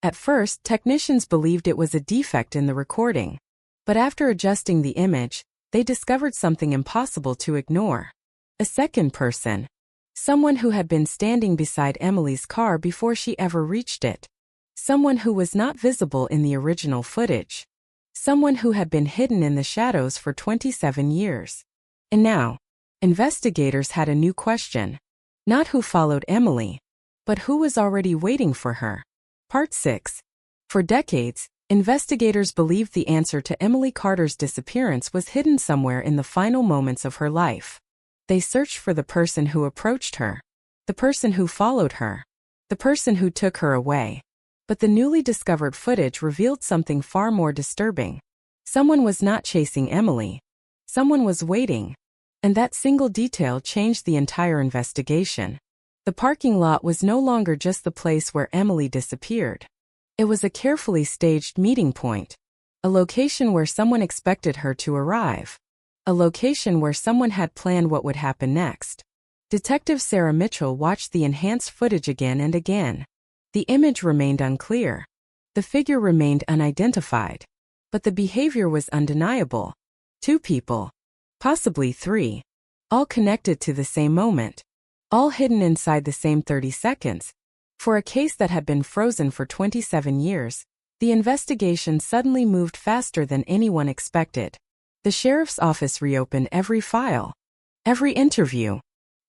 At first, technicians believed it was a defect in the recording. But after adjusting the image, they discovered something impossible to ignore. A second person. Someone who had been standing beside Emily's car before she ever reached it. Someone who was not visible in the original footage. Someone who had been hidden in the shadows for 27 years. And now, investigators had a new question. Not who followed Emily, but who was already waiting for her. Part 6. For decades, investigators believed the answer to Emily Carter's disappearance was hidden somewhere in the final moments of her life. They searched for the person who approached her, the person who followed her, the person who took her away. But the newly discovered footage revealed something far more disturbing. Someone was not chasing Emily. Someone was waiting. And that single detail changed the entire investigation. The parking lot was no longer just the place where Emily disappeared. It was a carefully staged meeting point. A location where someone expected her to arrive. A location where someone had planned what would happen next. Detective Sarah Mitchell watched the enhanced footage again and again. The image remained unclear. The figure remained unidentified. But the behavior was undeniable. Two people. Possibly three. All connected to the same moment. All hidden inside the same 30 seconds. For a case that had been frozen for 27 years, the investigation suddenly moved faster than anyone expected. The sheriff's office reopened every file, every interview,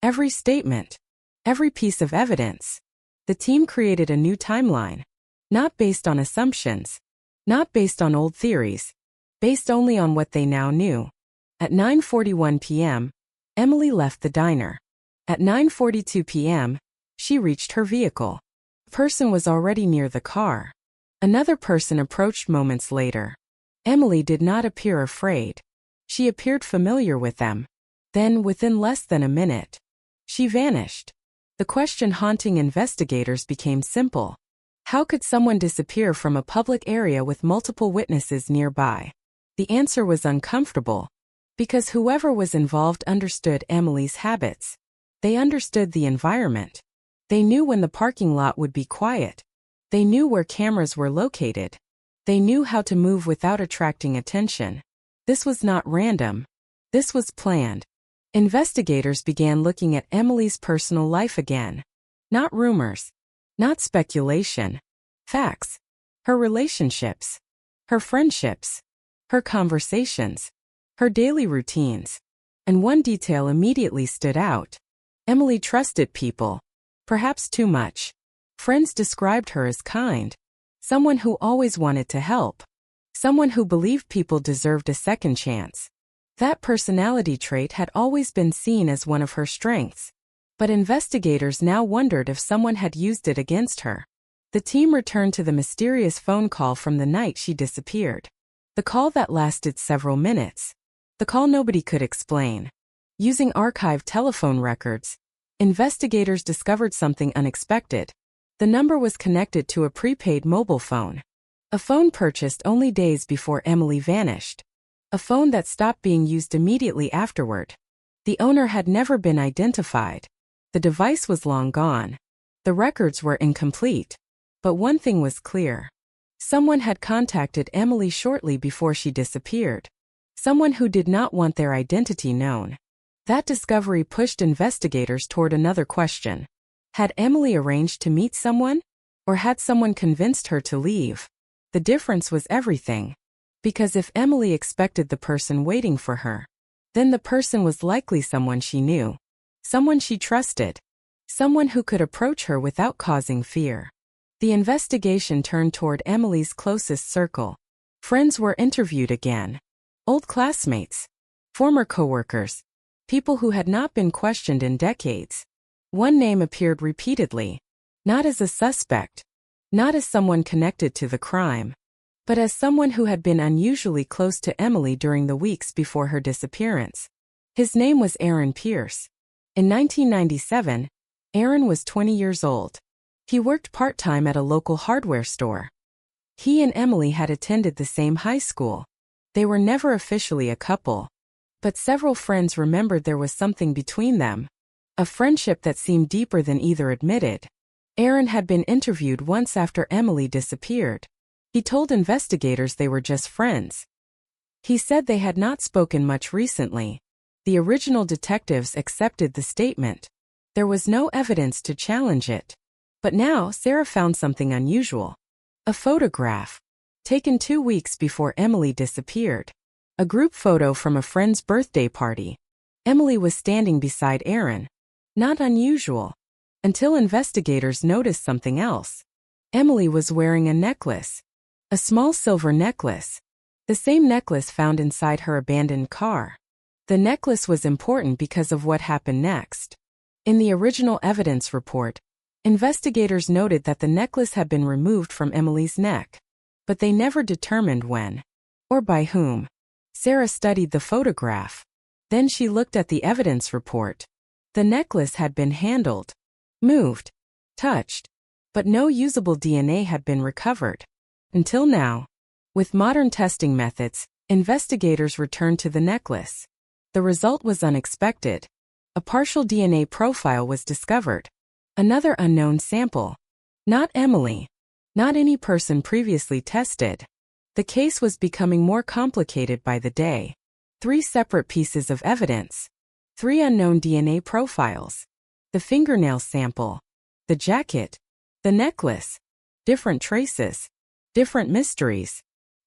every statement, every piece of evidence. The team created a new timeline, not based on assumptions, not based on old theories, based only on what they now knew. At 9:41 p.m., Emily left the diner. At 9:42 p.m., she reached her vehicle. A person was already near the car. Another person approached moments later. Emily did not appear afraid. She appeared familiar with them. Then, within less than a minute, she vanished. The question haunting investigators became simple. How could someone disappear from a public area with multiple witnesses nearby? The answer was uncomfortable. Because whoever was involved understood Emily's habits. They understood the environment. They knew when the parking lot would be quiet. They knew where cameras were located. They knew how to move without attracting attention. This was not random. This was planned. Investigators began looking at Emily's personal life again. Not rumors. Not speculation. Facts. Her relationships. Her friendships. Her conversations. Her daily routines. And one detail immediately stood out. Emily trusted people. Perhaps too much. Friends described her as kind. Someone who always wanted to help. Someone who believed people deserved a second chance. That personality trait had always been seen as one of her strengths. But investigators now wondered if someone had used it against her. The team returned to the mysterious phone call from the night she disappeared. The call that lasted several minutes. The call nobody could explain. Using archived telephone records, investigators discovered something unexpected. The number was connected to a prepaid mobile phone. A phone purchased only days before Emily vanished. A phone that stopped being used immediately afterward. The owner had never been identified. The device was long gone. The records were incomplete. But one thing was clear. Someone had contacted Emily shortly before she disappeared. Someone who did not want their identity known. That discovery pushed investigators toward another question. Had Emily arranged to meet someone? Or had someone convinced her to leave? The difference was everything. Because if Emily expected the person waiting for her, then the person was likely someone she knew. Someone she trusted. Someone who could approach her without causing fear. The investigation turned toward Emily's closest circle. Friends were interviewed again. Old classmates. Former coworkers. People who had not been questioned in decades. One name appeared repeatedly. Not as a suspect. Not as someone connected to the crime. But as someone who had been unusually close to Emily during the weeks before her disappearance. His name was Aaron Pierce. In 1997, Aaron was 20 years old. He worked part-time at a local hardware store. He and Emily had attended the same high school. They were never officially a couple. But several friends remembered there was something between them. A friendship that seemed deeper than either admitted. Aaron had been interviewed once after Emily disappeared. He told investigators they were just friends. He said they had not spoken much recently. The original detectives accepted the statement. There was no evidence to challenge it. But now Sarah found something unusual. A photograph. Taken 2 weeks before Emily disappeared. A group photo from a friend's birthday party. Emily was standing beside Aaron. Not unusual. Until investigators noticed something else. Emily was wearing a necklace. A small silver necklace. The same necklace found inside her abandoned car. The necklace was important because of what happened next. In the original evidence report, investigators noted that the necklace had been removed from Emily's neck. But they never determined when. Or by whom. Sarah studied the photograph. Then she looked at the evidence report. The necklace had been handled. Moved. Touched. But no usable DNA had been recovered. Until now. With modern testing methods, investigators returned to the necklace. The result was unexpected. A partial DNA profile was discovered. Another unknown sample. Not Emily. Not any person previously tested. The case was becoming more complicated by the day. 3 separate pieces of evidence. 3 unknown DNA profiles. The fingernail sample. The jacket. The necklace. Different traces. Different mysteries.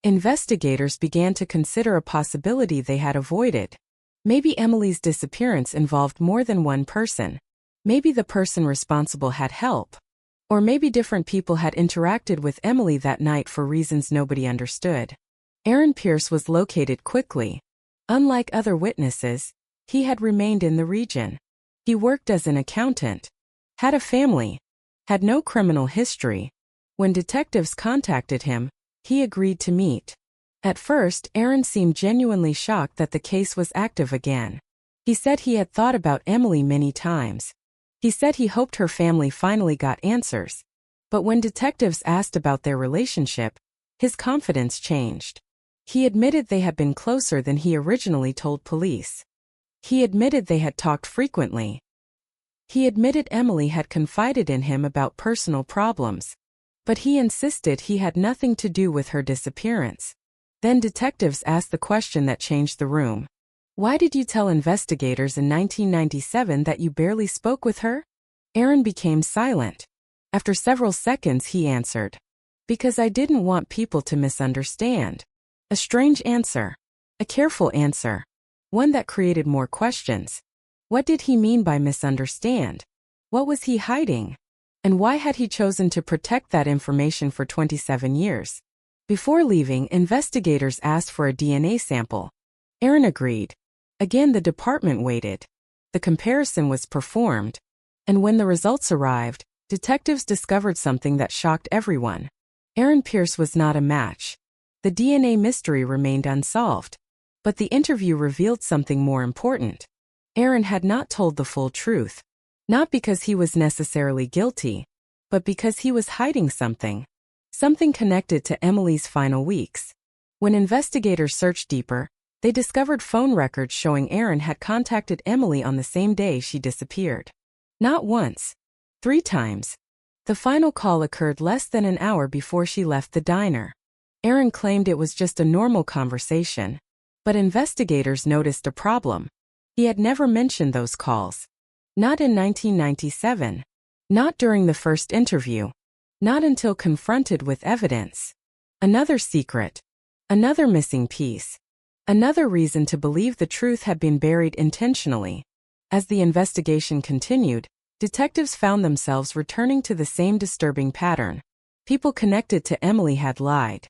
Investigators began to consider a possibility they had avoided. Maybe Emily's disappearance involved more than one person. Maybe the person responsible had help. Or maybe different people had interacted with Emily that night for reasons nobody understood. Aaron Pierce was located quickly. Unlike other witnesses, he had remained in the region. He worked as an accountant. Had a family. Had no criminal history. When detectives contacted him, he agreed to meet. At first, Aaron seemed genuinely shocked that the case was active again. He said he had thought about Emily many times. He said he hoped her family finally got answers. But when detectives asked about their relationship, his confidence changed. He admitted they had been closer than he originally told police. He admitted they had talked frequently. He admitted Emily had confided in him about personal problems. But he insisted he had nothing to do with her disappearance. Then detectives asked the question that changed the room. Why did you tell investigators in 1997 that you barely spoke with her? Aaron became silent. After several seconds he answered. Because I didn't want people to misunderstand. A strange answer. A careful answer. One that created more questions. What did he mean by misunderstand? What was he hiding? And why had he chosen to protect that information for 27 years? Before leaving, investigators asked for a DNA sample. Aaron agreed. Again, the department waited. The comparison was performed. And when the results arrived, detectives discovered something that shocked everyone. Aaron Pierce was not a match. The DNA mystery remained unsolved. But the interview revealed something more important. Aaron had not told the full truth. Not because he was necessarily guilty, but because he was hiding something. Something connected to Emily's final weeks. When investigators searched deeper, they discovered phone records showing Aaron had contacted Emily on the same day she disappeared. Not once. 3 times. The final call occurred less than an hour before she left the diner. Aaron claimed it was just a normal conversation. But investigators noticed a problem. He had never mentioned those calls. Not in 1997. Not during the first interview. Not until confronted with evidence. Another secret. Another missing piece. Another reason to believe the truth had been buried intentionally. As the investigation continued, detectives found themselves returning to the same disturbing pattern. People connected to Emily had lied.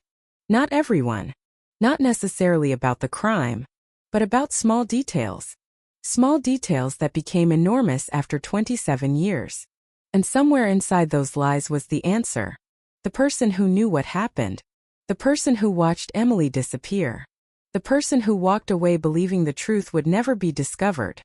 Not everyone. Not necessarily about the crime, but about small details. Small details that became enormous after 27 years. And somewhere inside those lies was the answer. The person who knew what happened. The person who watched Emily disappear. The person who walked away believing the truth would never be discovered.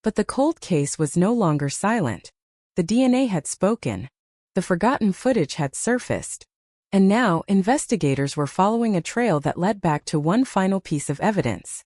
But the cold case was no longer silent. The DNA had spoken. The forgotten footage had surfaced. And now, investigators were following a trail that led back to one final piece of evidence.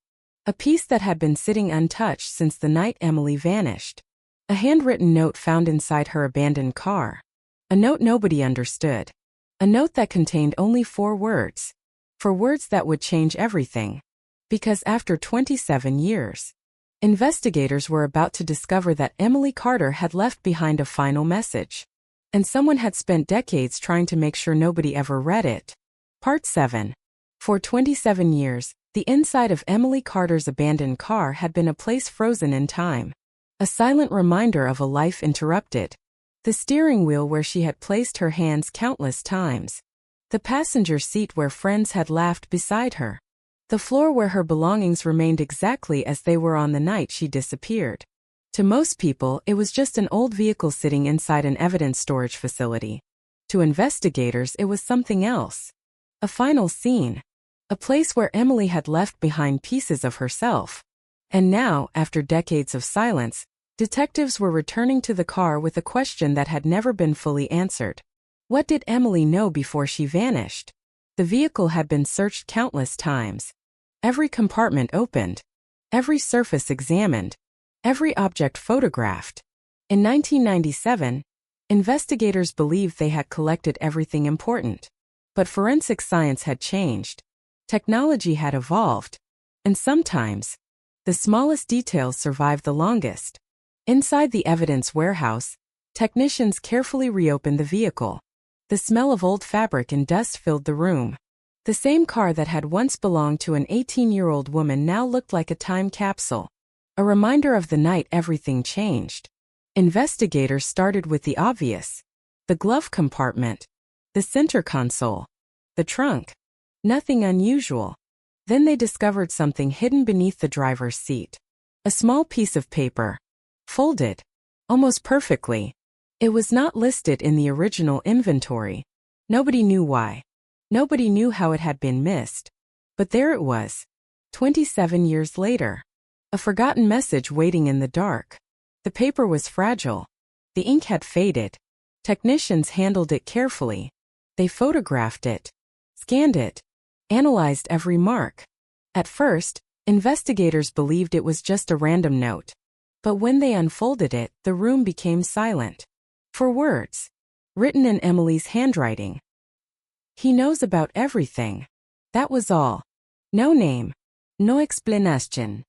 A piece that had been sitting untouched since the night Emily vanished. A handwritten note found inside her abandoned car. A note nobody understood. A note that contained only 4 words. 4 words that would change everything. Because after 27 years, investigators were about to discover that Emily Carter had left behind a final message. And someone had spent decades trying to make sure nobody ever read it. Part 7. For 27 years, the inside of Emily Carter's abandoned car had been a place frozen in time. A silent reminder of a life interrupted. The steering wheel where she had placed her hands countless times. The passenger seat where friends had laughed beside her. The floor where her belongings remained exactly as they were on the night she disappeared. To most people, it was just an old vehicle sitting inside an evidence storage facility. To investigators, it was something else. A final scene. A place where Emily had left behind pieces of herself. And now, after decades of silence, detectives were returning to the car with a question that had never been fully answered. What did Emily know before she vanished? The vehicle had been searched countless times. Every compartment opened. Every surface examined. Every object photographed. In 1997, investigators believed they had collected everything important. But forensic science had changed. Technology had evolved. And sometimes, the smallest details survived the longest. Inside the evidence warehouse, technicians carefully reopened the vehicle. The smell of old fabric and dust filled the room. The same car that had once belonged to an 18-year-old woman now looked like a time capsule. A reminder of the night everything changed. Investigators started with the obvious. The glove compartment. The center console. The trunk. Nothing unusual. Then they discovered something hidden beneath the driver's seat. A small piece of paper. Folded. Almost perfectly. It was not listed in the original inventory. Nobody knew why. Nobody knew how it had been missed. But there it was. 27 years later. A forgotten message waiting in the dark. The paper was fragile. The ink had faded. Technicians handled it carefully. They photographed it. Scanned it. Analyzed every mark. At first, investigators believed it was just a random note. But when they unfolded it, the room became silent. 4 words. Written in Emily's handwriting. He knows about everything. That was all. No name. No explanation.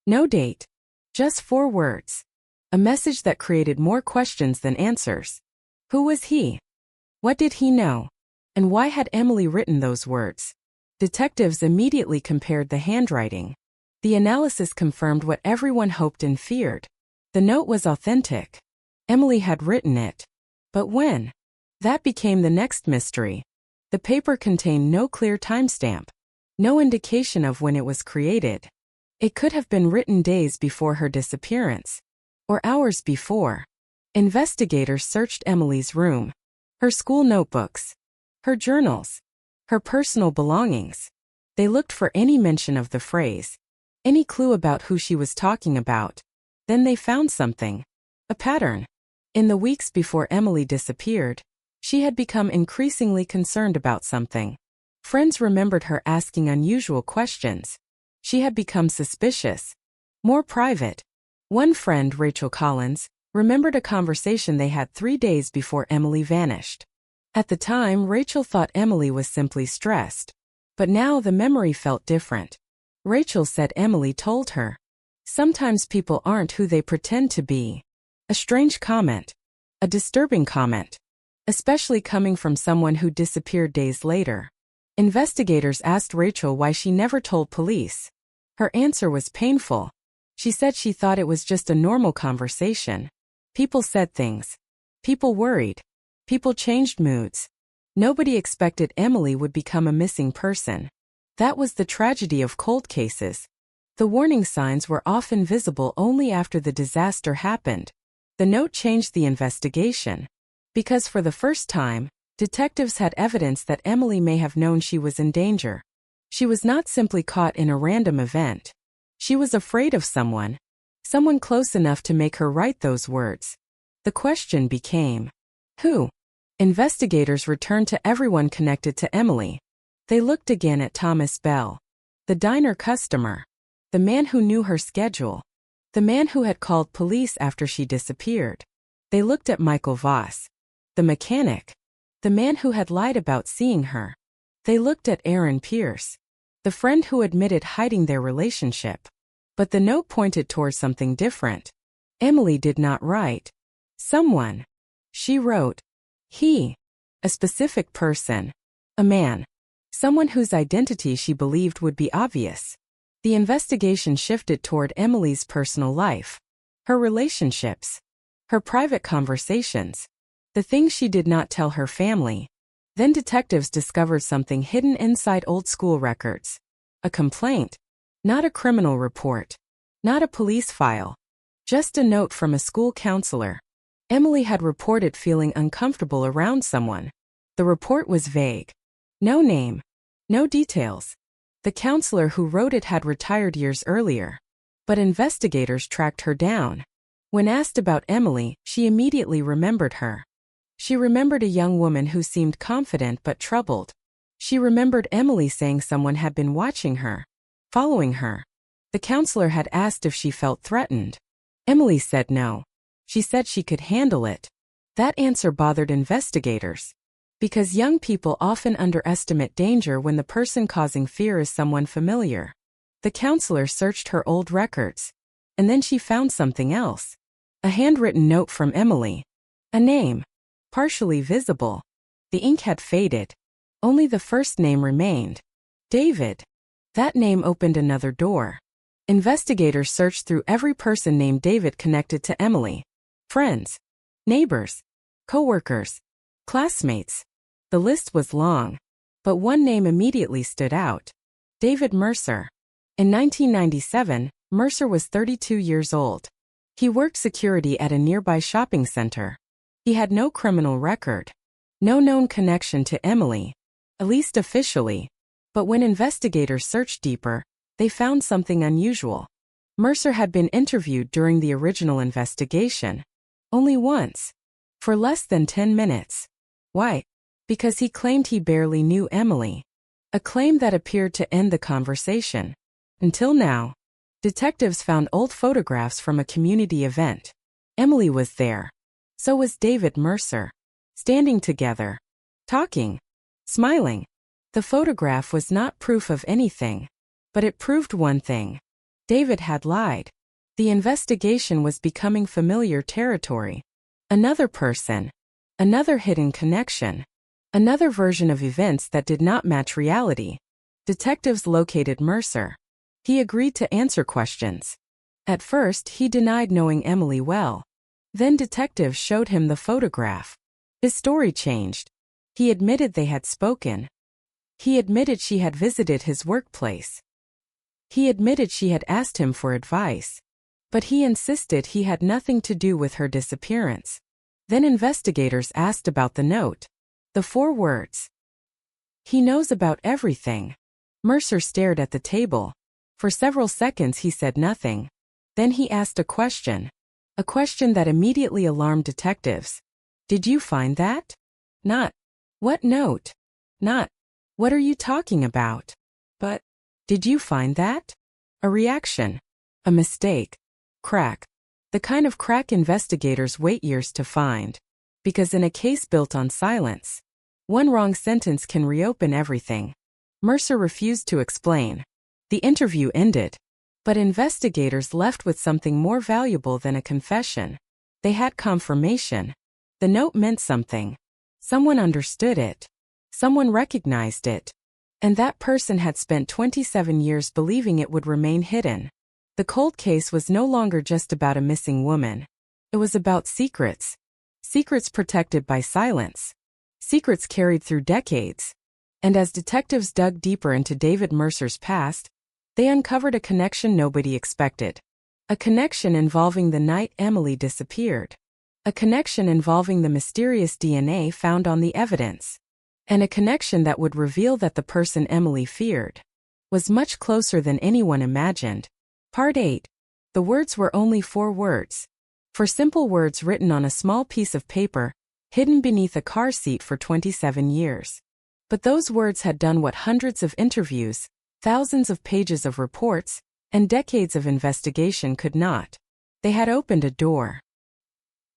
No date. Just 4 words. A message that created more questions than answers. Who was he? What did he know? And why had Emily written those words? Detectives immediately compared the handwriting. The analysis confirmed what everyone hoped and feared. The note was authentic. Emily had written it. But when? That became the next mystery. The paper contained no clear timestamp, no indication of when it was created. It could have been written days before her disappearance, or hours before. Investigators searched Emily's room, her school notebooks, her journals, her personal belongings. They looked for any mention of the phrase, any clue about who she was talking about. Then they found something, a pattern. In the weeks before Emily disappeared, she had become increasingly concerned about something. Friends remembered her asking unusual questions. She had become suspicious, more private. One friend, Rachel Collins, remembered a conversation they had 3 days before Emily vanished. At the time, Rachel thought Emily was simply stressed. But now the memory felt different. Rachel said Emily told her, "Sometimes people aren't who they pretend to be." A strange comment. A disturbing comment. Especially coming from someone who disappeared days later. Investigators asked Rachel why she never told police. Her answer was painful. She said she thought it was just a normal conversation. People said things. People worried. People changed moods. Nobody expected Emily would become a missing person. That was the tragedy of cold cases. The warning signs were often visible only after the disaster happened. The note changed the investigation. Because for the first time, detectives had evidence that Emily may have known she was in danger. She was not simply caught in a random event. She was afraid of someone close enough to make her write those words. The question became, who? Investigators returned to everyone connected to Emily. They looked again at Thomas Bell, the diner customer, the man who knew her schedule, the man who had called police after she disappeared. They looked at Michael Voss, the mechanic, the man who had lied about seeing her. They looked at Aaron Pierce, the friend who admitted hiding their relationship. But the note pointed toward something different. Emily did not write someone. She wrote he, a specific person, a man, someone whose identity she believed would be obvious. The investigation shifted toward Emily's personal life, her relationships, her private conversations, the things she did not tell her family. Then detectives discovered something hidden inside old school records. A complaint. Not a criminal report. Not a police file. Just a note from a school counselor. Emily had reported feeling uncomfortable around someone. The report was vague. No name. No details. The counselor who wrote it had retired years earlier. But investigators tracked her down. When asked about Emily, she immediately remembered her. She remembered a young woman who seemed confident but troubled. She remembered Emily saying someone had been watching her, following her. The counselor had asked if she felt threatened. Emily said no. She said she could handle it. That answer bothered investigators. Because young people often underestimate danger when the person causing fear is someone familiar. The counselor searched her old records. And then she found something else. A handwritten note from Emily. A name. Partially visible. The ink had faded. Only the first name remained. David. That name opened another door. Investigators searched through every person named David connected to Emily. Friends. Neighbors. Co-workers. Classmates. The list was long. But one name immediately stood out. David Mercer. In 1997, Mercer was 32 years old. He worked security at a nearby shopping center. He had no criminal record. No known connection to Emily. At least officially. But when investigators searched deeper, they found something unusual. Mercer had been interviewed during the original investigation. Only once. For less than 10 minutes. Why? Because he claimed he barely knew Emily. A claim that appeared to end the conversation. Until now. Detectives found old photographs from a community event. Emily was there. So was David Mercer. Standing together. Talking. Smiling. The photograph was not proof of anything. But it proved one thing. David had lied. The investigation was becoming familiar territory. Another person. Another hidden connection. Another version of events that did not match reality. Detectives located Mercer. He agreed to answer questions. At first, he denied knowing Emily well. Then detectives showed him the photograph. His story changed. He admitted they had spoken. He admitted she had visited his workplace. He admitted she had asked him for advice. But he insisted he had nothing to do with her disappearance. Then investigators asked about the note. The 4 words. He knows about everything. Mercer stared at the table. For several seconds he said nothing. Then he asked a question that immediately alarmed detectives. Did you find that? Not, what note? Not, what are you talking about? But, did you find that? A reaction. A mistake. Crack. The kind of crack investigators wait years to find. Because in a case built on silence, one wrong sentence can reopen everything. Mercer refused to explain. The interview ended. But investigators left with something more valuable than a confession. They had confirmation. The note meant something. Someone understood it. Someone recognized it. And that person had spent 27 years believing it would remain hidden. The cold case was no longer just about a missing woman. It was about secrets. Secrets protected by silence. Secrets carried through decades. And as detectives dug deeper into David Mercer's past, they uncovered a connection nobody expected. A connection involving the night Emily disappeared. A connection involving the mysterious DNA found on the evidence. And a connection that would reveal that the person Emily feared was much closer than anyone imagined. Part 8. The words were only 4 words. 4 simple words written on a small piece of paper, hidden beneath a car seat for 27 years. But those words had done what hundreds of interviews, thousands of pages of reports, and decades of investigation could not. They had opened a door.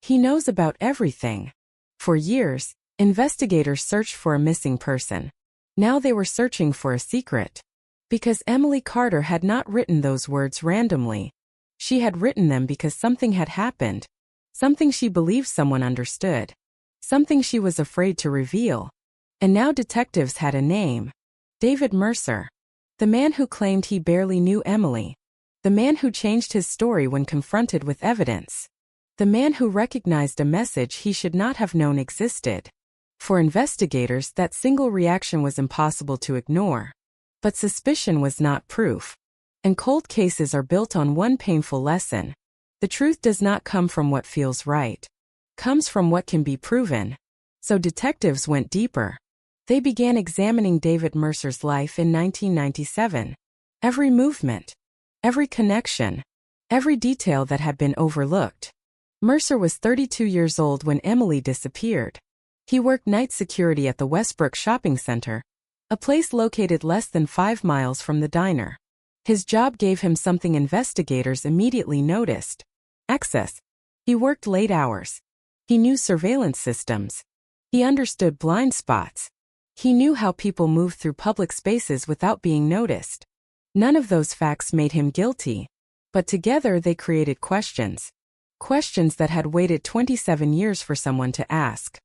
He knows about everything. For years, investigators searched for a missing person. Now they were searching for a secret. Because Emily Carter had not written those words randomly. She had written them because something had happened. Something she believed someone understood. Something she was afraid to reveal. And now detectives had a name. David Mercer. The man who claimed he barely knew Emily. The man who changed his story when confronted with evidence. The man who recognized a message he should not have known existed. For investigators, that single reaction was impossible to ignore. But suspicion was not proof. And cold cases are built on one painful lesson. The truth does not come from what feels right. Comes from what can be proven. So detectives went deeper. They began examining David Mercer's life in 1997. Every movement. Every connection. Every detail that had been overlooked. Mercer was 32 years old when Emily disappeared. He worked night security at the Westbrook Shopping Center, a place located less than 5 miles from the diner. His job gave him something investigators immediately noticed. Access. He worked late hours. He knew surveillance systems. He understood blind spots. He knew how people moved through public spaces without being noticed. None of those facts made him guilty. But together they created questions. Questions that had waited 27 years for someone to ask.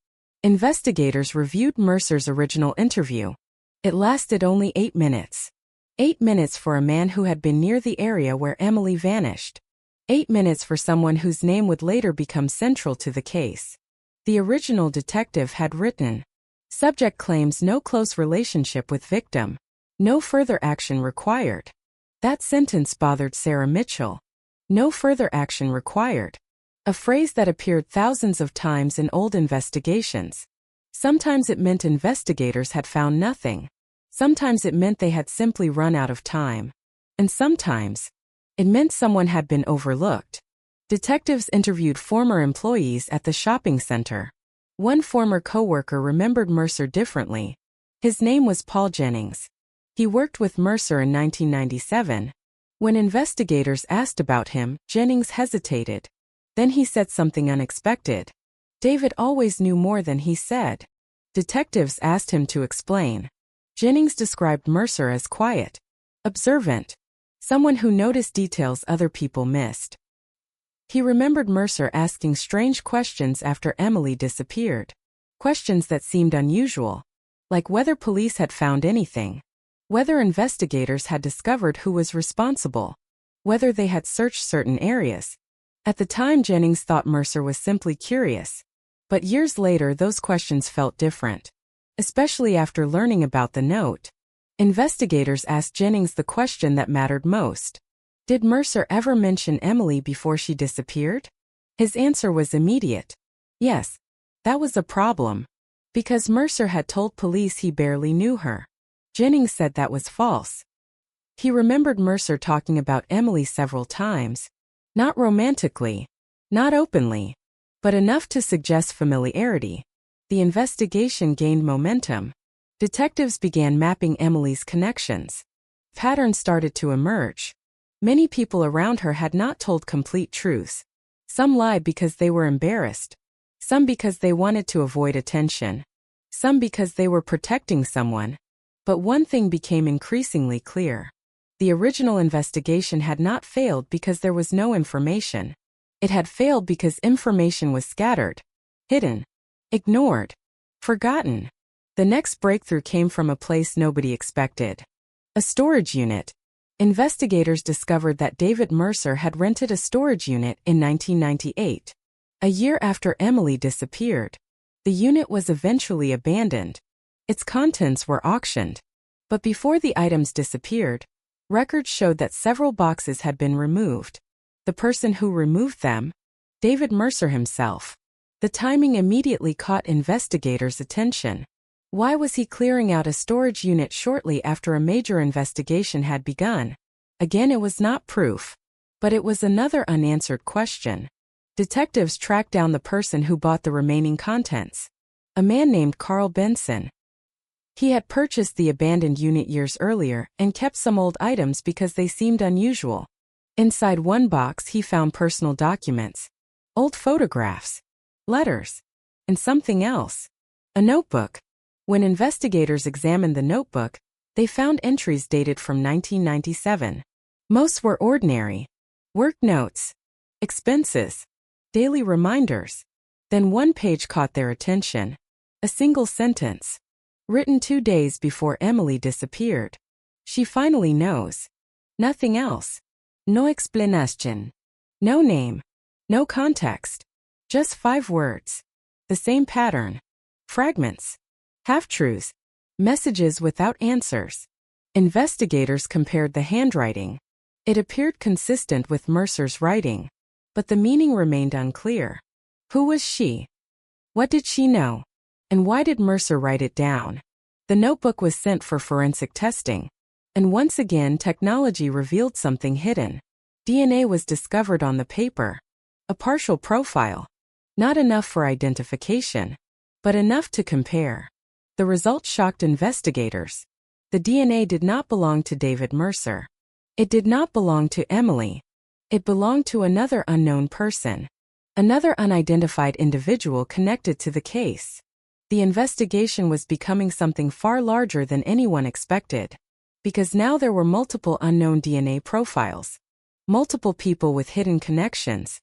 Investigators reviewed Mercer's original interview. It lasted only 8 minutes. 8 minutes for a man who had been near the area where Emily vanished. 8 minutes for someone whose name would later become central to the case. The original detective had written, "Subject claims no close relationship with victim. No further action required." That sentence bothered Sarah Mitchell. No further action required. A phrase that appeared thousands of times in old investigations. Sometimes it meant investigators had found nothing. Sometimes it meant they had simply run out of time. And sometimes it meant someone had been overlooked. Detectives interviewed former employees at the shopping center. One former coworker remembered Mercer differently. His name was Paul Jennings. He worked with Mercer in 1997. When investigators asked about him, Jennings hesitated. Then he said something unexpected. David always knew more than he said. Detectives asked him to explain. Jennings described Mercer as quiet, observant, someone who noticed details other people missed. He remembered Mercer asking strange questions after Emily disappeared. Questions that seemed unusual, like whether police had found anything, whether investigators had discovered who was responsible, whether they had searched certain areas. At the time, Jennings thought Mercer was simply curious. But years later, those questions felt different. Especially after learning about the note. Investigators asked Jennings the question that mattered most. Did Mercer ever mention Emily before she disappeared? His answer was immediate. Yes. That was a problem. Because Mercer had told police he barely knew her. Jennings said that was false. He remembered Mercer talking about Emily several times. Not romantically. Not openly. But enough to suggest familiarity. The investigation gained momentum. Detectives began mapping Emily's connections. Patterns started to emerge. Many people around her had not told complete truths. Some lied because they were embarrassed. Some because they wanted to avoid attention. Some because they were protecting someone. But one thing became increasingly clear. The original investigation had not failed because there was no information. It had failed because information was scattered, hidden, ignored, forgotten. The next breakthrough came from a place nobody expected. A storage unit. Investigators discovered that David Mercer had rented a storage unit in 1998. A year after Emily disappeared. The unit was eventually abandoned. Its contents were auctioned. But before the items disappeared, records showed that several boxes had been removed. The person who removed them? David Mercer himself. The timing immediately caught investigators' attention. Why was he clearing out a storage unit shortly after a major investigation had begun? Again, it was not proof. But it was another unanswered question. Detectives tracked down the person who bought the remaining contents. A man named Carl Benson. He had purchased the abandoned unit years earlier and kept some old items because they seemed unusual. Inside one box, he found personal documents, old photographs, letters, and something else. A notebook. When investigators examined the notebook, they found entries dated from 1997. Most were ordinary. Work notes, expenses, daily reminders. Then one page caught their attention. A single sentence. Written 2 days before Emily disappeared. She finally knows. Nothing else. No explanation. No name. No context. Just 5 words. The same pattern. Fragments. Half-truths. Messages without answers. Investigators compared the handwriting. It appeared consistent with Mercer's writing. But the meaning remained unclear. Who was she? What did she know? And why did Mercer write it down? The notebook was sent for forensic testing. And once again, technology revealed something hidden. DNA was discovered on the paper. A partial profile. Not enough for identification, but enough to compare. The results shocked investigators. The DNA did not belong to David Mercer. It did not belong to Emily. It belonged to another unknown person. Another unidentified individual connected to the case. The investigation was becoming something far larger than anyone expected. Because now there were multiple unknown DNA profiles. Multiple people with hidden connections.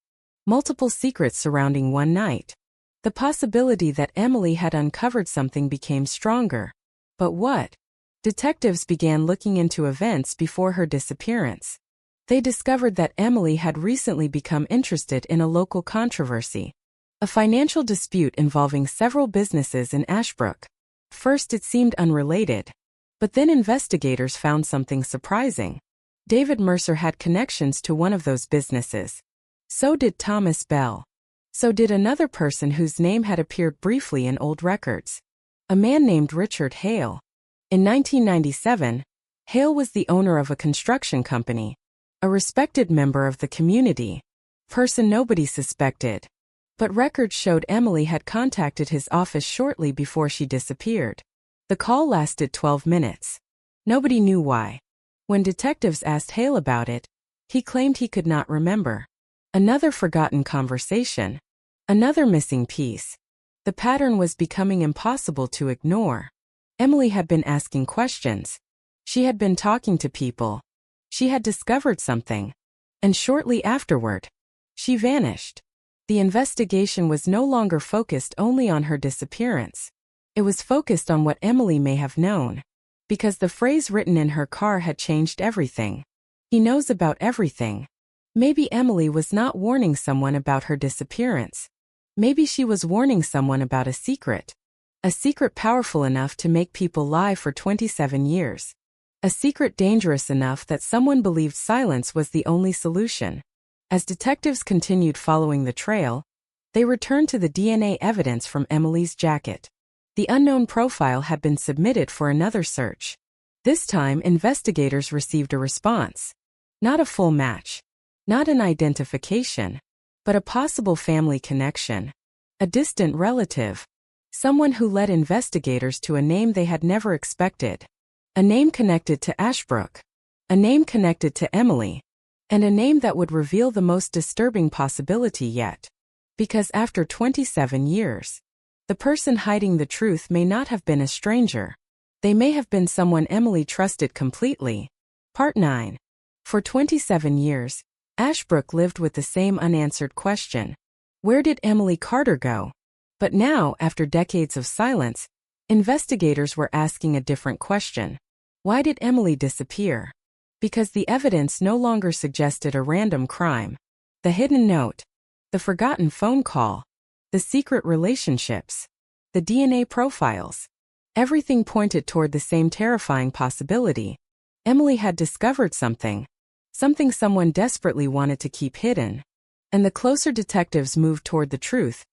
Multiple secrets surrounding one night. The possibility that Emily had uncovered something became stronger. But what? Detectives began looking into events before her disappearance. They discovered that Emily had recently become interested in a local controversy. A financial dispute involving several businesses in Ashbrook. First it seemed unrelated. But then investigators found something surprising. David Mercer had connections to one of those businesses. So did Thomas Bell. So did another person whose name had appeared briefly in old records. A man named Richard Hale. In 1997, Hale was the owner of a construction company. A respected member of the community. Person nobody suspected. But records showed Emily had contacted his office shortly before she disappeared. The call lasted 12 minutes. Nobody knew why. When detectives asked Hale about it, he claimed he could not remember. Another forgotten conversation. Another missing piece. The pattern was becoming impossible to ignore. Emily had been asking questions. She had been talking to people. She had discovered something. And shortly afterward, she vanished. The investigation was no longer focused only on her disappearance. It was focused on what Emily may have known. Because the phrase written in her car had changed everything. He knows about everything. Maybe Emily was not warning someone about her disappearance. Maybe she was warning someone about a secret. A secret powerful enough to make people lie for 27 years. A secret dangerous enough that someone believed silence was the only solution. As detectives continued following the trail, they returned to the DNA evidence from Emily's jacket. The unknown profile had been submitted for another search. This time, investigators received a response. Not a full match. Not an identification. But a possible family connection. A distant relative. Someone who led investigators to a name they had never expected. A name connected to Ashbrook. A name connected to Emily. And a name that would reveal the most disturbing possibility yet. Because after 27 years, the person hiding the truth may not have been a stranger. They may have been someone Emily trusted completely. Part 9. For 27 years, Ashbrook lived with the same unanswered question. Where did Emily Carter go? But now, after decades of silence, investigators were asking a different question. Why did Emily disappear? Because the evidence no longer suggested a random crime. The hidden note, the forgotten phone call, the secret relationships, the DNA profiles. Everything pointed toward the same terrifying possibility. Emily had discovered something. Something someone desperately wanted to keep hidden. And the closer detectives moved toward the truth,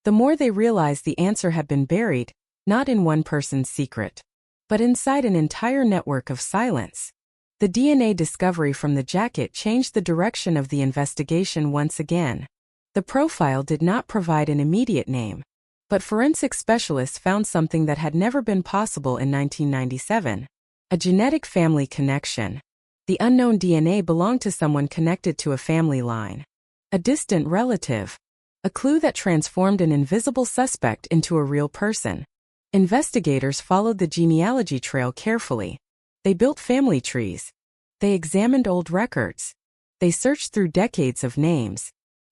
the more they realized the answer had been buried, not in one person's secret, but inside an entire network of silence. The DNA discovery from the jacket changed the direction of the investigation once again. The profile did not provide an immediate name, but forensic specialists found something that had never been possible in 1997. A genetic family connection. The unknown DNA belonged to someone connected to a family line. A distant relative. A clue that transformed an invisible suspect into a real person. Investigators followed the genealogy trail carefully. They built family trees. They examined old records. They searched through decades of names.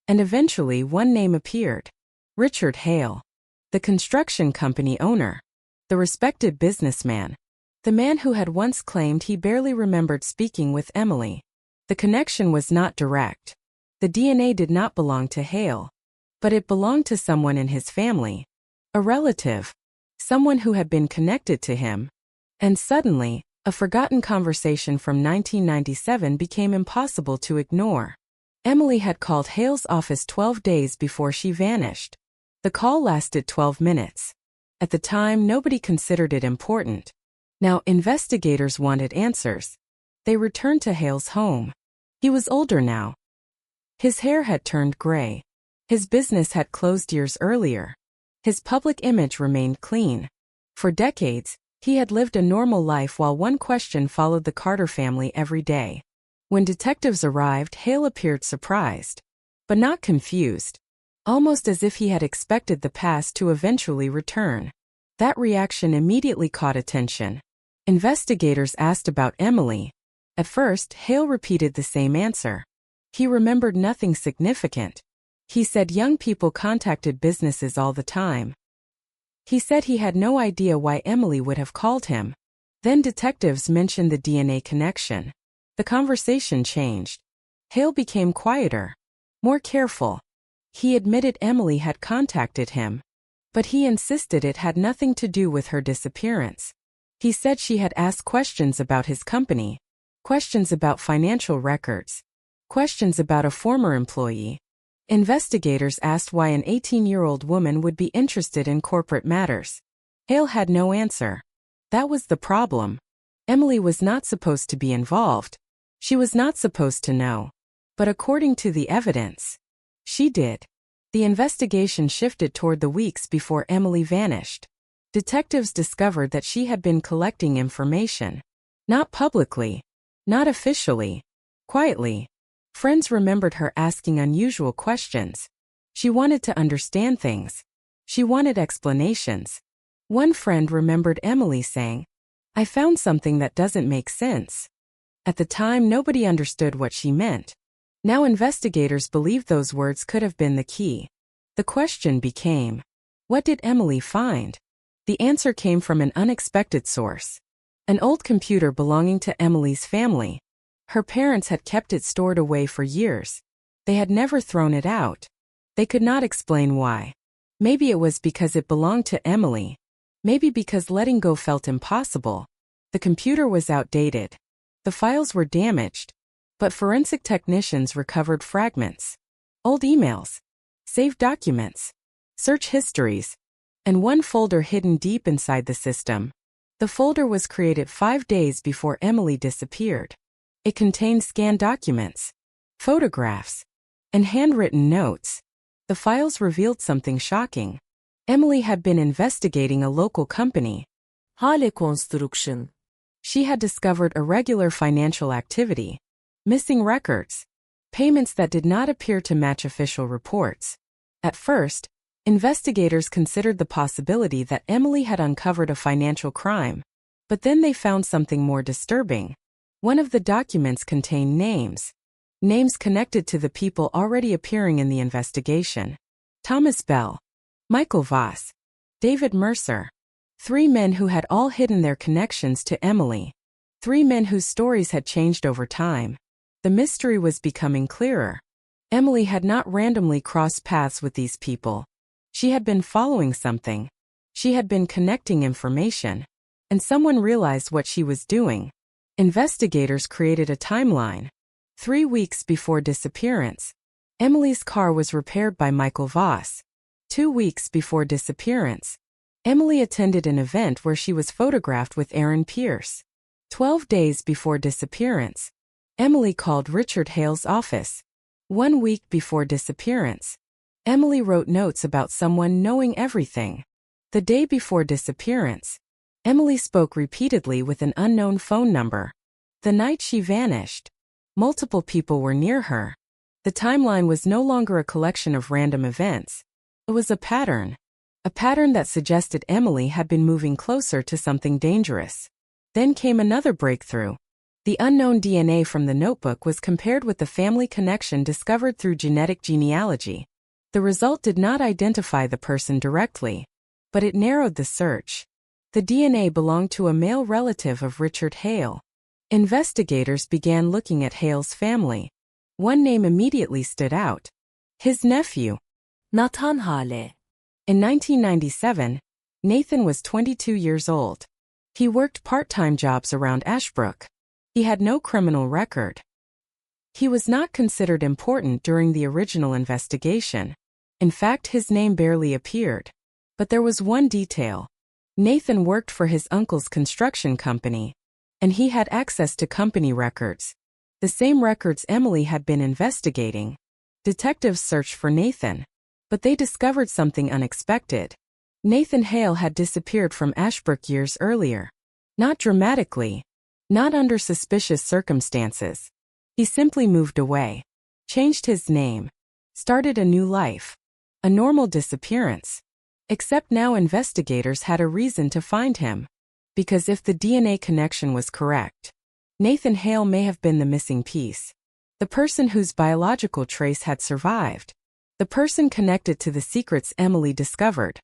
And eventually one name appeared. Richard Hale. The construction company owner. The respected businessman. The man who had once claimed he barely remembered speaking with Emily. The connection was not direct. The DNA did not belong to Hale. But it belonged to someone in his family. A relative. Someone who had been connected to him. And suddenly, a forgotten conversation from 1997 became impossible to ignore. Emily had called Hale's office 12 days before she vanished. The call lasted 12 minutes. At the time, nobody considered it important. Now, investigators wanted answers. They returned to Hale's home. He was older now. His hair had turned gray. His business had closed years earlier. His public image remained clean. For decades, he had lived a normal life while one question followed the Carter family every day. When detectives arrived, Hale appeared surprised, but not confused, almost as if he had expected the past to eventually return. That reaction immediately caught attention. Investigators asked about Emily. At first, Hale repeated the same answer. He remembered nothing significant. He said young people contacted businesses all the time. He said he had no idea why Emily would have called him. Then detectives mentioned the DNA connection. The conversation changed. Hale became quieter, more careful. He admitted Emily had contacted him, but he insisted it had nothing to do with her disappearance. He said she had asked questions about his company, questions about financial records, questions about a former employee. Investigators asked why an 18-year-old woman would be interested in corporate matters. Hale had no answer. That was the problem. Emily was not supposed to be involved. She was not supposed to know. But according to the evidence, she did. The investigation shifted toward the weeks before Emily vanished. Detectives discovered that she had been collecting information. Not publicly. Not officially. Quietly. Friends remembered her asking unusual questions. She wanted to understand things. She wanted explanations. One friend remembered Emily saying, "I found something that doesn't make sense." At the time, nobody understood what she meant. Now investigators believed those words could have been the key. The question became, what did Emily find? The answer came from an unexpected source. An old computer belonging to Emily's family. Her parents had kept it stored away for years. They had never thrown it out. They could not explain why. Maybe it was because it belonged to Emily. Maybe because letting go felt impossible. The computer was outdated. The files were damaged. But forensic technicians recovered fragments. Old emails. Saved documents. Search histories. And one folder hidden deep inside the system. The folder was created 5 days before Emily disappeared. It contained scanned documents, photographs, and handwritten notes. The files revealed something shocking. Emily had been investigating a local company, Haze Construction. She had discovered irregular financial activity, missing records, payments that did not appear to match official reports. At first, investigators considered the possibility that Emily had uncovered a financial crime. But then they found something more disturbing. One of the documents contained names. Names connected to the people already appearing in the investigation. Thomas Bell, Michael Voss, David Mercer. 3 men who had all hidden their connections to Emily. 3 men whose stories had changed over time. The mystery was becoming clearer. Emily had not randomly crossed paths with these people. She had been following something. She had been connecting information. And someone realized what she was doing. Investigators created a timeline. 3 weeks before disappearance, Emily's car was repaired by Michael Voss. 2 weeks before disappearance, Emily attended an event where she was photographed with Aaron Pierce. 12 days before disappearance, Emily called Richard Hale's office. 1 week before disappearance, Emily wrote notes about someone knowing everything. The day before disappearance, Emily spoke repeatedly with an unknown phone number. The night she vanished, multiple people were near her. The timeline was no longer a collection of random events. It was a pattern that suggested Emily had been moving closer to something dangerous. Then came another breakthrough. The unknown DNA from the notebook was compared with the family connection discovered through genetic genealogy. The result did not identify the person directly, but it narrowed the search. The DNA belonged to a male relative of Richard Hale. Investigators began looking at Hale's family. One name immediately stood out. His nephew, Nathan Hale. In 1997, Nathan was 22 years old. He worked part-time jobs around Ashbrook. He had no criminal record. He was not considered important during the original investigation. In fact, his name barely appeared. But there was one detail. Nathan worked for his uncle's construction company, and he had access to company records. The same records Emily had been investigating. Detectives searched for Nathan, but they discovered something unexpected. Nathan Hale had disappeared from Ashbrook years earlier. Not dramatically, not under suspicious circumstances. He simply moved away, changed his name, started a new life. A normal disappearance. Except now investigators had a reason to find him. Because if the DNA connection was correct, Nathan Hale may have been the missing piece. The person whose biological trace had survived. The person connected to the secrets Emily discovered.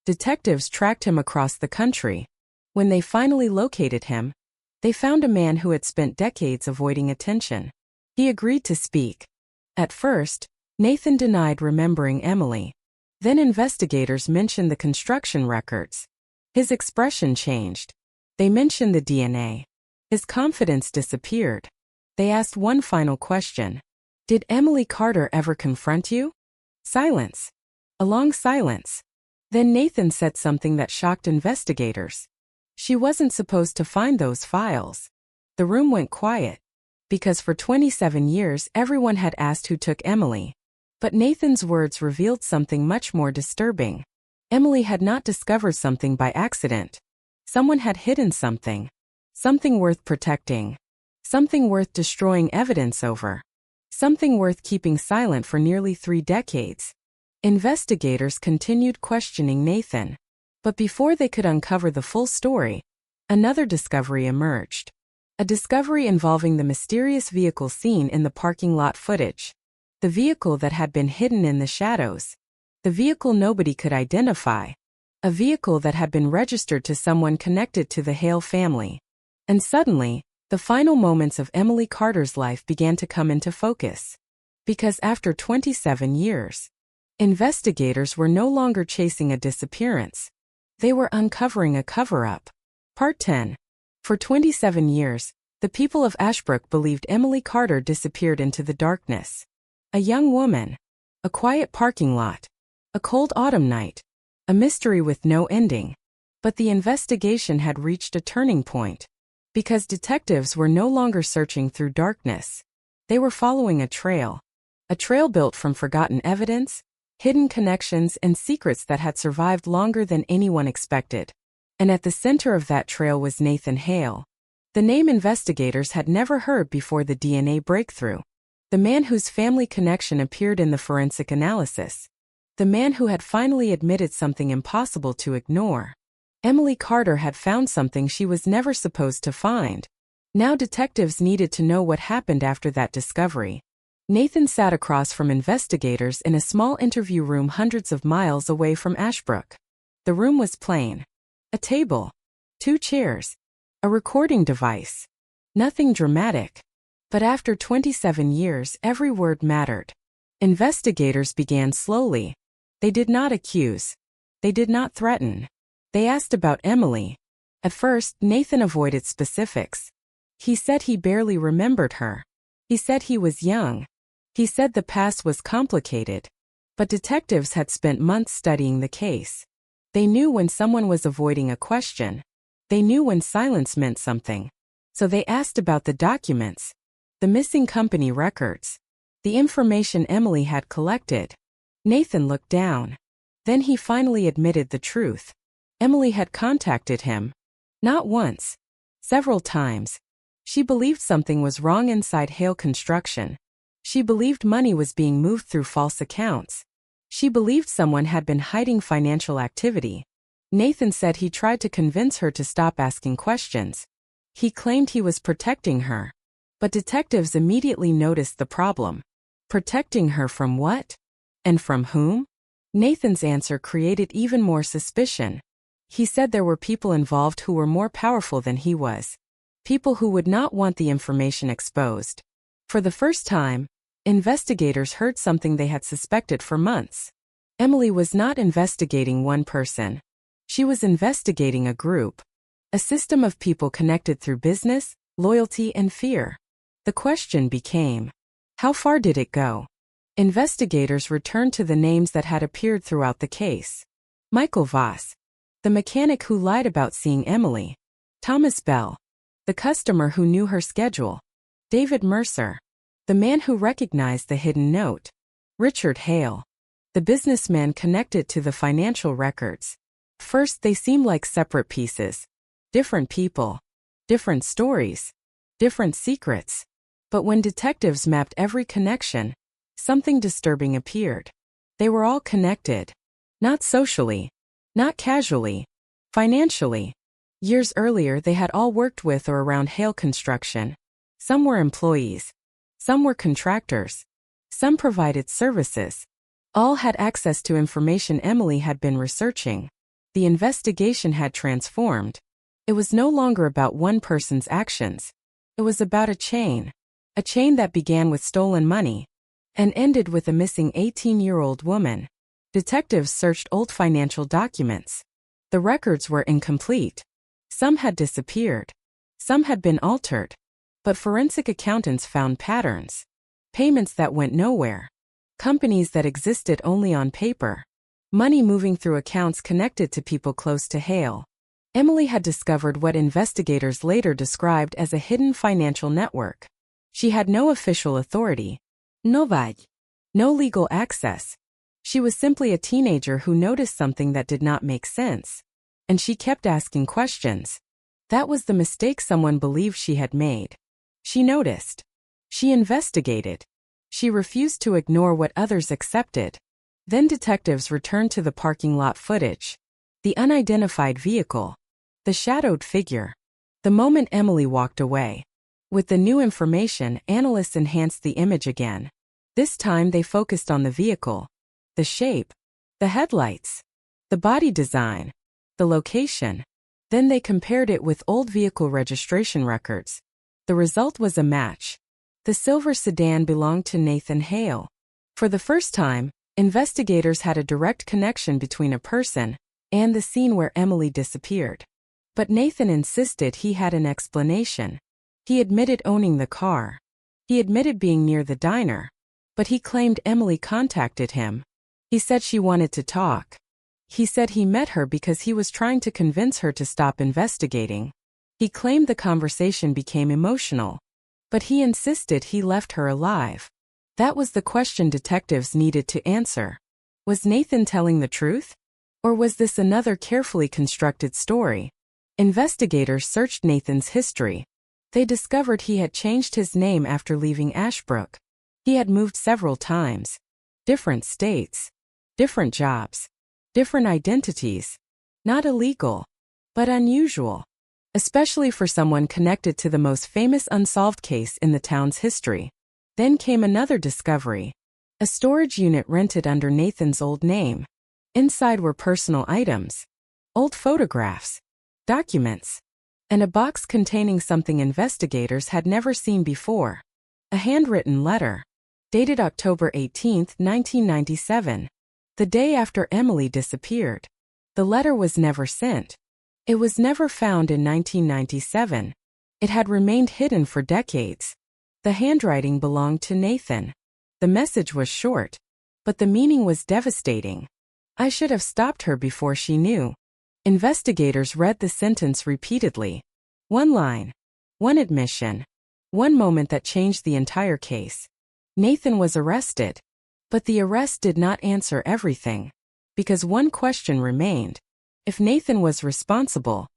Detectives tracked him across the country. When they finally located him, they found a man who had spent decades avoiding attention. He agreed to speak. At first, Nathan denied remembering Emily. Then investigators mentioned the construction records. His expression changed. They mentioned the DNA. His confidence disappeared. They asked one final question. Did Emily Carter ever confront you? Silence. A long silence. Then Nathan said something that shocked investigators. She wasn't supposed to find those files. The room went quiet. Because for 27 years everyone had asked who took Emily. But Nathan's words revealed something much more disturbing. Emily had not discovered something by accident. Someone had hidden something. Something worth protecting. Something worth destroying evidence over. Something worth keeping silent for nearly 3 decades. Investigators continued questioning Nathan. But before they could uncover the full story, another discovery emerged. A discovery involving the mysterious vehicle seen in the parking lot footage. The vehicle that had been hidden in the shadows. The vehicle nobody could identify. A vehicle that had been registered to someone connected to the Hale family. And suddenly, the final moments of Emily Carter's life began to come into focus. Because after 27 years, investigators were no longer chasing a disappearance. They were uncovering a cover-up. Part 10. For 27 years, the people of Ashbrook believed Emily Carter disappeared into the darkness. A young woman. A quiet parking lot. A cold autumn night. A mystery with no ending. But the investigation had reached a turning point. Because detectives were no longer searching through darkness. They were following a trail built from forgotten evidence, hidden connections, and secrets that had survived longer than anyone expected. And at the center of that trail was Nathan Hale. The name investigators had never heard before the DNA breakthrough. The man whose family connection appeared in the forensic analysis. The man who had finally admitted something impossible to ignore. Emily Carter had found something she was never supposed to find. Now detectives needed to know what happened after that discovery. Nathan sat across from investigators in a small interview room hundreds of miles away from Ashbrook. The room was plain. A table. 2 chairs. A recording device. Nothing dramatic. But after 27 years, every word mattered. Investigators began slowly. They did not accuse. They did not threaten. They asked about Emily. At first, Nathan avoided specifics. He said he barely remembered her. He said he was young. He said the past was complicated. But detectives had spent months studying the case. They knew when someone was avoiding a question. They knew when silence meant something. So they asked about the documents, the missing company records, the information Emily had collected. Nathan looked down. Then he finally admitted the truth. Emily had contacted him. Not once. Several times. She believed something was wrong inside Hale Construction. She believed money was being moved through false accounts. She believed someone had been hiding financial activity. Nathan said he tried to convince her to stop asking questions. He claimed he was protecting her. But detectives immediately noticed the problem. Protecting her from what? And from whom? Nathan's answer created even more suspicion. He said there were people involved who were more powerful than he was. People who would not want the information exposed. For the first time, investigators heard something they had suspected for months. Emily was not investigating one person. She was investigating a group. A system of people connected through business, loyalty, and fear. The question became, how far did it go? Investigators returned to the names that had appeared throughout the case. Michael Voss. The mechanic who lied about seeing Emily. Thomas Bell. The customer who knew her schedule. David Mercer. The man who recognized the hidden note. Richard Hale. The businessman connected to the financial records. First, they seemed like separate pieces. Different people. Different stories. Different secrets. But when detectives mapped every connection, something disturbing appeared. They were all connected. Not socially. Not casually. Financially. Years earlier, they had all worked with or around Hale Construction. Some were employees. Some were contractors. Some provided services. All had access to information Emily had been researching. The investigation had transformed. It was no longer about one person's actions. It was about a chain. A chain that began with stolen money and ended with a missing 18-year-old woman. Detectives searched old financial documents. The records were incomplete. Some had disappeared. Some had been altered. But forensic accountants found patterns. Payments that went nowhere. Companies that existed only on paper. Money moving through accounts connected to people close to Hale. Emily had discovered what investigators later described as a hidden financial network. She had no official authority. No legal access. She was simply a teenager who noticed something that did not make sense. And she kept asking questions. That was the mistake someone believed she had made. She noticed. She investigated. She refused to ignore what others accepted. Then detectives returned to the parking lot footage. The unidentified vehicle. The shadowed figure. The moment Emily walked away. With the new information, analysts enhanced the image again. This time they focused on the vehicle. The shape. the headlights, the body design, the location. Then they compared it with old vehicle registration records. The result was a match. The silver sedan belonged to Nathan Hale. For the first time, investigators had a direct connection between a person and the scene where Emily disappeared. But Nathan insisted he had an explanation. He admitted owning the car. He admitted being near the diner. But he claimed Emily contacted him. He said she wanted to talk. He said he met her because he was trying to convince her to stop investigating. He claimed the conversation became emotional. But he insisted he left her alive. That was the question detectives needed to answer. Was Nathan telling the truth? Or was this another carefully constructed story? Investigators searched Nathan's history. They discovered he had changed his name after leaving Ashbrook. He had moved several times. Different states. Different jobs. Different identities. Not illegal, but unusual. Especially for someone connected to the most famous unsolved case in the town's history. Then came another discovery. A storage unit rented under Nathan's old name. Inside were personal items, old photographs, documents, and a box containing something investigators had never seen before. A handwritten letter, dated October 18, 1997, the day after Emily disappeared. The letter was never sent. It was never found in 1997. It had remained hidden for decades. The handwriting belonged to Nathan. The message was short, but the meaning was devastating. I should have stopped her before she knew. Investigators read the sentence repeatedly. One line. One admission. One moment that changed the entire case. Nathan was arrested. But the arrest did not answer everything. Because one question remained. If Nathan was responsible,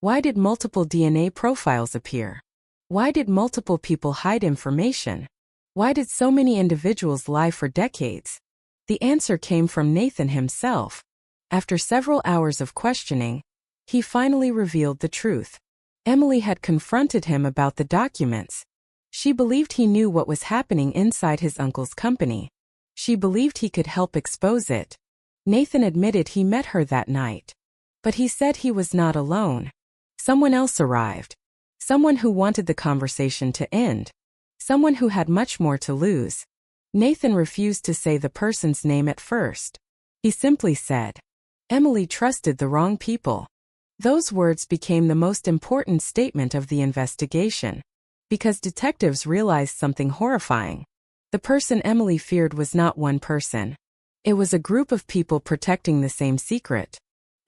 why did multiple DNA profiles appear? Why did multiple people hide information? Why did so many individuals lie for decades? The answer came from Nathan himself. After several hours of questioning, he finally revealed the truth. Emily had confronted him about the documents. She believed he knew what was happening inside his uncle's company. She believed he could help expose it. Nathan admitted he met her that night. But he said he was not alone. Someone else arrived. Someone who wanted the conversation to end. Someone who had much more to lose. Nathan refused to say the person's name at first. He simply said, "Emily trusted the wrong people." Those words became the most important statement of the investigation. Because detectives realized something horrifying. The person Emily feared was not one person. It was a group of people protecting the same secret.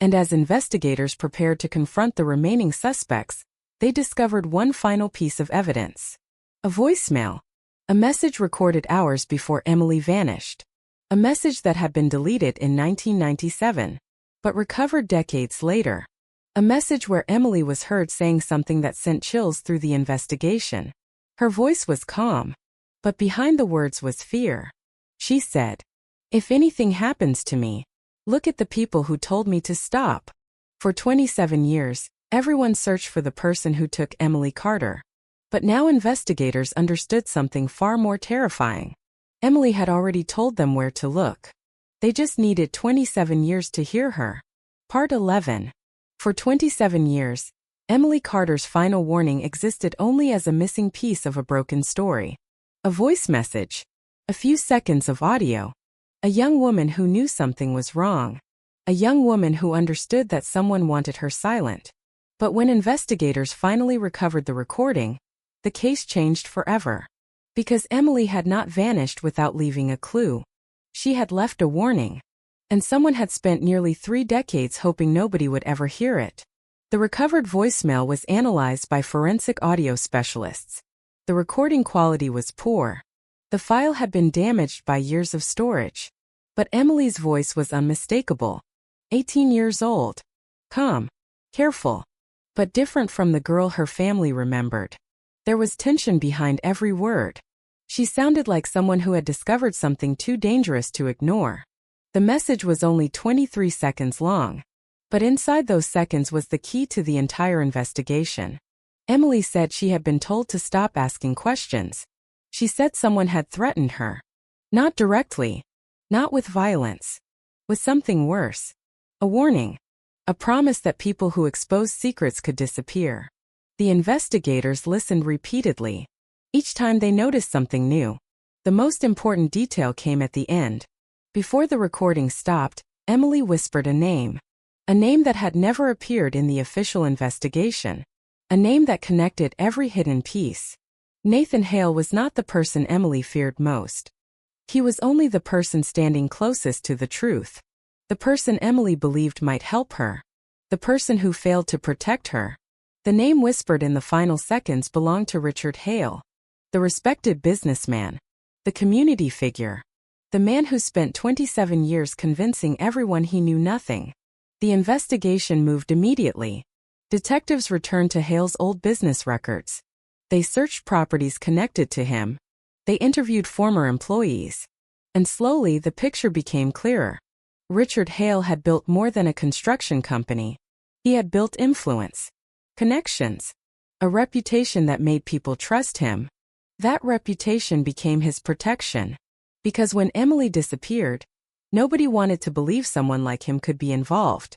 And as investigators prepared to confront the remaining suspects, they discovered one final piece of evidence. A voicemail. A message recorded hours before Emily vanished. A message that had been deleted in 1997, but recovered decades later. A message where Emily was heard saying something that sent chills through the investigation. Her voice was calm, but behind the words was fear. She said, "If anything happens to me, look at the people who told me to stop." For 27 years, everyone searched for the person who took Emily Carter. But now investigators understood something far more terrifying. Emily had already told them where to look. They just needed 27 years to hear her. Part 11. For 27 years, Emily Carter's final warning existed only as a missing piece of a broken story. A voice message. A few seconds of audio. A young woman who knew something was wrong. A young woman who understood that someone wanted her silent. But when investigators finally recovered the recording, the case changed forever. Because Emily had not vanished without leaving a clue. She had left a warning. And someone had spent nearly 3 decades hoping nobody would ever hear it. The recovered voicemail was analyzed by forensic audio specialists. The recording quality was poor. The file had been damaged by years of storage. But Emily's voice was unmistakable. 18 years old. Calm. Careful. But different from the girl her family remembered. There was tension behind every word. She sounded like someone who had discovered something too dangerous to ignore. The message was only 23 seconds long. But inside those seconds was the key to the entire investigation. Emily said she had been told to stop asking questions. She said someone had threatened her. Not directly. Not with violence. was something worse. A warning. A promise that people who exposed secrets could disappear. The investigators listened repeatedly. Each time they noticed something new. The most important detail came at the end. Before the recording stopped, Emily whispered a name. A name that had never appeared in the official investigation. A name that connected every hidden piece. Nathan Hale was not the person Emily feared most. He was only the person standing closest to the truth. The person Emily believed might help her. The person who failed to protect her. The name whispered in the final seconds belonged to Richard Hale. The respected businessman. The community figure. The man who spent 27 years convincing everyone he knew nothing. The investigation moved immediately. Detectives returned to Hale's old business records. They searched properties connected to him. They interviewed former employees. And slowly the picture became clearer. Richard Hale had built more than a construction company. He had built influence. Connections. A reputation that made people trust him. That reputation became his protection. Because when Emily disappeared, nobody wanted to believe someone like him could be involved.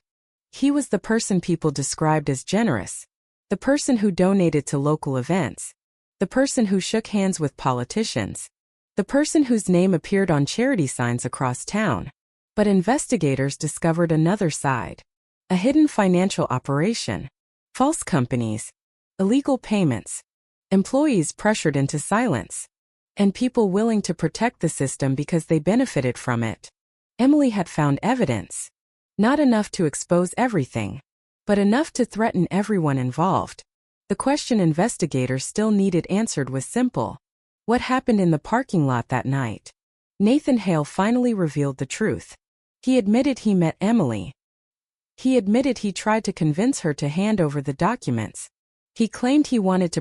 He was the person people described as generous. The person who donated to local events. The person who shook hands with politicians. The person whose name appeared on charity signs across town. But investigators discovered another side. A hidden financial operation. False companies. Illegal payments. Employees pressured into silence. And people willing to protect the system because they benefited from it. Emily had found evidence. Not enough to expose everything, but enough to threaten everyone involved. The question investigators still needed answered was simple. What happened in the parking lot that night? Nathan Hale finally revealed the truth. He admitted he met Emily. He admitted he tried to convince her to hand over the documents. He claimed he wanted to